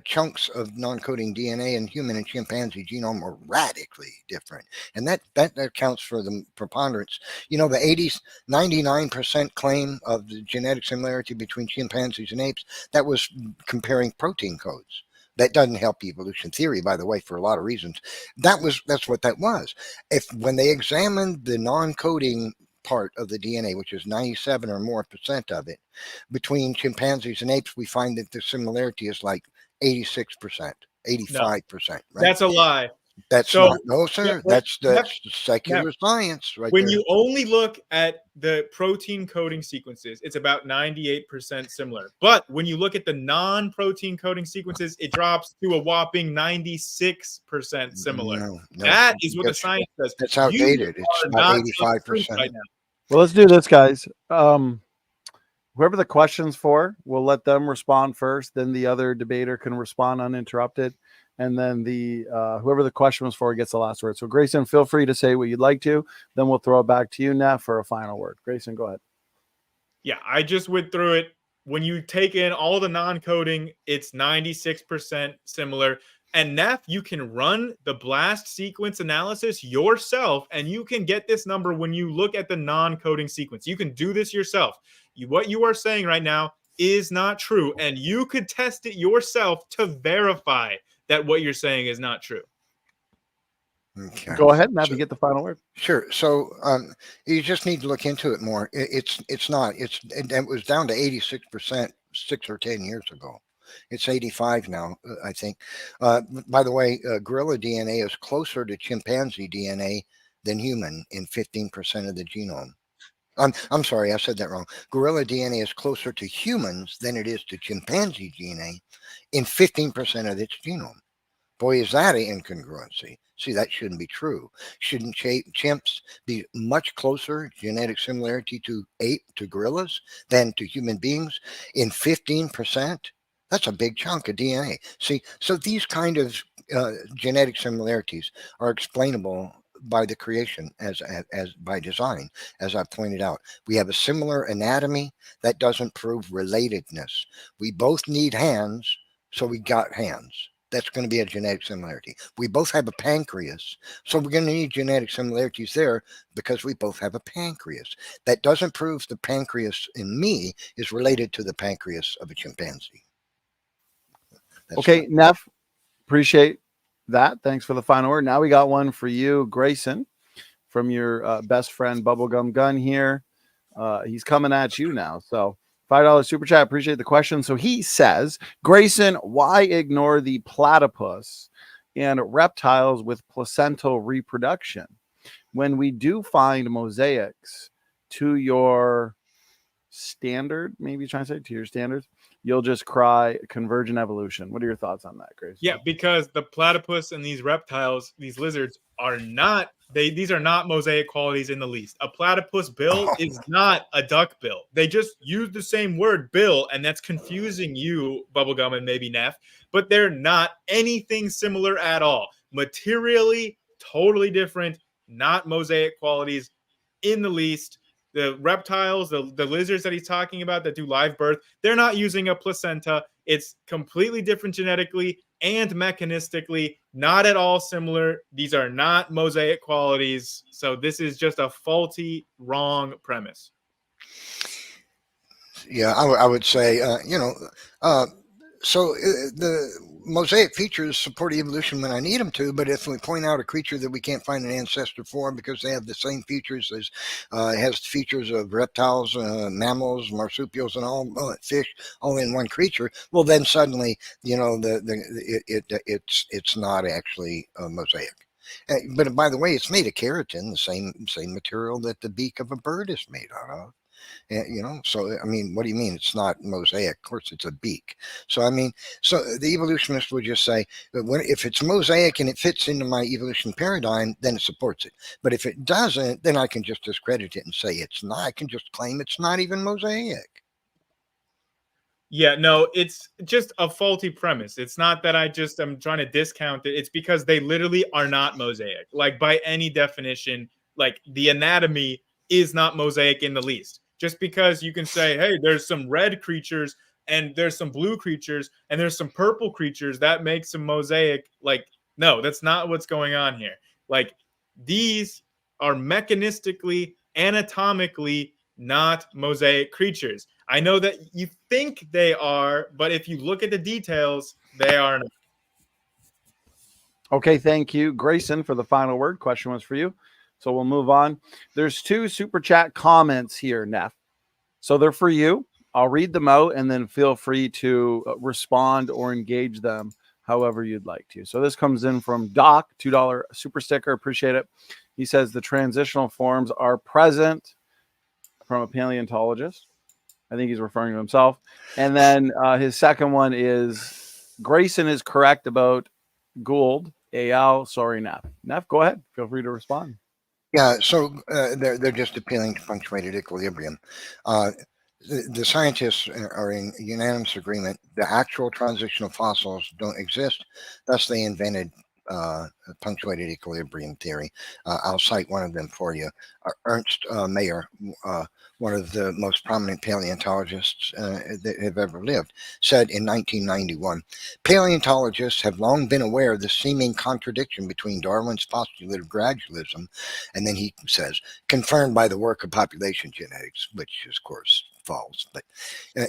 chunks of non-coding DNA in human and chimpanzee genome are radically different, and that accounts for the preponderance. You know, the 99% claim of the genetic similarity between chimpanzees and apes, that was comparing protein codes. That doesn't help evolution theory, by the way, for a lot of reasons. That's what that was. When they examined the non-coding part of the DNA, which is 97 or more % of it, between chimpanzees and apes, we find that the similarity is like 86%, 85%. Right? That's a lie. That's not, no, sir. That's secular science, right? When you only look at the protein coding sequences, it's about 98% similar. But when you look at the non-protein coding sequences, it drops to a whopping 96% similar. No, that is what the science says. That's outdated. It's about 85% right now. Well, let's do this, guys. Whoever the question's for, we'll let them respond first. Then the other debater can respond uninterrupted. And then the whoever the question was for gets the last word. So Grayson, feel free to say what you'd like to. Then we'll throw it back to you, Neff, for a final word. Grayson, go ahead. Yeah, I just went through it. When you take in all the non-coding, it's 96% similar. And Neff, you can run the blast sequence analysis yourself, and you can get this number when you look at the non-coding sequence. You can do this yourself. What you are saying right now is not true, and you could test it yourself to verify that what you're saying is not true. Okay. Go ahead, Neff, you get the final word. Sure. So you just need to look into it more. It was down to 86% 6 or 10 years ago. It's 85 now, I think. By the way, gorilla DNA is closer to chimpanzee DNA than human in 15% of the genome. I'm sorry, I said that wrong. Gorilla DNA is closer to humans than it is to chimpanzee DNA in 15% of its genome. Boy, is that an incongruency. See, that shouldn't be true. Shouldn't chimps be much closer genetic similarity to gorillas than to human beings in 15%? That's a big chunk of DNA. See, so these kind of genetic similarities are explainable by the creation as by design, as I pointed out. We have a similar anatomy. That doesn't prove relatedness. We both need hands, so we got hands. That's going to be a genetic similarity. We both have a pancreas, so we're going to need genetic similarities there because we both have a pancreas. That doesn't prove the pancreas in me is related to the pancreas of a chimpanzee. That's okay, Neff, appreciate that. Thanks for the final word. Now we got one for you, Grayson, from your best friend Bubblegum Gun here. He's coming at you now. So $5 super chat. Appreciate the question. So he says, Grayson, why ignore the platypus and reptiles with placental reproduction when we do find mosaics to your standard? Maybe you're trying to say to your standards. You'll just cry convergent evolution. What are your thoughts on that, Grayson? Yeah, because the platypus and these reptiles, these lizards, are not, these are not mosaic qualities in the least. A platypus bill is not a duck bill. They just use the same word bill, and that's confusing you, Bubblegum, and maybe Neff, but they're not anything similar at all. Materially, totally different, not mosaic qualities in the least. The reptiles, the lizards that he's talking about that do live birth, they're not using a placenta. It's completely different genetically and mechanistically, not at all similar. These are not mosaic qualities. So this is just a faulty, wrong premise. Yeah, I would say, So the mosaic features support evolution when I need them to, but if we point out a creature that we can't find an ancestor for because they have the same features as has features of reptiles, mammals, marsupials, and all fish, all in one creature, well, then suddenly, you know, it's not actually a mosaic. But by the way, it's made of keratin, the same material that the beak of a bird is made out of. You know, so I mean, what do you mean it's not mosaic? Of course, it's a beak. So I mean, so the evolutionist would just say that if it's mosaic and it fits into my evolution paradigm, then it supports it. But if it doesn't, then I can just discredit it and say it's not. I can just claim it's not even mosaic. Yeah, no, it's just a faulty premise. It's not that I'm trying to discount it. It's because they literally are not mosaic. Like, by any definition, like, the anatomy is not mosaic in the least. Just because you can say, hey, there's some red creatures and there's some blue creatures and there's some purple creatures, that makes them mosaic. Like, no, that's not what's going on here. Like, these are mechanistically, anatomically not mosaic creatures. I know that you think they are, but if you look at the details, they are not. Okay, thank you, Grayson, for the final word. Question was for you. So we'll move on. There's 2 super chat comments here, Neff. So they're for you. I'll read them out and then feel free to respond or engage them however you'd like to. So this comes in from Doc, $2 super sticker. Appreciate it. He says the transitional forms are present from a paleontologist. I think he's referring to himself. And then his second one is Grayson is correct about Gould. AL, sorry, Neff. Neff, go ahead. Feel free to respond. Yeah, so they're just appealing to punctuated equilibrium. The scientists are in unanimous agreement. The actual transitional fossils don't exist. Thus, they invented punctuated equilibrium theory. I'll cite one of them for you. Ernst Mayr, one of the most prominent paleontologists that have ever lived, said in 1991, paleontologists have long been aware of the seeming contradiction between Darwin's postulate of gradualism, and then he says, confirmed by the work of population genetics, which is, of course, false, but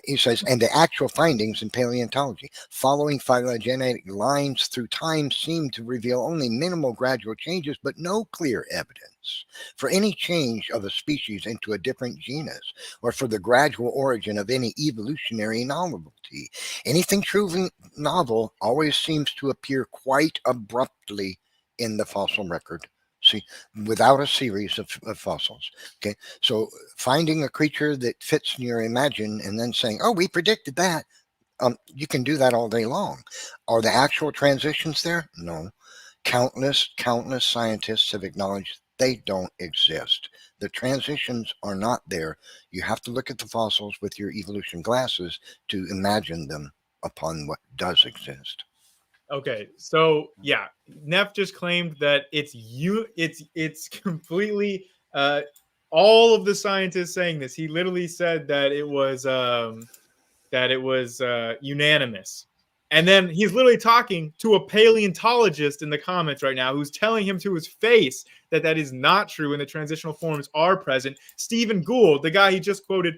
he says, and the actual findings in paleontology following phylogenetic lines through time seem to reveal only minimal gradual changes, but no clear evidence for any change of a species into a different genus or for the gradual origin of any evolutionary novelty. Anything truly novel always seems to appear quite abruptly in the fossil record. See, without a series of fossils. Okay, so finding a creature that fits in your imagine and then saying, oh, we predicted that. You can do that all day long. Are the actual transitions there? No. Countless scientists have acknowledged they don't exist. The transitions are not there. You have to look at the fossils with your evolution glasses to imagine them upon what does exist. Okay, so yeah, Neff just claimed that it's completely all of the scientists saying this. He literally said that it was unanimous. And then he's literally talking to a paleontologist in the comments right now who's telling him to his face that that is not true and the transitional forms are present. Stephen Gould, the guy he just quoted,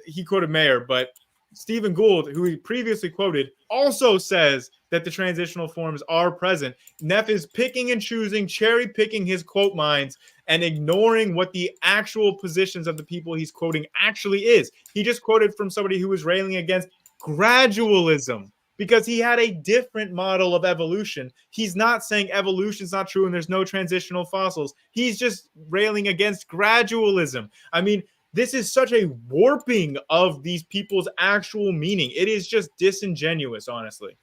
he quoted Mayer, but Stephen Gould, who he previously quoted, also says that the transitional forms are present. Neff is picking and choosing, cherry picking his quote mines and ignoring what the actual positions of the people he's quoting actually is. He just quoted from somebody who was railing against gradualism because he had a different model of evolution. He's not saying evolution is not true and there's no transitional fossils. He's just railing against gradualism. I mean, this is such a warping of these people's actual meaning. It is just disingenuous, honestly.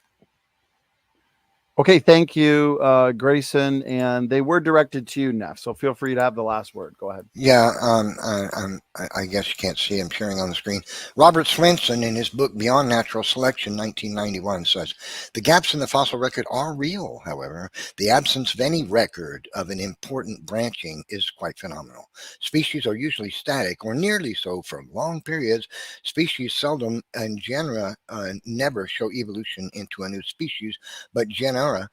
Okay, thank you, Grayson. And they were directed to you, Neff. So feel free to have the last word. Go ahead. Yeah, I guess you can't see. I'm sharing on the screen. Robert Swenson, in his book Beyond Natural Selection, 1991, says the gaps in the fossil record are real. However, the absence of any record of an important branching is quite phenomenal. Species are usually static, or nearly so, for long periods. Species seldom and genera never show evolution into a new species, but genera genera,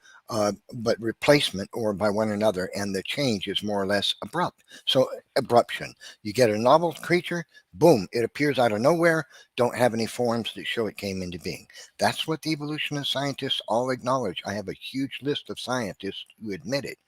but replacement or by one another, and the change is more or less abrupt. So abruption. You get a novel creature, boom, it appears out of nowhere, don't have any forms that show it came into being. That's what the evolutionist scientists all acknowledge. I have a huge list of scientists who admit it.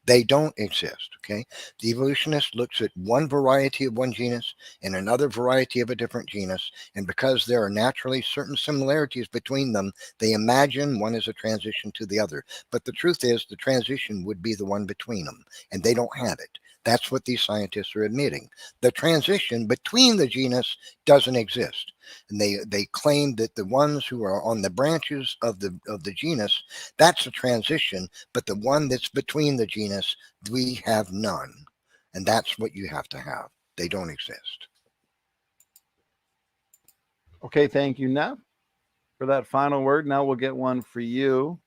They don't exist, okay? The evolutionist looks at one variety of one genus and another variety of a different genus, and because there are naturally certain similarities between them, they imagine one is a transition to the other. But the truth is, the transition would be the one between them, and they don't have it. That's what these scientists are admitting. The transition between the genus doesn't exist. And they claim that the ones who are on the branches of the genus, that's a transition, but the one that's between the genus, we have none. And that's what you have to have. They don't exist. Okay, thank you, Nev, for that final word. Now we'll get one for you,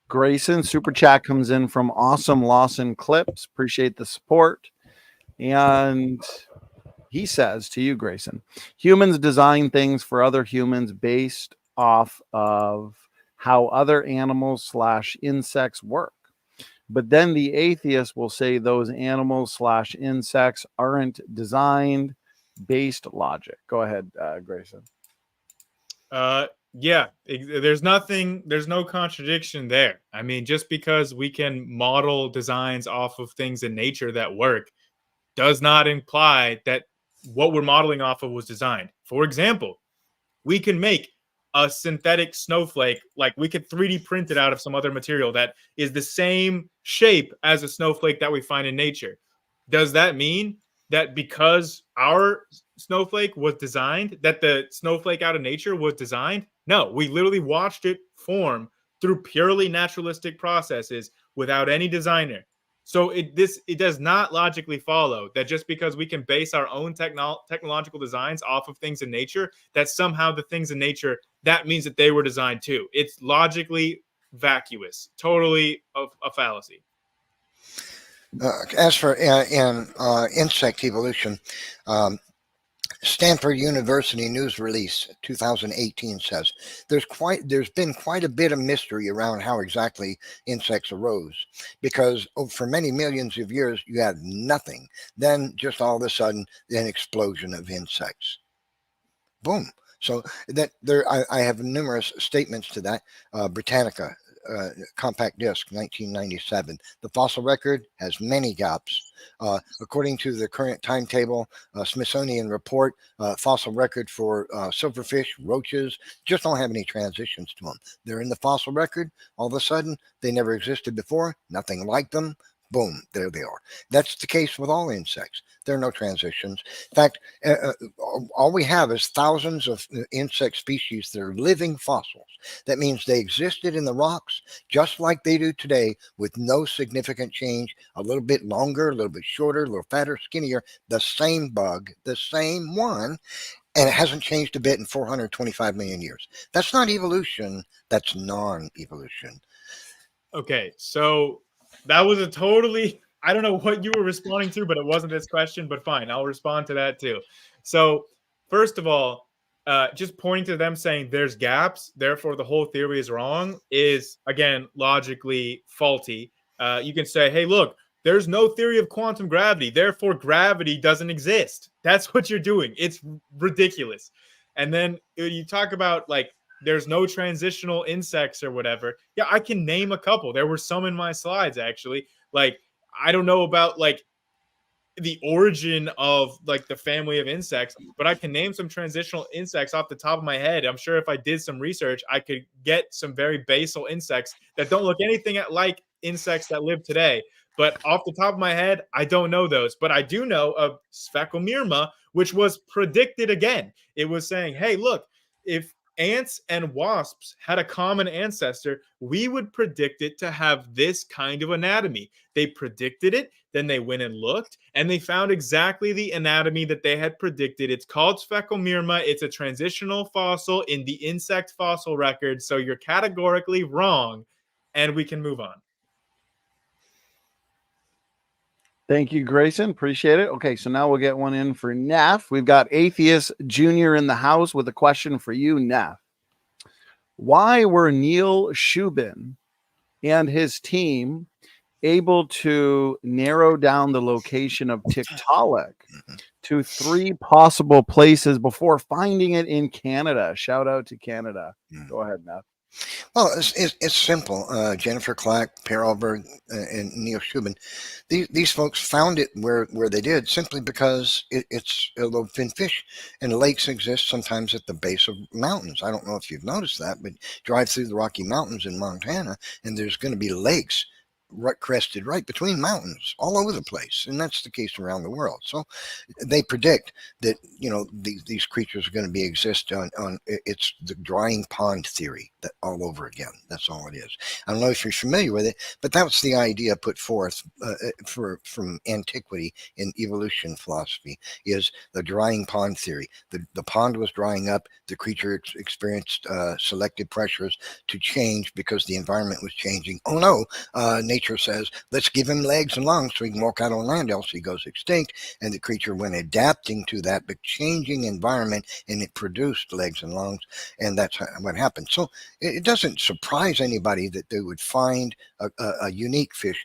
Grayson. Super chat comes in from Awesome Lawson Clips. Appreciate the support. And he says to you, Grayson, humans design things for other humans based off of how other animals / insects work. But then the atheist will say those animals / insects aren't designed based logic. Go ahead, Grayson. Yeah, there's no contradiction there. I mean, just because we can model designs off of things in nature that work does not imply that what we're modeling off of was designed. For example, we can make a synthetic snowflake, like we could 3D print it out of some other material that is the same shape as a snowflake that we find in nature. Does that mean that because our snowflake was designed, that the snowflake out of nature was designed? No, we literally watched it form through purely naturalistic processes without any designer. So it does not logically follow that just because we can base our own technological designs off of things in nature, that somehow the things in nature, that means that they were designed too. It's logically vacuous, totally a fallacy. As for insect evolution, Stanford University news release 2018 says there's been quite a bit of mystery around how exactly insects arose, because for many millions of years you had nothing. Then just all of a sudden, an explosion of insects. Boom. So that I have numerous statements to that. Britannica. Compact disc 1997. The fossil record has many gaps. According to the current timetable, Smithsonian report, fossil record for silverfish, roaches, just don't have any transitions to them. They're in the fossil record. All of a sudden, they never existed before, nothing like them. Boom, there they are. That's the case with all insects. There are no transitions. In fact, all we have is thousands of insect species that are living fossils. That means they existed in the rocks just like they do today, with no significant change, a little bit longer, a little bit shorter, a little fatter, skinnier, the same bug, the same one, and it hasn't changed a bit in 425 million years. That's not evolution, that's non-evolution. Okay, so that was a totally, I don't know what you were responding to, but it wasn't this question, but fine, I'll respond to that too. So first of all, just pointing to them saying there's gaps, therefore the whole theory is wrong, is again logically faulty. You can say, hey, look, there's no theory of quantum gravity, therefore gravity doesn't exist. That's what you're doing. It's ridiculous. And then you talk about like there's no transitional insects or whatever. Yeah, I can name a couple. There were some in my slides actually. Like I don't know about like the origin of like the family of insects, but I can name some transitional insects off the top of my head. I'm sure if I did some research, I could get some very basal insects that don't look anything like insects that live today. But off the top of my head, I don't know those. But I do know of Sphecomirma, which was predicted again. It was saying, hey, look, if ants and wasps had a common ancestor, we would predict it to have this kind of anatomy. They predicted it, then they went and looked, and they found exactly the anatomy that they had predicted. It's called Sphecomirma. It's a transitional fossil in the insect fossil record, so you're categorically wrong, and we can move on. Thank you, Grayson. Appreciate it. Okay, so now we'll get one in for Neff. We've got Atheist Junior in the house with a question for you, Neff. Why were Neil Shubin and his team able to narrow down the location of Tiktaalik to 3 possible places before finding it in Canada. Shout out to Canada. Go ahead, Neff. Well, it's simple. Jennifer Clack, Per Alberg, and Neil Shubin, these folks found it where they did simply because it's a lobe fin fish, and lakes exist sometimes at the base of mountains. I don't know if you've noticed that, but drive through the Rocky Mountains in Montana, and there's going to be lakes crested right between mountains all over the place, and that's the case around the world. So they predict that these creatures are going to be exist on it's the drying pond theory that all over again. That's all it is. I don't know if you're familiar with it, but that was the idea put forth from antiquity in evolution philosophy, is the drying pond theory. The pond was drying up, the creature experienced selective pressures to change because the environment was changing. Oh no, nature says, let's give him legs and lungs so he can walk out on land, else he goes extinct. And the creature went adapting to that but changing environment, and it produced legs and lungs, and that's what happened. So it doesn't surprise anybody that they would find a unique fish.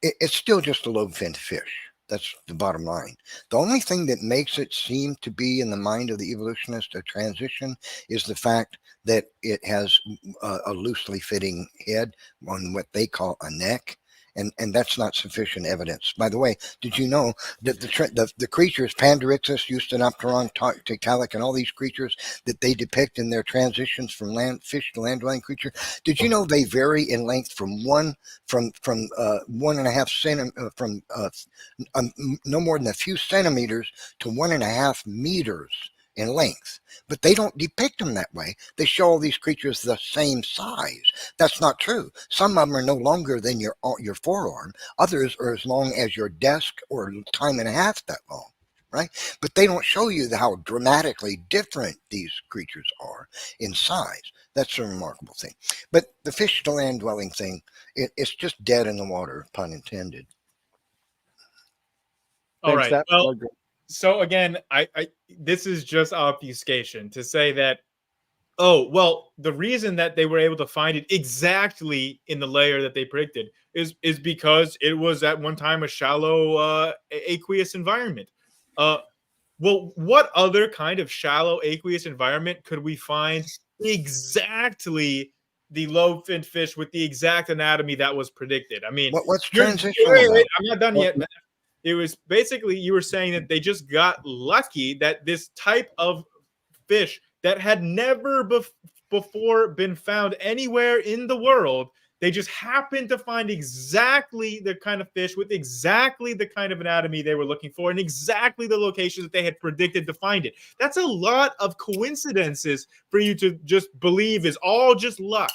It's still just a lobe-finned fish. That's the bottom line. The only thing that makes it seem to be in the mind of the evolutionist a transition is the fact that it has a loosely fitting head on what they call a neck. And that's not sufficient evidence. By the way, did you know that the creatures, Pandarixus, Eusthenopteron, Tiktaalik, and all these creatures that they depict in their transitions from land fish to land-dwelling creature, did you know they vary in length from 1.5 centimeters, no more than a few centimeters to 1.5 meters in length? But they don't depict them that way. They show all these creatures the same size. That's not true. Some of them are no longer than your forearm. Others are as long as your desk or time and a half that long, right? But they don't show you how dramatically different these creatures are in size. That's a remarkable thing. But the fish to land dwelling thing, it's just dead in the water, pun intended. All Thanks, right. Neff. Well, so again, I this is just obfuscation to say that, oh, well, the reason that they were able to find it exactly in the layer that they predicted is because it was at one time a shallow aqueous environment. Well, what other kind of shallow aqueous environment could we find exactly the lobe-finned fish with the exact anatomy that was predicted? I mean, What's transitional? wait, I'm not done yet. It was basically, you were saying that they just got lucky that this type of fish that had never before been found anywhere in the world, they just happened to find exactly the kind of fish with exactly the kind of anatomy they were looking for and exactly the location that they had predicted to find it. That's a lot of coincidences for you to just believe is all just luck.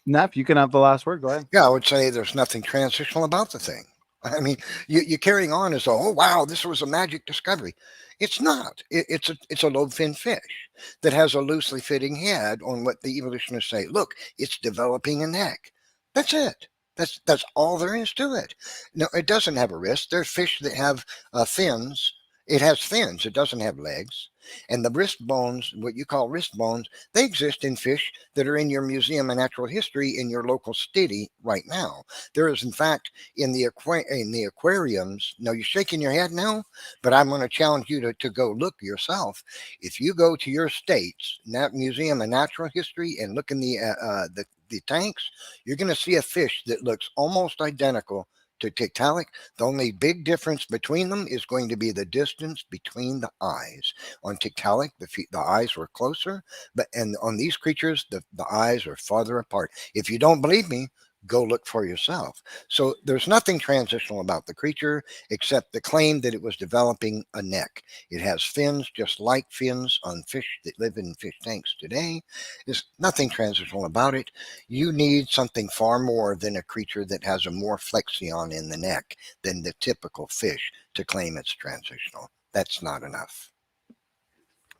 Neff, you can have the last word. Go ahead. Yeah, I would say there's nothing transitional about the thing. I mean, you're carrying on as though, oh wow, this was a magic discovery. It's not. It's a lobe-finned fish that has a loosely fitting head on what the evolutionists say. Look, it's developing a neck. That's it. That's all there is to it. No, it doesn't have a wrist. There's fish that have fins. It has fins. It doesn't have legs. And the wrist bones, what you call wrist bones, they exist in fish that are in your Museum of Natural History in your local city right now. There is, in fact, in the aquariums. Now, you're shaking your head now, but I'm going to challenge you to go look yourself. If you go to your state's Museum of Natural History and look in the tanks, you're going to see a fish that looks almost identical to Tiktaalik. The only big difference between them is going to be the distance between the eyes. On Tiktaalik, the eyes were closer, and on these creatures, the eyes are farther apart. If you don't believe me, go look for yourself. So there's nothing transitional about the creature except the claim that it was developing a neck. It has fins just like fins on fish that live in fish tanks today. There's nothing transitional about it. You need something far more than a creature that has a more flexion in the neck than the typical fish to claim it's transitional. That's not enough.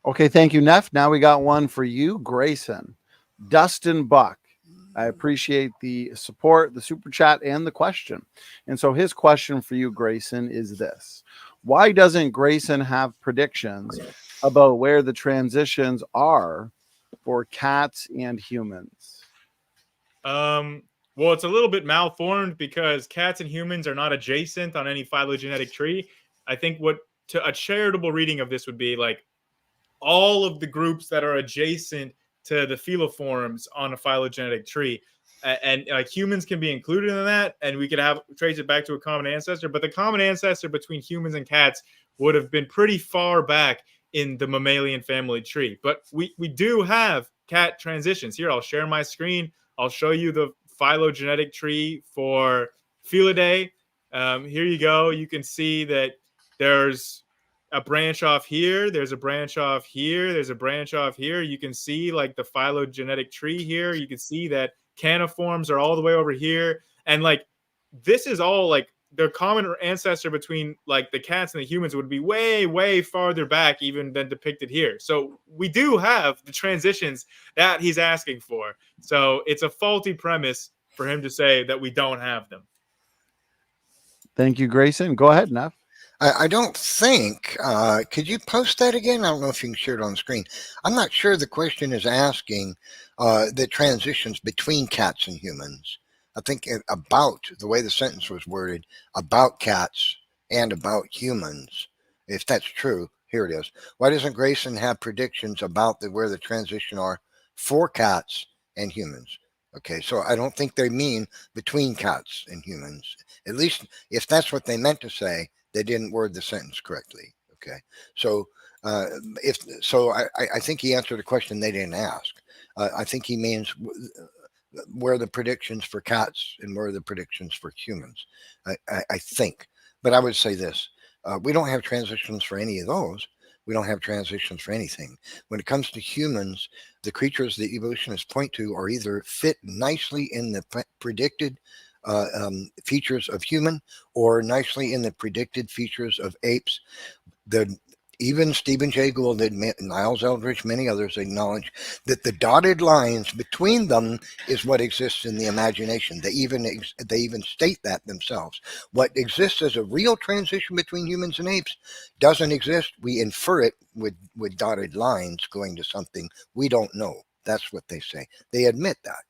Okay, thank you, Neff. Now we got one for you, Grayson. Dustin Buck. I appreciate the support, the super chat, and the question. And so his question for you, Grayson, is this. Why doesn't Grayson have predictions about where the transitions are for cats and humans? Well, it's a little bit malformed because cats and humans are not adjacent on any phylogenetic tree. I think a charitable reading of this would be like all of the groups that are adjacent to the philoforms on a phylogenetic tree. And like humans can be included in that, and we could have trace it back to a common ancestor. But the common ancestor between humans and cats would have been pretty far back in the mammalian family tree. But we do have cat transitions. Here, I'll share my screen. I'll show you the phylogenetic tree for Felidae. Here you go. You can see that there's a branch off here. There's a branch off here. There's a branch off here. You can see like the phylogenetic tree here. You can see that caniforms are all the way over here. And like, this is all like the common ancestor between like the cats and the humans would be way, way farther back even than depicted here. So we do have the transitions that he's asking for. So it's a faulty premise for him to say that we don't have them. Thank you, Grayson. Go ahead, Neff. I don't think, could you post that again? I don't know if you can share it on the screen. I'm not sure the question is asking the transitions between cats and humans. I think about the way the sentence was worded, about cats and about humans. If that's true, here it is. Why doesn't Grayson have predictions about where the transition are for cats and humans? Okay, so I don't think they mean between cats and humans. At least if that's what they meant to say, they didn't word the sentence correctly. Okay, so I think he answered a question they didn't ask. I think he means where the predictions for cats and where the predictions for humans. I think, but I would say this: we don't have transitions for any of those. We don't have transitions for anything. When it comes to humans, the creatures the evolutionists point to are either fit nicely in the predicted features of human or nicely in the predicted features of apes. Even Stephen Jay Gould, Niles Eldridge, many others acknowledge that the dotted lines between them is what exists in the imagination. They even state that themselves. What exists as a real transition between humans and apes doesn't exist. We infer it with dotted lines going to something we don't know. That's what they say. They admit that.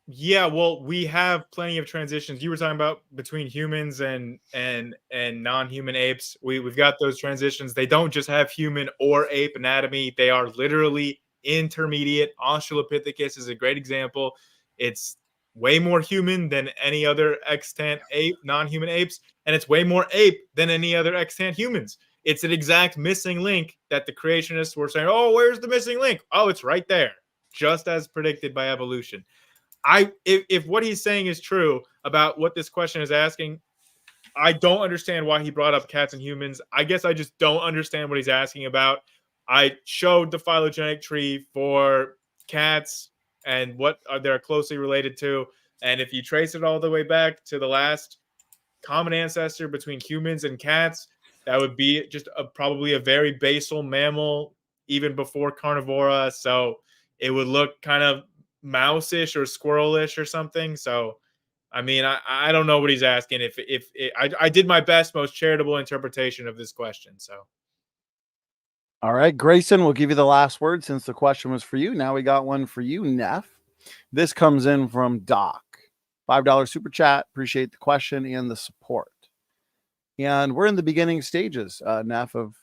Yeah, well, we have plenty of transitions. You were talking about between humans and non-human apes. We've got those transitions. They don't just have human or ape anatomy. They are literally intermediate. Australopithecus is a great example. It's way more human than any other extant ape, non-human apes, and it's way more ape than any other extant humans. It's an exact missing link that the creationists were saying, oh, where's the missing link? Oh, it's right there, just as predicted by evolution. If what he's saying is true about what this question is asking, I don't understand why he brought up cats and humans. I guess I just don't understand what he's asking about. I showed the phylogenetic tree for cats and what they're closely related to. And if you trace it all the way back to the last common ancestor between humans and cats, that would be just probably a very basal mammal, even before carnivora. So it would look kind of mouse-ish or squirrel-ish or something. So I mean, I don't know what he's asking. I did my best, most charitable interpretation of this question. So all right, Grayson, we'll give you the last word since the question was for you. Now we got one for you, Neff. This comes in from Doc. $5 super chat. Appreciate the question and the support. And we're in the beginning stages, Neff, of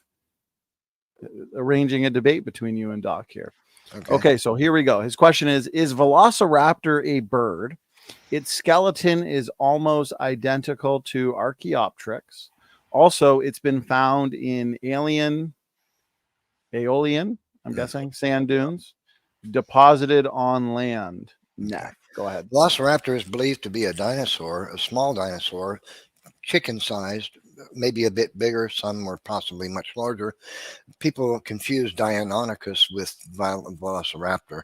arranging a debate between you and Doc here. Okay, so here we go. His question is Velociraptor a bird? Its skeleton is almost identical to Archaeopteryx. Also, it's been found in Aeolian, I'm guessing, sand dunes, deposited on land. Neff, go ahead. Velociraptor is believed to be a dinosaur, a small dinosaur, chicken-sized, maybe a bit bigger. Some were possibly much larger. People confuse Deinonychus with Velociraptor.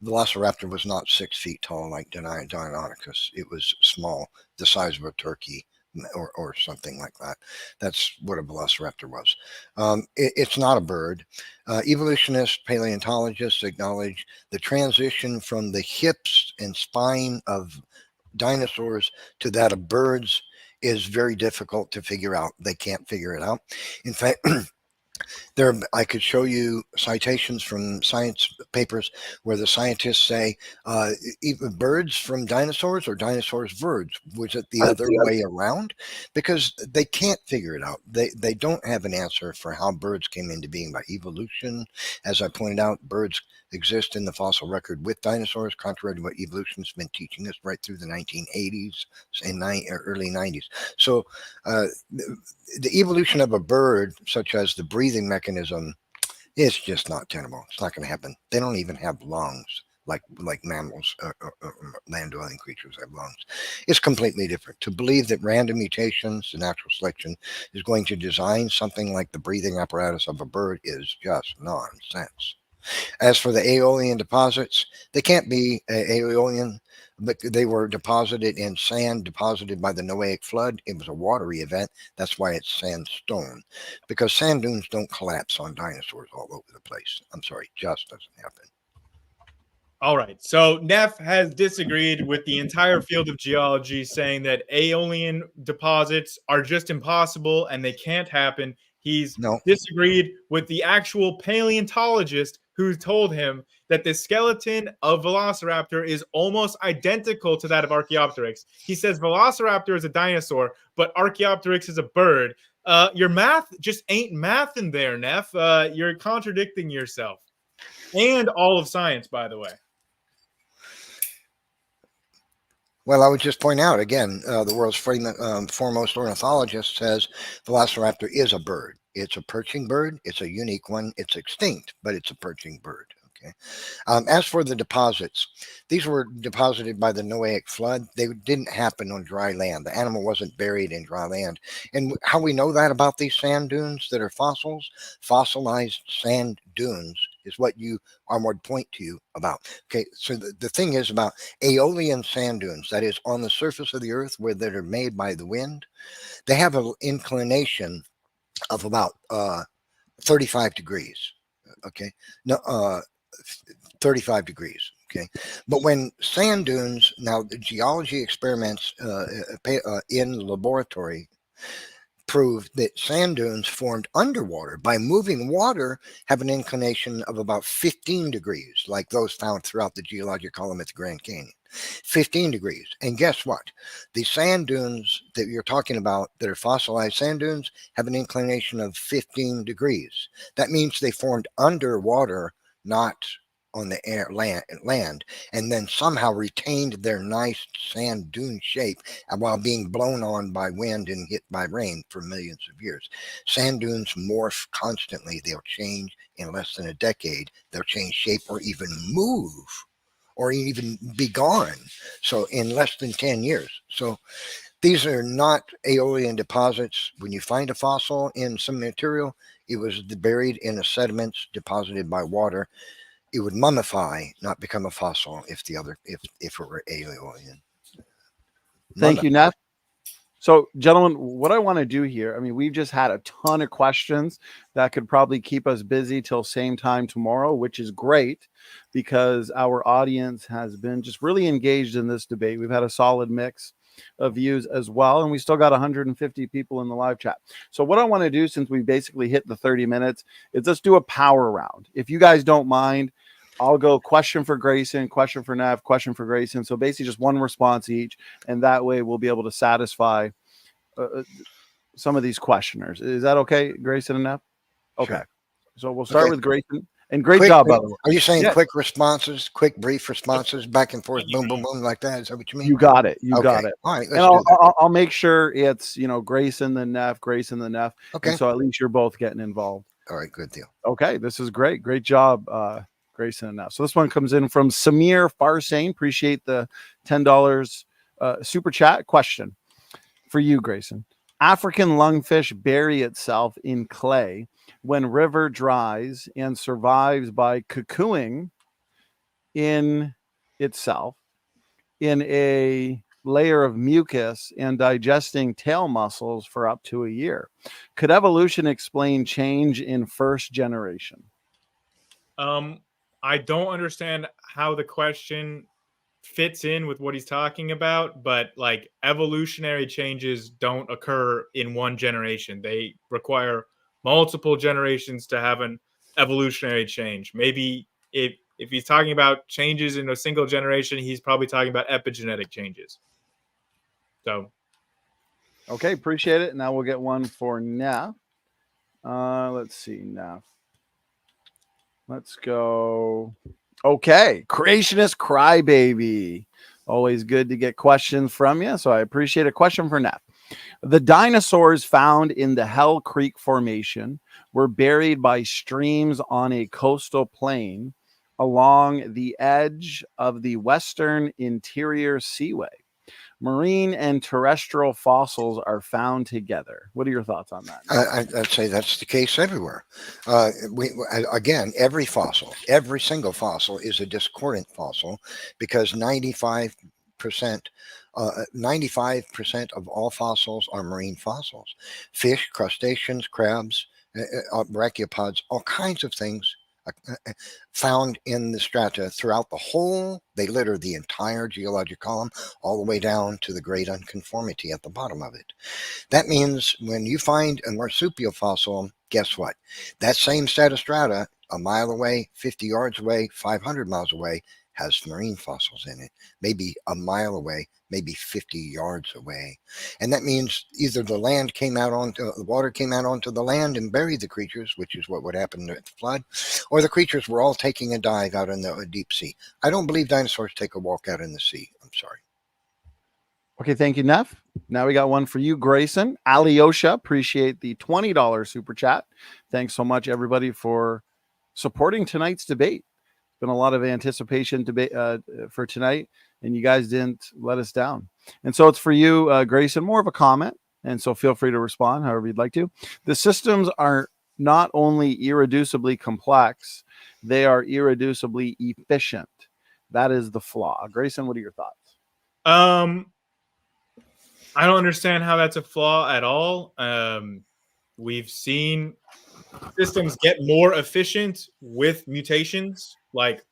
Velociraptor was not 6 feet tall like Deinonychus. It was small, the size of a turkey or something like that. That's what a Velociraptor was. It's not a bird. Evolutionists, paleontologists acknowledge the transition from the hips and spine of dinosaurs to that of birds is very difficult to figure out. They can't figure it out. In fact, I could show you citations from science papers where the scientists say even birds from dinosaurs or dinosaurs birds. Was it the other way around? Because they can't figure it out. They don't have an answer for how birds came into being by evolution. As I pointed out, birds exist in the fossil record with dinosaurs, contrary to what evolution's been teaching us right through the 1980s and early 90s. So the evolution of a bird, such as the breathing mechanism, is just not tenable. It's not going to happen. They don't even have lungs like mammals or land-dwelling creatures have lungs. It's completely different. To believe that random mutations and natural selection is going to design something like the breathing apparatus of a bird is just nonsense. As for the Aeolian deposits, they can't be Aeolian, but they were deposited in sand deposited by the Noahic flood. It was a watery event. That's why it's sandstone, because sand dunes don't collapse on dinosaurs all over the place. I'm sorry, just doesn't happen. All right. So Neff has disagreed with the entire field of geology, saying that Aeolian deposits are just impossible and they can't happen. He's disagreed with the actual paleontologist who told him that the skeleton of Velociraptor is almost identical to that of Archaeopteryx. He says Velociraptor is a dinosaur, but Archaeopteryx is a bird. Your math just ain't math in there, Neff. You're contradicting yourself. And all of science, by the way. Well, I would just point out again, the world's foremost ornithologist says Velociraptor is a bird. It's a perching bird. It's a unique one. It's extinct, but it's a perching bird. Okay. As for the deposits, these were deposited by the Noahic flood. They didn't happen on dry land. The animal wasn't buried in dry land. And how we know that about these sand dunes that are fossils, fossilized sand dunes is what I would point to you about. Okay, so the thing is about Aeolian sand dunes, that is on the surface of the earth where that are made by the wind, they have an inclination of about 35 degrees. Okay, no, 35 degrees. Okay, but when sand dunes, now the geology experiments in the laboratory proved that sand dunes formed underwater by moving water have an inclination of about 15 degrees, like those found throughout the geologic column at the Grand Canyon. 15 degrees. And guess what? The sand dunes that you're talking about that are fossilized sand dunes have an inclination of 15 degrees. That means they formed underwater, not on the land, and then somehow retained their nice sand dune shape while being blown on by wind and hit by rain for millions of years. Sand dunes morph constantly. They'll change in less than a decade. They'll change shape or even move or even be gone. So in less than 10 years. So these are not Aeolian deposits. When you find a fossil in some material, it was buried in the sediments deposited by water. It would mummify, not become a fossil if it were Aeolian. Thank you, Neff. So, gentlemen, what I want to do here, I mean, we've just had a ton of questions that could probably keep us busy till same time tomorrow, which is great because our audience has been just really engaged in this debate. We've had a solid mix of views as well, and we still got 150 people in the live chat. So what I want to do, since we basically hit the 30 minutes, is let's do a power round. If you guys don't mind, I'll go question for Grayson, question for Neff, question for Grayson. So basically just one response each. And that way we'll be able to satisfy some of these questioners. Is that okay, Grayson and Neff? Okay. Sure. So we'll start with Grayson. And great job, by the way. Are you saying quick responses, quick, brief responses, back and forth, boom, boom, boom, like that? Is that what you mean? You got it. You got it. All right. And I'll make sure it's, Grayson, then Neff, Grayson, then Neff. Okay. And so at least you're both getting involved. All right. Good deal. Okay. This is great. Great job, Grayson and Neff. So this one comes in from Samir Farsane. Appreciate the $10 super chat. Question for you, Grayson. African lungfish bury itself in clay when river dries and survives by cocooning in itself in a layer of mucus and digesting tail muscles for up to a year. Could evolution explain change in first generation? I don't understand how the question fits in with what he's talking about, but like evolutionary changes don't occur in one generation. They require multiple generations to have an evolutionary change. Maybe if he's talking about changes in a single generation, he's probably talking about epigenetic changes. So, okay, appreciate it. Now we'll get one for Neff. Let's see, Neff. Let's go. Okay, creationist crybaby. Always good to get questions from you, so I appreciate a question for Neff. The dinosaurs found in the Hell Creek Formation were buried by streams on a coastal plain along the edge of the Western Interior Seaway. Marine and terrestrial fossils are found together. What are your thoughts on that? I'd say that's the case everywhere. Again, every single fossil is a discordant fossil because 95% of all fossils are marine fossils. Fish, crustaceans, crabs, brachiopods, all kinds of things found in the strata throughout the whole. They litter the entire geologic column all the way down to the great unconformity at the bottom of it. That means when you find a marsupial fossil, guess what? That same set of strata, a mile away, 50 yards away, 500 miles away, has marine fossils in it. Maybe a mile away, maybe 50 yards away. And that means either the water came out onto the land and buried the creatures, which is what would happen at the flood, or the creatures were all taking a dive out in the deep sea. I don't believe dinosaurs take a walk out in the sea. I'm sorry. Okay, thank you, Neff. Now we got one for you, Grayson. Alyosha, appreciate the $20 super chat. Thanks so much, everybody, for supporting tonight's debate. Been a lot of anticipation debate for tonight, and you guys didn't let us down. And so it's for you, Grayson, more of a comment, and so feel free to respond however you'd like to. The systems are not only irreducibly complex, they are irreducibly efficient. That is the flaw. Grayson, what are your thoughts? I don't understand how that's a flaw at all. We've seen systems get more efficient with mutations. Like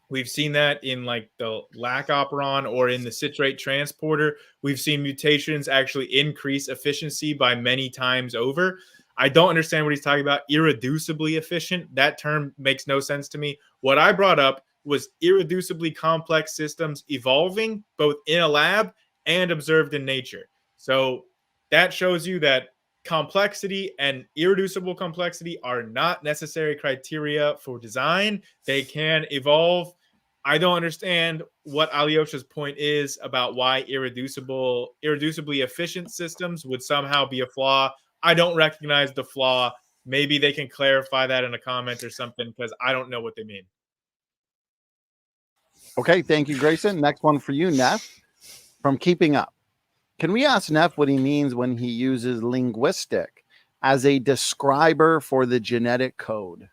we've seen that in like the lac operon or in the citrate transporter. We've seen mutations actually increase efficiency by many times over. I don't understand what he's talking about. Irreducibly efficient. That term makes no sense to me. What I brought up was irreducibly complex systems evolving both in a lab and observed in nature. So that shows you that complexity and irreducible complexity are not necessary criteria for design. They can evolve. I don't understand what Alyosha's point is about why irreducibly efficient systems would somehow be a flaw. I don't recognize the flaw. Maybe they can clarify that in a comment or something because I don't know what they mean. Okay, thank you, Grayson. Next one for you, Neff, from Keeping Up. Can we ask Neff what he means when he uses linguistic as a describer for the genetic code?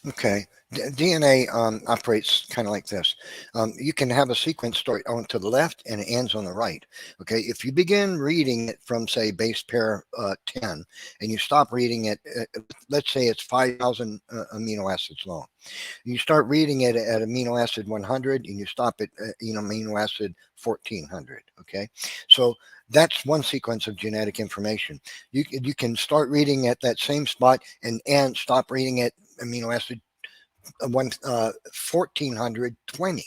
Okay. DNA operates kind of like this. You can have a sequence start on to the left and it ends on the right. Okay. If you begin reading it from, say, base pair 10 and you stop reading it, let's say it's 5,000 amino acids long. You start reading it at amino acid 100 and you stop at amino acid 1400. Okay. So that's one sequence of genetic information. You can start reading at that same spot and stop reading at amino acid 1420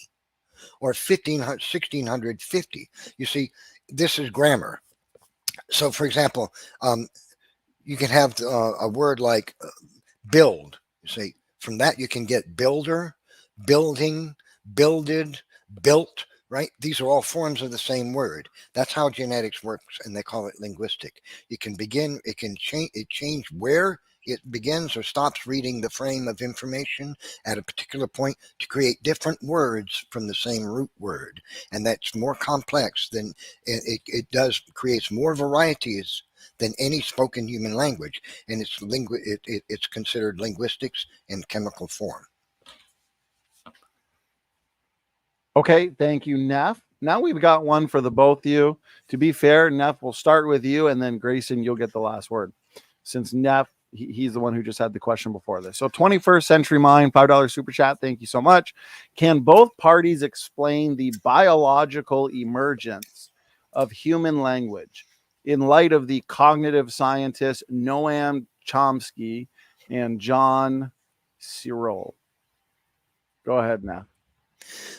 or 1650. You see, this is grammar. So, for example, you can have a word like build. You see, from that you can get builder, building, builded, built. Right? These are all forms of the same word. That's how genetics works, and they call it linguistic. You can begin. It can change where it begins or stops reading the frame of information at a particular point to create different words from the same root word. And that's more complex than it creates more varieties than any spoken human language. And it's considered linguistics in chemical form. Okay, thank you, Neff. Now we've got one for the both of you. To be fair, Neff, we'll start with you, and then Grayson, you'll get the last word. Since Neff, he's the one who just had the question before this. So 21st Century Mind, $5 super chat. Thank you so much. Can both parties explain the biological emergence of human language in light of the cognitive scientist Noam Chomsky and John Searle. Go ahead now.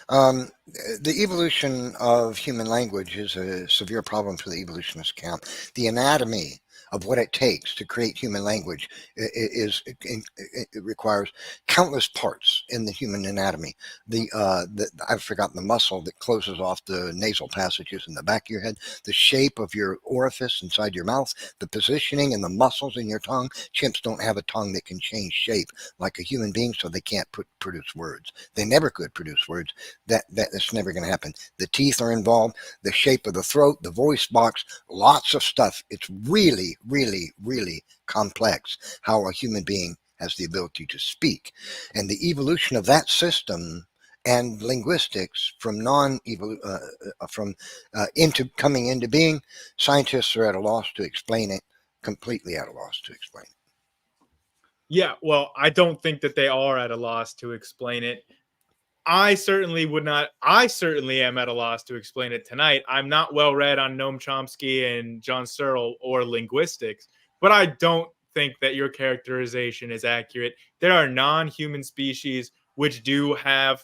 The evolution of human language is a severe problem for the evolutionist camp. The anatomy of what it takes to create human language it requires countless parts in the human anatomy. I've forgotten the muscle that closes off the nasal passages in the back of your head, the shape of your orifice inside your mouth, the positioning and the muscles in your tongue. Chimps don't have a tongue that can change shape like a human being, so they can't produce words. They never could produce words. That's never going to happen. The teeth are involved, the shape of the throat, the voice box, lots of stuff. It's really, really, really complex how a human being has the ability to speak. And the evolution of that system and linguistics from coming into being, scientists are at a loss to explain it, completely at a loss to explain it. Yeah, well, I don't think that they are at a loss to explain it. I certainly would not. I certainly am at a loss to explain it tonight. I'm not well read on Noam Chomsky and John Searle or linguistics, but I don't think that your characterization is accurate. There are non-human species which do have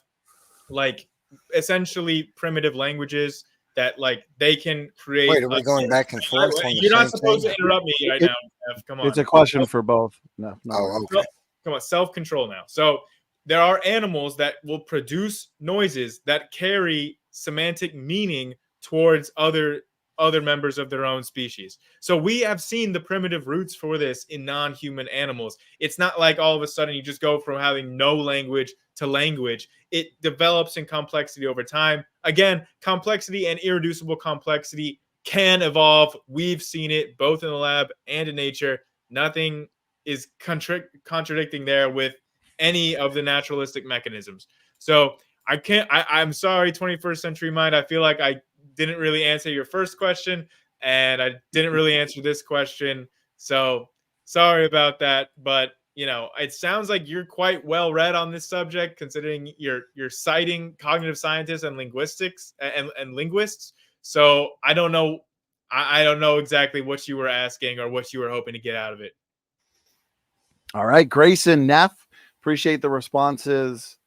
like essentially primitive languges that like they can create. Wait, are we going back and forth on the You're not same supposed thing? to interrupt me right now, Jeff. Come on. It's a question for both. No. Oh, okay. Come on, self-control now. So there are animals that will produce noises that carry semantic meaning towards other members of their own species. So we have seen the primitive roots for this in non-human animals. It's not like all of a sudden you just go from having no language to language. It develops in complexity over time. Again, complexity and irreducible complexity can evolve. We've seen it both in the lab and in nature. Nothing is contradicting there with any of the naturalistic mechanisms. So I'm sorry, 21st century mind. I feel like I didn't really answer your first question and I didn't really answer this question. So sorry about that. But it sounds like you're quite well read on this subject, considering you're citing cognitive scientists and linguistics and linguists. So I don't know. I don't know exactly what you were asking or what you were hoping to get out of it. All right, Grayson, Neff, appreciate the responses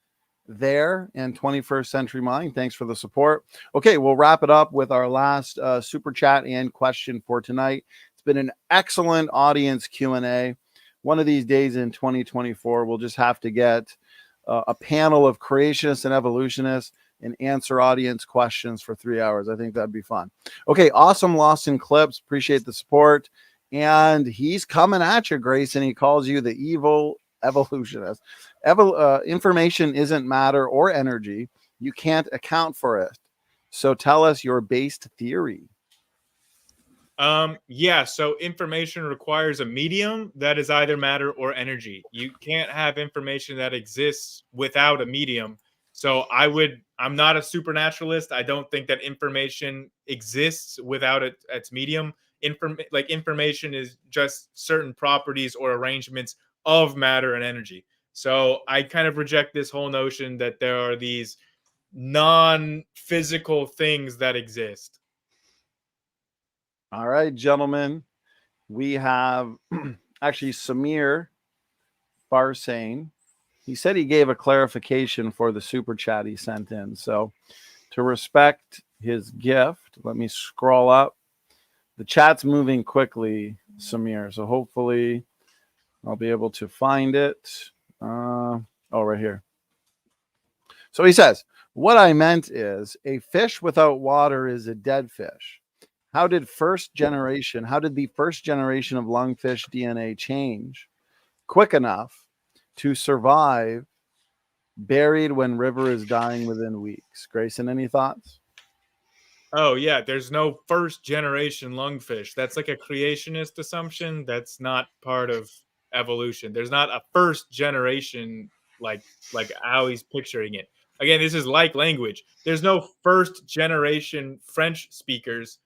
there, and 21st Century Mind, thanks for the support. Okay, we'll wrap it up with our last super chat and question for tonight. It's been an excellent audience Q&A. One of these days in 2024, we'll just have to get a panel of creationists and evolutionists and answer audience questions for 3 hours. I think that'd be fun. Okay, awesome Lost in Clips. Appreciate the support. And he's coming at you, Grayson. He calls you the evil evolutionist. Information isn't matter or energy. You can't account for it. So tell us your based theory. Yeah, so information requires a medium that is either matter or energy. You can't have information that exists without a medium. So I'm not a supernaturalist. I don't think that information exists without its medium. Information is just certain properties or arrangements of matter and energy. So I kind of reject this whole notion that there are these non-physical things that exist. All right, gentlemen, we have actually Samir Barsane. He said he gave a clarification for the super chat he sent in. So to respect his gift, let me scroll up. The chat's moving quickly, Samir. So hopefully I'll be able to find it. Right here. So he says, what I meant is a fish without water is a dead fish. How did the first generation of lungfish DNA change quick enough to survive buried when river is dying within weeks? Grayson, any thoughts? Oh, yeah. There's no first generation lungfish. That's like a creationist assumption. That's not part of evolution. There's not a first generation like how he's picturing it. Again, this is like language. There's no first generation French speakers.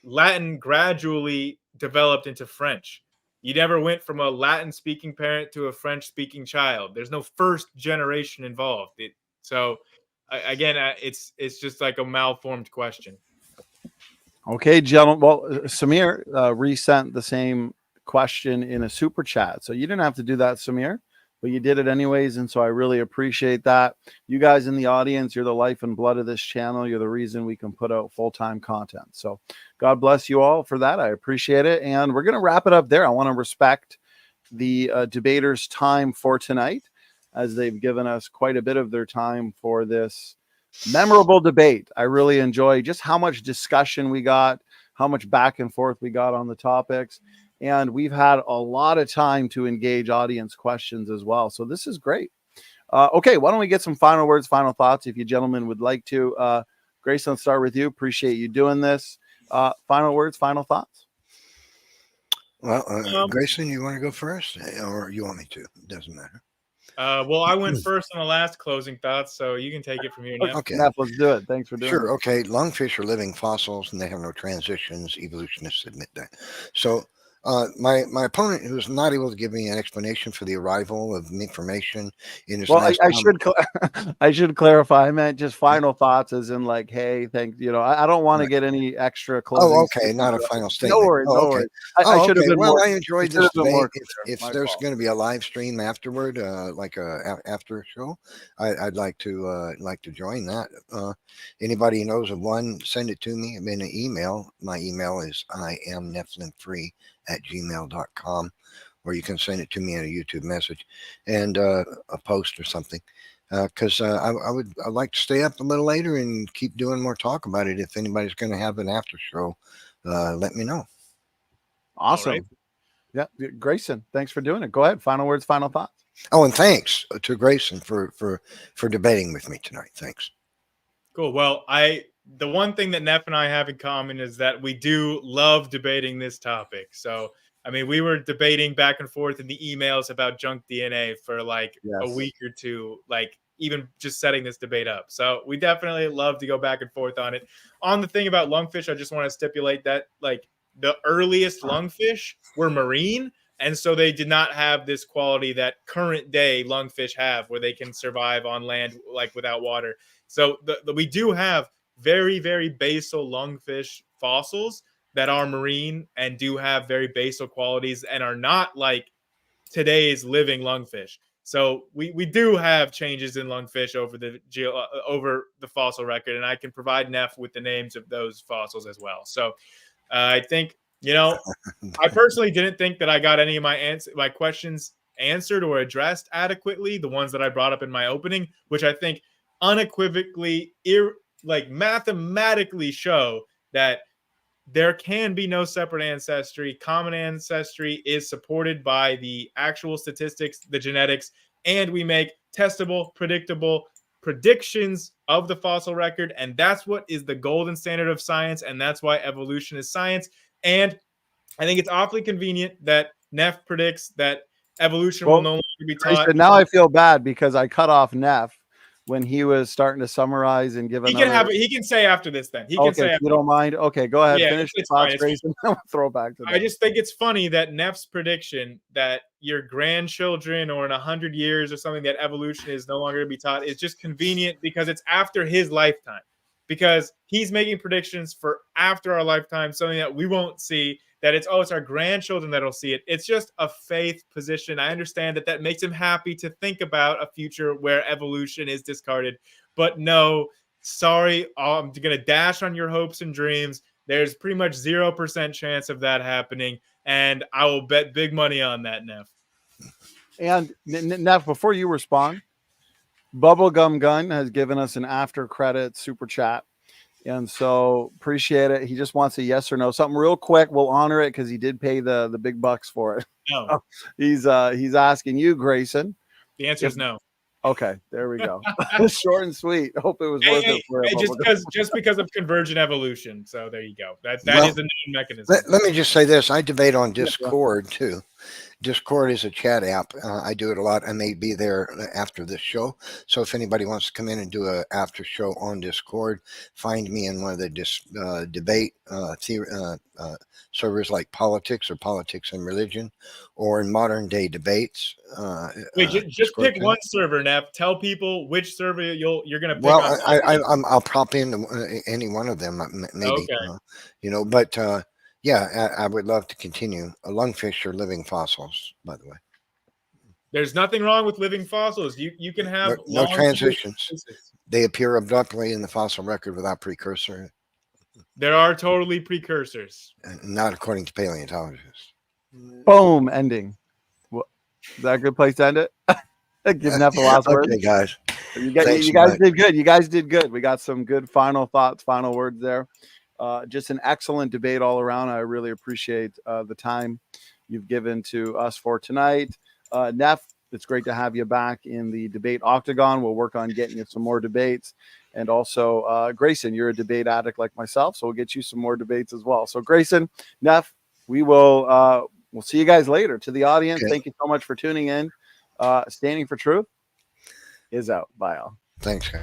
Latin gradually developed into French. You never went from a Latin speaking parent to a French speaking child. There's no first generation involved. It's just like a malformed question. Okay, gentlemen. Well, Samir resent the same question in a super chat. So you didn't have to do that, Samir, but you did it anyways. And so I really appreciate that. You guys in the audience, you're the life and blood of this channel. You're the reason we can put out full-time content. So God bless you all for that. I appreciate it. And we're going to wrap it up there. I want to respect the debaters' time for tonight, as they've given us quite a bit of their time for this memorable debate. I really enjoy just how much discussion we got, how much back and forth we got on the topics. And we've had a lot of time to engage audience questions as well. So this is great. Okay, why don't we get some final words, final thoughts, if you gentlemen would like to. Grayson, let's start with you. Appreciate you doing this. Final words, final thoughts. Well, Grayson, you want to go first, or you want me to? It doesn't matter. Well, I went first on the last closing thoughts, so you can take it from here, Neff. Okay. Neff, let's do it. Thanks for doing it. Sure. Okay. Lungfish are living fossils, and they have no transitions. Evolutionists admit that. So my opponent, who was not able to give me an explanation for the arrival of information in his well, I should clarify. I meant just final thoughts, as in like, hey, thank you. Know, I don't want to get any extra closing. Oh, okay, not a final statement. No worries, no worries. I should have been well, more. I enjoyed this debate. If there's fault. going to be a live stream afterward, like a after show, I'd like to join that. Anybody who knows of one, send it to me. I'm in an email. My email is IamNephilimFree@gmail.com, or you can send it to me in a YouTube message and a post or something. Because I'd like to stay up a little later and keep doing more talk about it. If anybody's going to have an after show, let me know. Awesome. Right. Yeah, Grayson, thanks for doing it. Go ahead. Final words, final thoughts. Oh, and thanks to Grayson for debating with me tonight. Thanks. Cool. Well, the one thing that Neff and I have in common is that we do love debating this topic. So, I mean, we were debating back and forth in the emails about junk DNA for like a week or two, like even just setting this debate up. So we definitely love to go back and forth on it. On the thing about lungfish, I just want to stipulate that like the earliest lungfish were marine. And so they did not have this quality that current day lungfish have, where they can survive on land, like without water. So we do have very, very basal lungfish fossils that are marine and do have very basal qualities and are not like today's living lungfish. So we do have changes in lungfish over the fossil record, and I can provide Neff with the names of those fossils as well. So I think, you know, I personally didn't think that I got any of my questions answered or addressed adequately, the ones that I brought up in my opening, which I think unequivocally, mathematically show that there can be no separate ancestry. Common ancestry is supported by the actual statistics, the genetics, and we make testable, predictable predictions of the fossil record. And that's what is the golden standard of science. And that's why evolution is science. And I think it's awfully convenient that Neff predicts that evolution will no longer be taught. Now I feel bad because I cut off Neff when he was starting to summarize and give he can say after this then. He can say if you don't mind. Okay, go ahead. Yeah, finish the it's thoughts, fine. Grayson. Throw back to that. I just think it's funny that Neff's prediction that your grandchildren or in 100 years or something that evolution is no longer to be taught is just convenient because it's after his lifetime. Because he's making predictions for after our lifetime, something that we won't see, that it's our grandchildren that'll see it. It's just a faith position. I understand that makes him happy to think about a future where evolution is discarded. But no, sorry, I'm going to dash on your hopes and dreams. There's pretty much 0% chance of that happening. And I will bet big money on that, Neff. And Neff, before you respond, Bubblegum Gun has given us an after credit super chat. And so appreciate it. He just wants a yes or no, something real quick. We'll honor it because he did pay the big bucks for it. No. He's asking you, Grayson. The answer is no. Okay, there we go. Short and sweet. Hope it was worth it for just because of convergent evolution. So there you go. That is the known mechanism. Let me just say this. I debate on Discord too. Discord is a chat app. I do it a lot. I may be there after this show. So if anybody wants to come in and do an after show on Discord, find me in one of the debate servers like politics or politics and religion, or in modern day debates. Wait, just pick one server, Neff. Tell people which server you're going to pick. Well, I'll pop in any one of them, maybe. Okay. But Yeah, I would love to continue. Lungfish are living fossils, by the way. There's nothing wrong with living fossils. You can have No long transitions. phases. They appear abruptly in the fossil record without precursor, There are totally precursors. not according to paleontologists. Boom, ending. Well, is that a good place to end it? Give Neff the last word. Okay, guys. You Thanks guys so much. did good. You guys did good. We got some good final thoughts, final words there. Just an excellent debate all around. I really appreciate the time you've given to us for tonight. Neff, it's great to have you back in the debate octagon. We'll work on getting you some more debates. And also, Grayson, you're a debate addict like myself, so we'll get you some more debates as well. So, Grayson, Neff, we will we'll see you guys later. To the audience, Okay. thank you so much for tuning in. Standing for Truth is out. Bye, all. Thanks, guys.